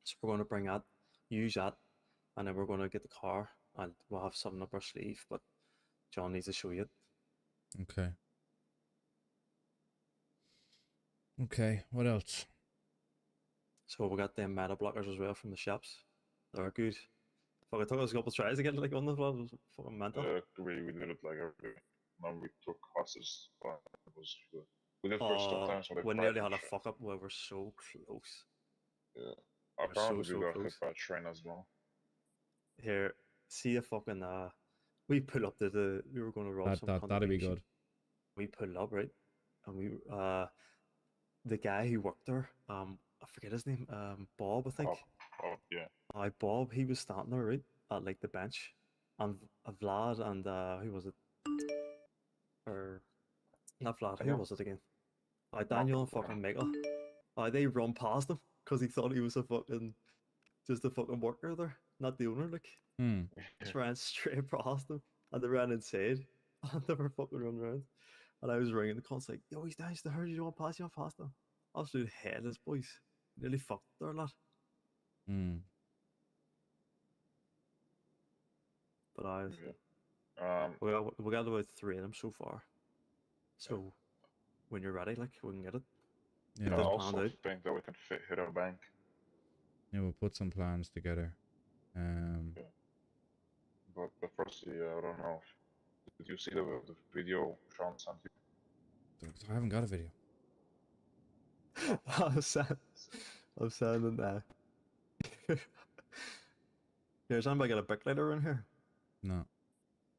I: So we're gonna bring that, use that, and then we're gonna get the car, and we'll have something up our sleeve. But John needs to show you it.
O: Okay. Okay. What else?
I: So we got them meta blockers as well from the shops. They're good. Fuck, it took us a couple of tries to get like on the floor. It was fucking mental.
R: We did it like every day. Then we took classes. It was we did first sometimes when they
I: we
R: tried
I: nearly
R: to
I: had a
R: share.
I: fuck up where we're so close.
R: Yeah, Apparently,
I: so
R: we got
I: close.
R: hit by a train as well.
I: Here, see a fucking we pull up to we were going to rob some
O: That'd be
I: contribution.
O: good.
I: We pull up, right? And we the guy who worked there, I forget his name, Bob, I think.
R: Oh, yeah.
I: Bob, he was standing there, right, at like the bench, and Vlad and who was it? Or not Vlad, who
R: Daniel?
I: was it again? Daniel and fucking Michael. They run past him because he thought he was just a fucking worker there, not the owner. Like, just ran straight past him, and they ran inside, and they were fucking running around. And I was ringing the cons like, "Yo, he's downstairs. You don't pass, you don't pass them." Absolute headless, boys. Nearly fucked there, lad. But we got about 3 of them so far. So when you're ready, like, we can get it.
O: Yeah,
R: I
O: we'll,
R: also think that we can hit our bank.
O: yeah, we'll put some plans together.
R: But firstly, I don't know. Did you see the video Sean sent you?
O: I haven't got a video.
I: I'm sending that. Here's anybody got a brick lighter in here?
O: No.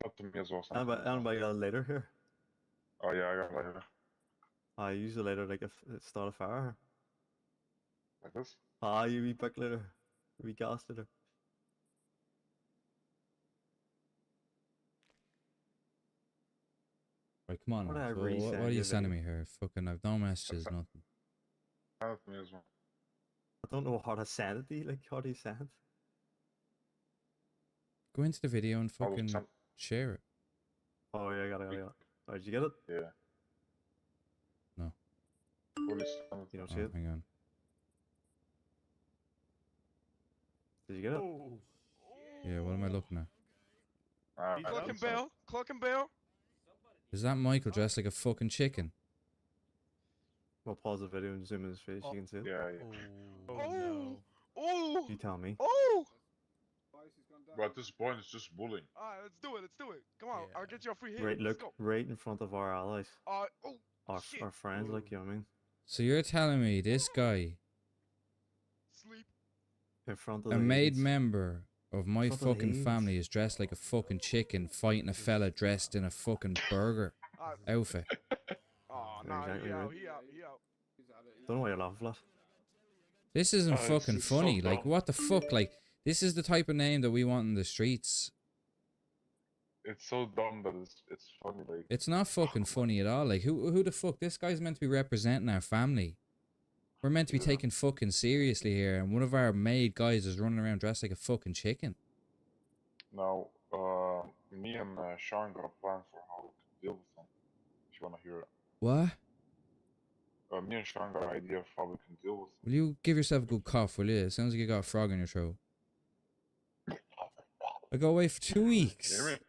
R: Up to me as well.
I: Anybody got a lighter here?
R: Oh yeah, I got a lighter.
I: I use a lighter like if it start a fire.
R: Like this?
I: You wee brick lighter. Wee gas lighter.
O: Right, come on.
I: What
O: Now.
I: I
O: So what
I: resend
O: are
I: you
O: you
I: a
O: sending
I: video?
O: me here? Fucking, I've no messages, nothing.
R: Up to me as well.
I: I don't know how to send it to you. Like, how do you send it?
O: Go into the video and
R: I'll
O: fucking
R: send-
O: share it.
I: Oh yeah, I got it. Oh, did you get it?
R: Yeah.
O: No.
R: What is send
I: You don't see
O: Oh,
I: it?
O: hang on.
I: Did you get it?
O: Yeah, what am I looking at?
F: Cloak and Bell. Cloak and Bell.
O: Is that Michael dressed like a fucking chicken?
I: We'll pause the video and zoom in his face. You can see it.
R: Yeah, yeah.
F: Oh no. Oh.
I: You tell me.
F: Oh.
R: But at this point, it's just bullying.
F: Alright, let's do it. Let's do it. Come on, I'll get you a free hit.
I: Right,
F: Let's
I: look,
F: go.
I: right in front of our allies.
F: Oh,
I: Our friends, like, you know what I mean?
O: So you're telling me this guy,
F: sleep.
I: In front of
O: a
I: the
O: made
I: Heathens.
O: member of my
I: Front of the
O: fucking
I: Heathens.
O: family, is dressed like a fucking chicken fighting a fella dressed in a fucking burger outfit?
F: Oh,
I: nah, exactly
F: he out,
I: right.
F: he out, he out.
I: Don't know why you're laughing, Flat.
O: This isn't
R: It's
O: fucking
R: so
O: funny. Like,
R: dumb.
O: what the fuck? Like, this is the type of name that we want in the streets.
R: It's so dumb that it's funny. Like,
O: It's not fucking funny at all. Like, who the fuck? This guy's meant to be representing our family. We're meant to be taken fucking seriously here, and one of our maid guys is running around dressed like a fucking chicken.
R: now, me and Sean got a plan for how we can deal with them. If you wanna hear it.
O: What?
R: Me and Sean got an idea of how we can deal with them.
O: Will you give yourself a good cough, will you? It sounds like you got a frog in your throat. I go away for 2 weeks.
R: You hear me?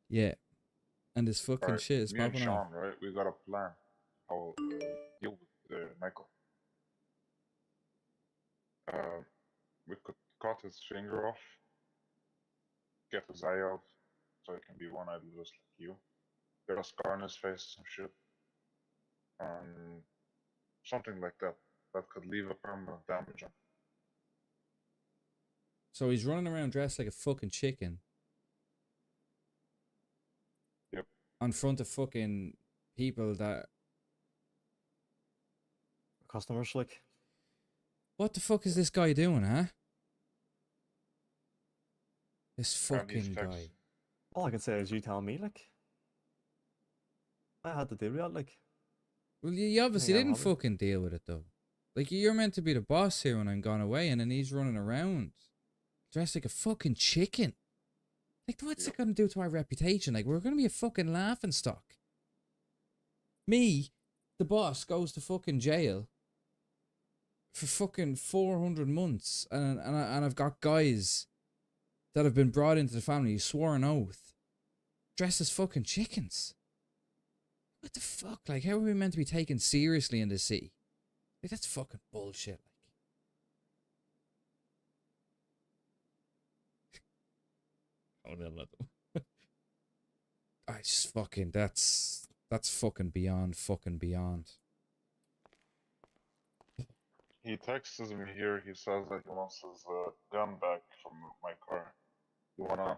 O: Yeah. And this fucking
R: Alright,
O: shit is
R: me and
O: popping off.
R: Sean, right? We got a plan how deal with Michael. We could cut his finger off, get his eye out, so he can be one-eyed just like you. Get a scar on his face, some shit. Something like that. That could leave a permanent damage on.
O: So he's running around dressed like a fucking chicken.
R: Yep.
O: On front of fucking people that...
I: Customers, like.
O: What the fuck is this guy doing, huh? This
R: And he's
O: fucking
R: text-
O: guy.
I: All I can say is you tell me, like. I had to deal with that, like.
O: Well, you obviously
I: Yeah,
O: didn't
I: Robert.
O: fucking deal with it, though. Like, you're meant to be the boss here when I'm gone away, and then he's running around dressed like a fucking chicken. Like, what's it going to do to our reputation? Like, we're going to be a fucking laughing stock. Me, the boss, goes to fucking jail for fucking 400 months, and I've got guys that have been brought into the family who swore an oath, dressed as fucking chickens. What the fuck? Like, how are we meant to be taken seriously in this city? Like, that's fucking bullshit. Like, oh no, I just fucking that's fucking beyond fucking beyond.
R: He texts me here. He says that he wants his gun back from my car. You wanna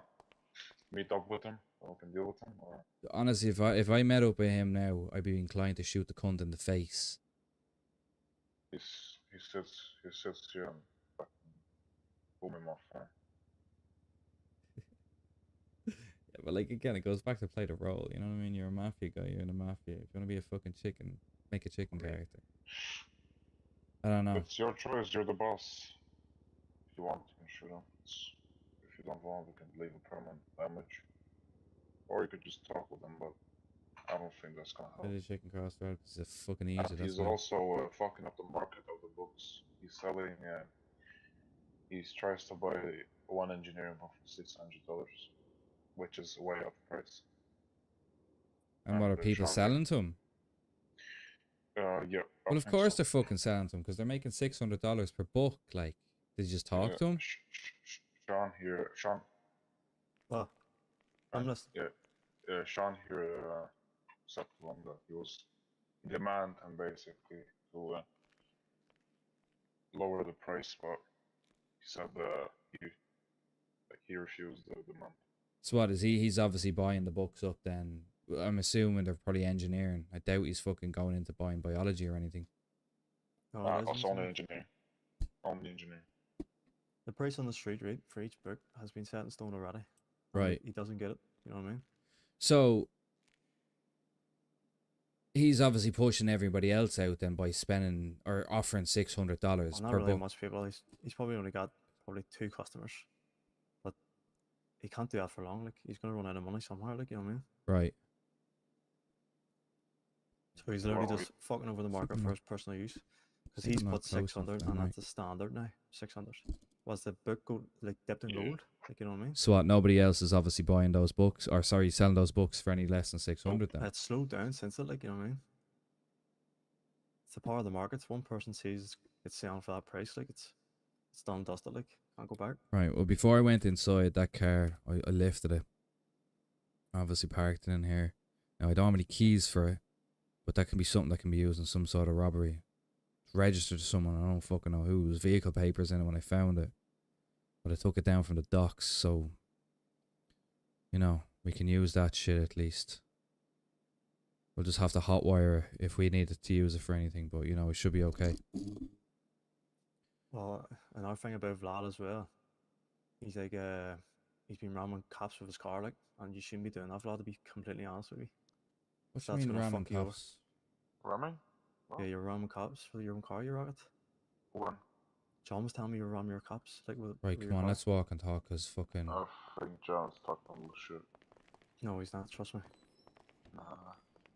R: meet up with him? So we can deal with him, or
O: Honestly, if I met up with him now, I'd be inclined to shoot the cunt in the face.
R: he sits here and fucking boom him off. Huh?
O: Yeah, but like again, it goes back to play the role. You know what I mean? You're a mafia guy. You're in a mafia. If you want to be a fucking chicken, make a chicken character. I don't know.
R: It's your choice. You're the boss. If you want, you can shoot him. If you don't want, we can leave a permanent damage. Or you could just talk with him, but I don't think that's gonna help.
O: Play the chicken crossroad because it's fucking easy.
R: And
O: That's
R: he's
O: why.
R: also fucking up the market of the books. He's selling. He tries to buy one engineering book for $600, which is way off price.
O: And what are people selling to him?
R: Yeah.
O: Well, of course they're fucking selling to him because they're making $600 per book. Like, did you just talk to him?
R: Sean here. Sean.
I: Oh, I'm listening.
R: Yeah. Sean here said to him that he was in demand and basically to lower the price, but he said he refused the demand.
O: So what is he? He's obviously buying the books up then. I'm assuming they're probably engineering. I doubt he's fucking going into buying biology or anything.
I: No,
R: Also only engineering. Only engineering.
I: The price on the street rate for each book has been set in stone already.
O: Right.
I: He doesn't get it. You know what I mean?
O: So he's obviously pushing everybody else out then by spending or offering $600
I: Well, not
O: per
I: really
O: book.
I: much people. He's probably only got 2 customers, but he can't do that for long. Like he's gonna run out of money somewhere. Like you know what I mean?
O: Right.
I: So he's literally
O: Well,
I: just fucking over the market
O: something
I: for
O: not-
I: his personal use. Because
O: something
I: he's
O: not
I: put
O: close enough
I: 600,
O: then,
I: and
O: right.
I: that's the standard now. 600. Was the book like dipped in gold? Like you know what I mean?
O: So what? Nobody else is obviously buying those books, or sorry, selling those books for any less than 600 then.
I: It's slowed down since it. Like you know what I mean? It's the power of the markets. One person sees it's selling for that price. Like it's done, dusted. Like can't go back.
O: Right. Well, before I went inside that car, I lifted it. Obviously parked it in here. Now I don't have any keys for it, but that can be something that can be used in some sort of robbery. It's registered to someone. I don't fucking know who. There was vehicle papers in it when I found it, but I took it down from the docks, so you know we can use that shit at least. We'll just have to hotwire if we needed to use it for anything, but you know it should be okay.
I: Well, another thing about Vlad as well, he's like he's been ramming cops with his car, like, and you shouldn't be doing that, Vlad. To be completely honest with you.
O: What do you
I: That's
O: mean
I: gonna
O: ramming
I: fuck you over.
O: cops?
R: Ramming?
I: Yeah, you're ramming cops with your own car. You're at it.
R: When?
I: John was telling me you're ramming your cops, like with.
O: Right,
I: with your
O: come on,
I: car.
O: let's walk and talk, cause fucking.
R: I think John's talking bullshit.
I: No, he's not. Trust me.
R: Nah.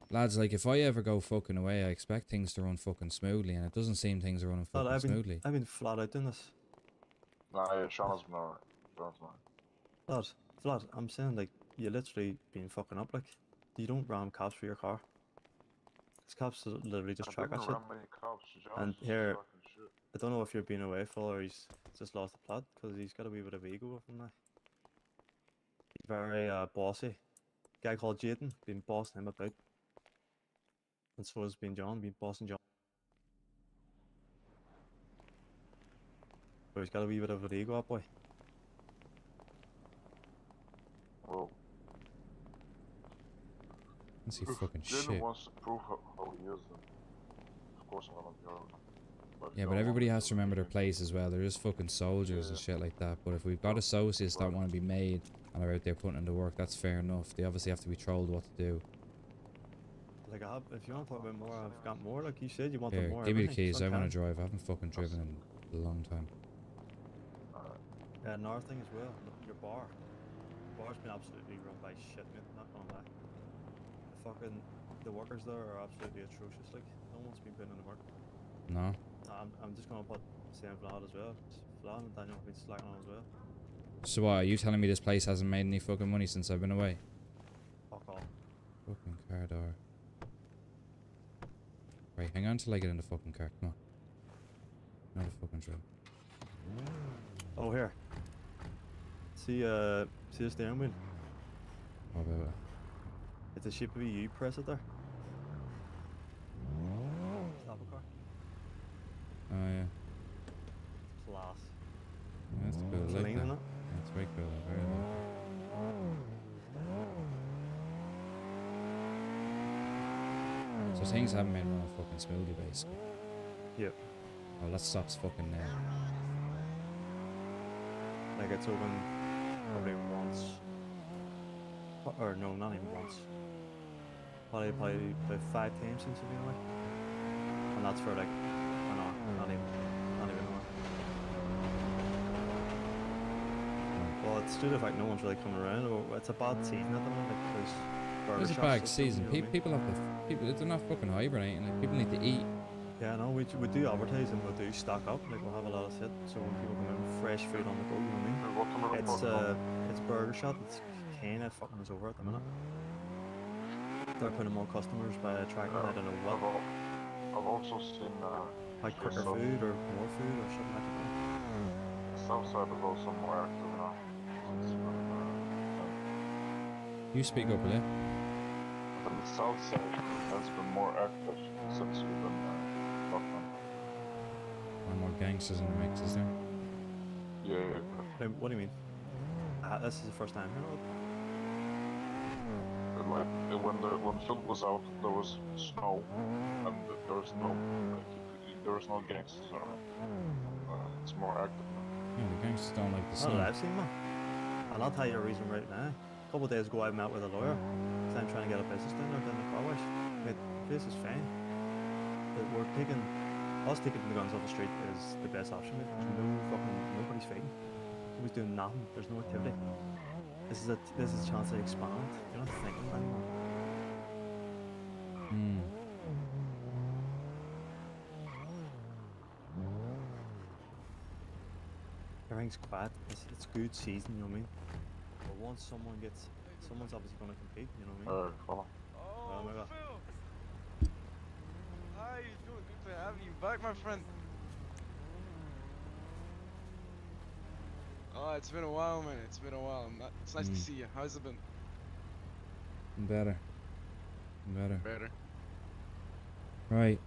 O: Lads, like if I ever go fucking away, I expect things to run fucking smoothly, and it doesn't seem things are running
I: Vlad,
O: fucking smoothly.
I: I've been flat out doing this.
R: Nah, yeah, Sean has been alright. Sean's alright.
I: Vlad, I'm saying like you literally been fucking up. Like you don't ram cops for your car. These cops literally just
R: I
I: track that
R: didn't
I: shit.
R: ram many cops. John's
I: And
R: just
I: here,
R: talking shit.
I: I don't know if you're being away full or he's just lost the plot because he's got a wee bit of ego with him now. He's very bossy. Guy called Jaden been bossing him about, and so has been John, been bossing John. But he's got a wee bit of an ego, that boy.
R: Well,
O: Let's see
R: if
O: fucking
R: Jaden
O: shit.
R: wants to prove how he is, then of course I'm gonna be alright.
O: Yeah, but everybody has to remember their place as well. There is fucking soldiers and shit like that. But if we've got associates that want to be made and are out there putting in the work, that's fair enough. They obviously have to be told what to do.
I: Like if you want to talk about more, I've got more. Like you said, you want
O: Here,
I: more.
O: give me the
I: everything,
O: keys.
I: so
O: I want
I: can.
O: to drive. I haven't fucking driven in a long time.
I: Another thing as well, your bar. The bar's been absolutely run by shit, mate. Not gonna lie. The workers there are absolutely atrocious. Like no one's been putting in the work.
O: No.
I: I'm just gonna put saying Vlad as well. Vlad and Daniel have been slacking on as well.
O: So what? Are you telling me this place hasn't made any fucking money since I've been away?
I: Fuck all.
O: Fucking car door. Right, hang on till I get in the fucking car. Come on. Not a fucking drill.
I: Oh here. See the steering wheel?
O: What about it?
I: It's a shape of a U. Press it there. Stop a car.
O: Oh yeah. So things haven't been running fucking smoothly, basically.
I: Yep.
O: Well, that stops fucking now.
I: Like it's open probably once, or no, not even once. Probably about 5 times since it's been away, and that's for like an hour, not even an hour. Well, it's due to the fact no one's really coming around, or it's a bad season at the moment because burger
O: It's a
I: shops
O: bad
I: and stuff,
O: season.
I: you know what I mean?
O: People have to. People, they're not fucking hibernating. Like people need to eat.
I: Yeah, no, we do advertise and we do stock up. Like we'll have a lot of shit, so when people come in, fresh food on the go. You know what I mean? It's burger shop. It's kind of fucking us over at the minute. They're putting more customers by attracting I don't know what.
R: I've also seen
I: like quicker food or more food or something like that.
R: The south side is also more active now.
O: You speak up, will you?
R: But the south side has been more active since we've been lockdown.
O: More gangsters in the mix, is there?
R: Yeah.
I: What do you mean? This is the first time hearing of it.
R: Like when Phil was out, there was snow, and there was no gangsters around. It's more active now.
O: Yeah, the gangsters don't like the
I: Oh,
O: snow.
I: I've seen man. And I'll tell you a reason right now. A couple of days ago, I met with a lawyer. So I'm trying to get a business down the car wash. Mate, the place is fine. But us taking the guns off the street is the best option. Mate. There's nobody's fighting. Nobody's doing nothing. There's no activity. This is a chance to expand. You're not thinking anymore. Everything's quiet. It's good season, you know what I mean? But once someone's obviously going to compete, you know what I mean?
R: Follow.
F: Oh,
I: my God.
F: Phil! How you doing? Good to have you back, my friend. Oh, it's been a while, man. It's been a while. It's nice to see you. How's it been?
O: Better.
F: Better.
O: Right.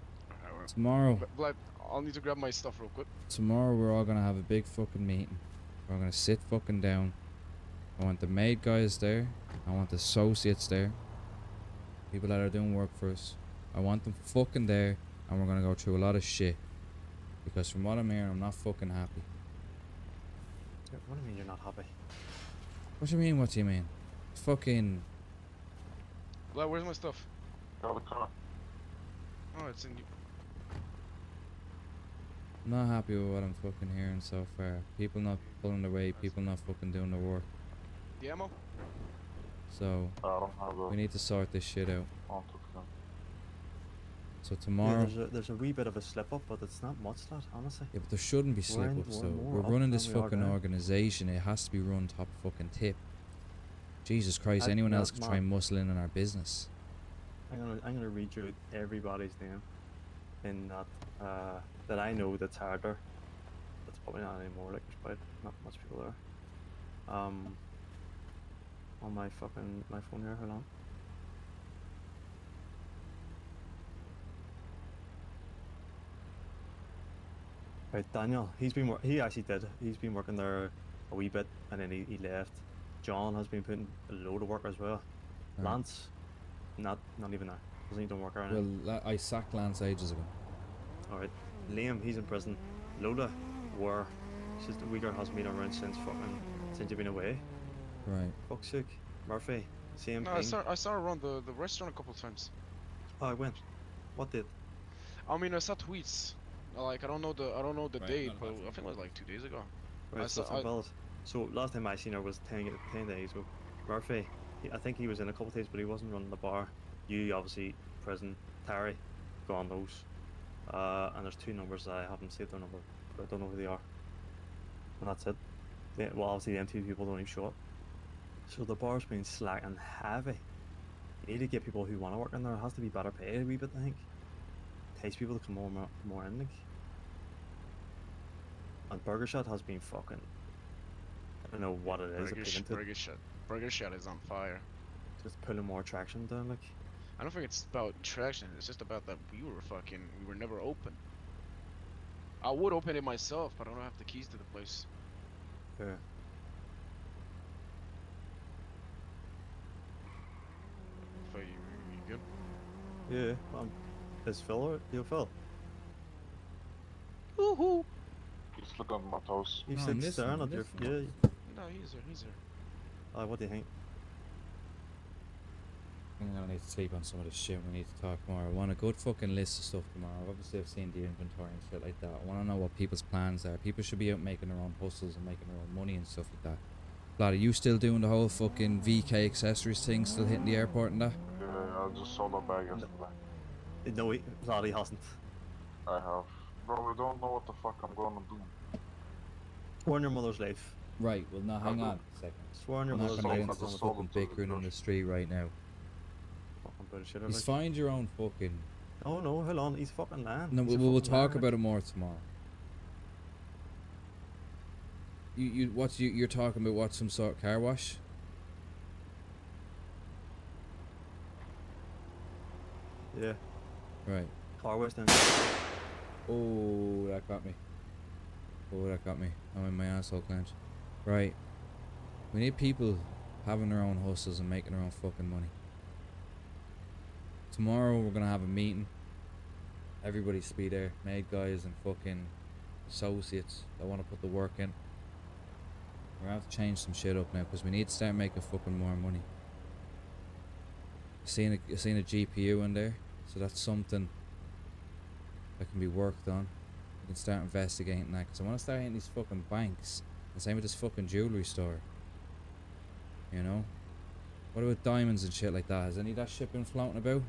O: Tomorrow.
F: But I'll need to grab my stuff real quick.
O: Tomorrow we're all gonna have a big fucking meeting. We're gonna sit fucking down. I want the maid guys there. I want the associates there. People that are doing work for us. I want them fucking there, and we're gonna go through a lot of shit. Because from what I'm hearing, I'm not fucking happy.
I: What do you mean you're not happy?
O: What do you mean? What do you mean? Fucking.
F: Vlad, where's my stuff?
R: Got the car.
F: Oh, it's in you.
O: I'm not happy with what I'm fucking hearing so far. People not pulling their weight, people not fucking doing their work.
F: The ammo?
O: So,
R: I don't have the
O: we need to sort this shit out. So
I: Yeah,
O: tomorrow.
I: there's a wee bit of a slip up, but it's not much, that honestly.
O: Yeah, but there shouldn't be slip ups though. We're running this fucking organization. It has to be run top fucking tip. Jesus Christ! Anyone else can try and muscle in on our business.
I: I'm gonna read you everybody's name in that I know that's harder. That's probably not anymore. Like there's probably not much people there. On my phone here. Hold on. Right, Daniel. He's been working there a wee bit, and then he left. John has been putting a load of work as well.
O: Right.
I: Lance, not even there. Doesn't he don't work around.
O: Well, I sacked Lance ages ago.
I: All right, Liam, he's in prison. Lola, where she's the girl hasn't been around since you've been away.
O: Right.
I: Fuck's sake. Murphy, same
F: No,
I: thing.
F: I saw her around the restaurant a couple times.
I: Oh, I went. What did?
F: I mean, I saw tweets. Like I don't know the
O: Right,
F: date,
O: not
F: but
O: bad.
F: I think it was like 2 days ago.
I: Right, so, so last time I seen her was 10 days ago. Murphy, I think he was in a couple of days, but he wasn't running the bar. You obviously prison. Terry, gone those. And there's 2 numbers that I haven't saved their number, but I don't know who they are. And that's it. Yeah, well, obviously them 2 people don't even show up. So the bar's been slack and heavy. You need to get people who want to work in there. It has to be better paid a wee bit, I think. Entice people to come more in, like. And Burger Shot has been fucking. I don't know what it is.
F: Burger Shot is on fire.
I: Just pulling more traction down, like.
F: I don't think it's about traction. It's just about that we were never open. I would open it myself, but I don't have the keys to the place.
I: Yeah.
F: So you good?
I: Yeah, is Phil, you Phil?
R: Woohoo! He's looking at my toes.
I: He's
O: No,
I: like
O: I'm listening,
I: staring
O: I'm
I: at your,
O: listening.
I: yeah.
F: No, he's here. He's here.
I: What do you think?
O: I'm gonna need to sleep on some of this shit. We need to talk more. I want a good fucking list of stuff tomorrow. Obviously, I've seen the inventory and shit like that. I want to know what people's plans are. People should be out making their own hustles and making their own money and stuff like that. Blood, are you still doing the whole fucking VK accessories thing? Still hitting the airport and that?
R: Yeah, I just sold a bag yesterday.
I: No, he hasn't.
R: I have. Bro, we don't know what the fuck I'm gonna do.
I: Sworn your mother's life.
O: Right, well, now hang on a second.
I: Sworn your
O: I'm not
I: mother's
O: gonna
I: life.
O: get into this fucking bickering in the street right now.
I: Fucking bullshit.
O: Just find your own fucking...
I: Oh no, hold on, he's fucking lying.
O: No,
I: He's a
O: we'll
I: fucking
O: talk
I: liar.
O: about it more tomorrow. You're talking about what, some sort of car wash?
I: Yeah.
O: Right.
I: Car wash then.
O: Oh, that got me. Oh, that got me. I'm in my asshole clench. Right. We need people having their own hustles and making their own fucking money. Tomorrow we're gonna have a meeting. Everybody's be there. Made guys and fucking associates that want to put the work in. We're gonna have to change some shit up now because we need to start making fucking more money. Seen a GPU in there, so that's something that can be worked on. We can start investigating that because I want to start hitting these fucking banks. The same with this fucking jewelry store. You know? What about diamonds and shit like that? Has any of that shit been floating about?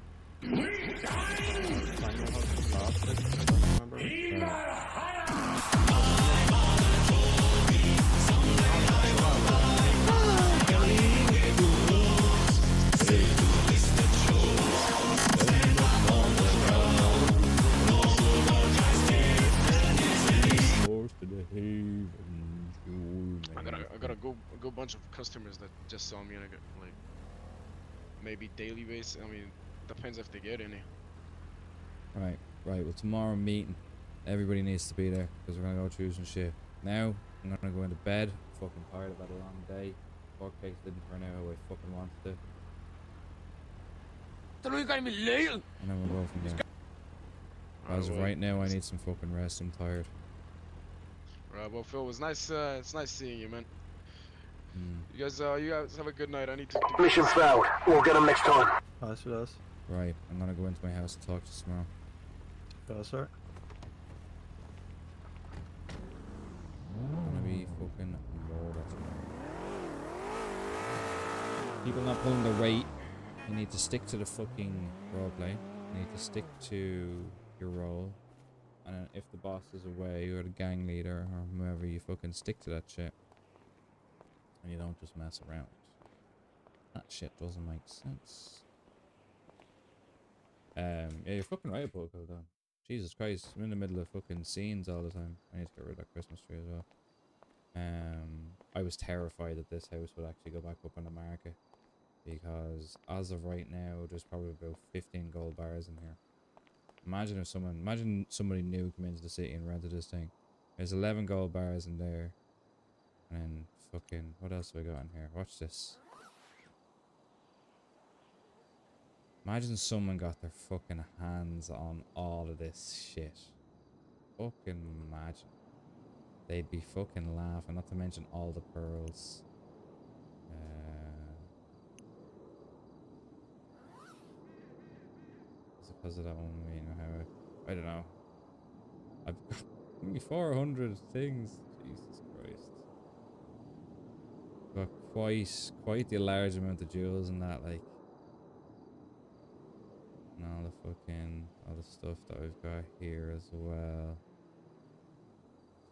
F: I got a good bunch of customers that just saw me on a like maybe daily basis. I mean, depends if they get any.
O: Right. Well, tomorrow meeting. Everybody needs to be there because we're gonna go through some shit. Now, I'm gonna go into bed. Fucking tired. I've had a long day. Court case didn't turn out how I fucking wanted to. And then we'll go from there. As of right now, I need some fucking rest. I'm tired.
F: Right, well, Phil, it was nice. It's nice seeing you, man. You guys have a good night. I need to.
J: Mission failed. We'll get him next time.
I: That's what it is.
O: Right, I'm gonna go into my house and talk to you tomorrow.
I: Yes, sir.
O: Gonna be fucking murder tomorrow. People not pulling the weight. You need to stick to the fucking roleplay. You need to stick to your role. And then if the boss is away or the gang leader or whoever, you fucking stick to that shit. And you don't just mess around. That shit doesn't make sense. Yeah, you're fucking right about it, though. Jesus Christ, I'm in the middle of fucking scenes all the time. I need to get rid of that Christmas tree as well. I was terrified that this house would actually go back up on the market. Because as of right now, there's probably about 15 gold bars in here. Imagine somebody new came into the city and rented this thing. There's 11 gold bars in there. And then fucking, what else have I got in here? Watch this. Imagine someone got their fucking hands on all of this shit. Fucking imagine. They'd be fucking laughing, not to mention all the pearls. Is it because of that one? You know how I don't know. I've got only 400 things. Jesus Christ. Got quite the large amount of jewels and that, like. And all the stuff that we've got here as well.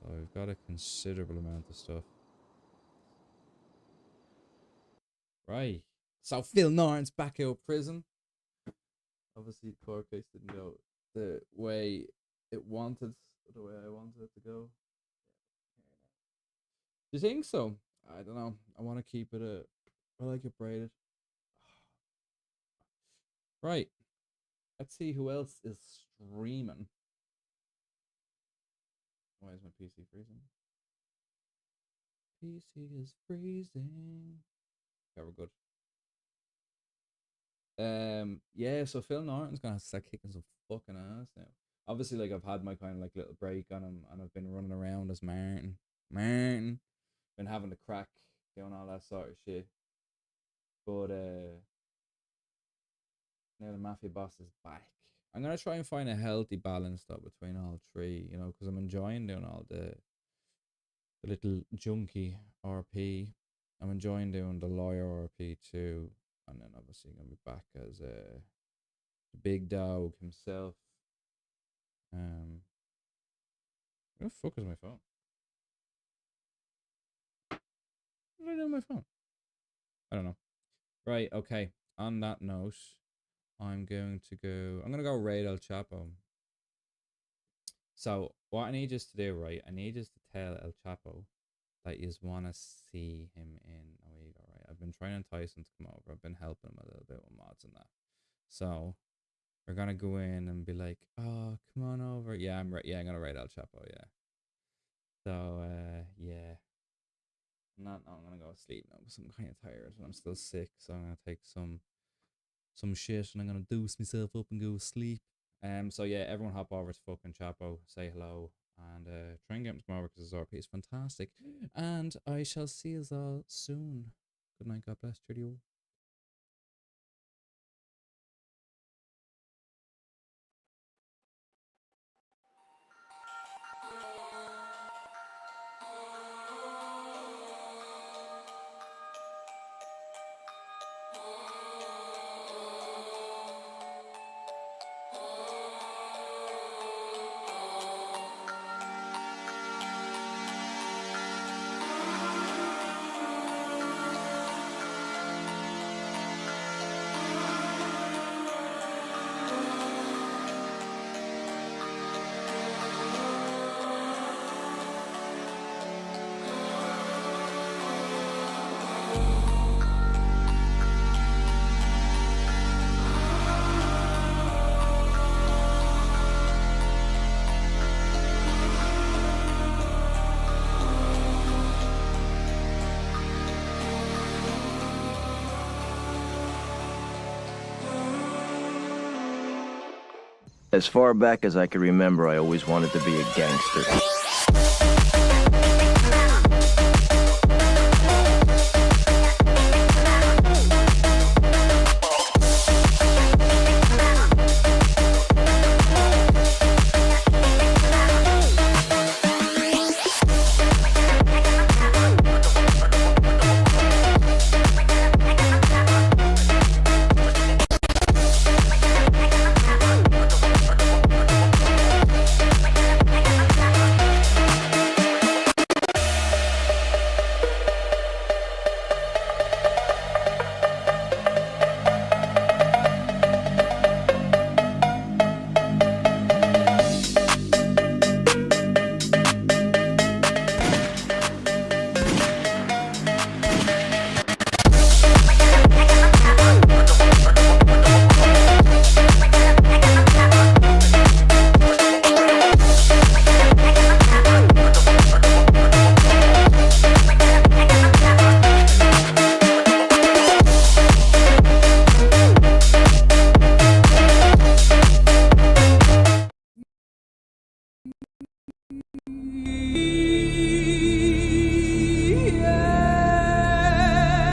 O: So we've got a considerable amount of stuff. Right. So Phil Norton's back out of prison. Obviously the court case didn't go the way it wanted, the way I wanted it to go. Do you think so? I don't know. I want to keep it I like it braided. Right. Let's see who else is streaming. Why is my PC freezing? PC is freezing. Okay, we're good. Yeah, so Phil Norton's gonna start kicking some fucking ass now. Obviously, like I've had my kind of like little break on him, and I've been running around as Martin, been having the crack, doing all that sort of shit. But now the Mafia Boss is back. I'm gonna try and find a healthy balance though between all three, you know, because I'm enjoying doing all the little junkie RP. I'm enjoying doing the lawyer RP too, and then obviously I'm gonna be back as the big dog himself. Where the fuck is my phone? What did I do with my phone? I don't know. Right, okay. On that note, I'm gonna go raid El Chapo. So what I need you to do, right? I need you to tell El Chapo that you want to see him in Amigo, right? I've been trying to entice him to come over. I've been helping him a little bit with mods and that. So we're gonna go in and be like, oh, come on over. Yeah, I'm right. Yeah, I'm gonna raid El Chapo. Yeah. So yeah. I'm gonna go to sleep now because I'm kind of tired and I'm still sick. So I'm gonna take some shit and I'm gonna dose myself up and go to sleep. So yeah, everyone hop over to fucking Chapo, say hello, and try and get him to come over because his RP is fantastic. And I shall see you all soon. Good night, God bless, cheerio.
A: As far back as I can remember, I always wanted to be a gangster.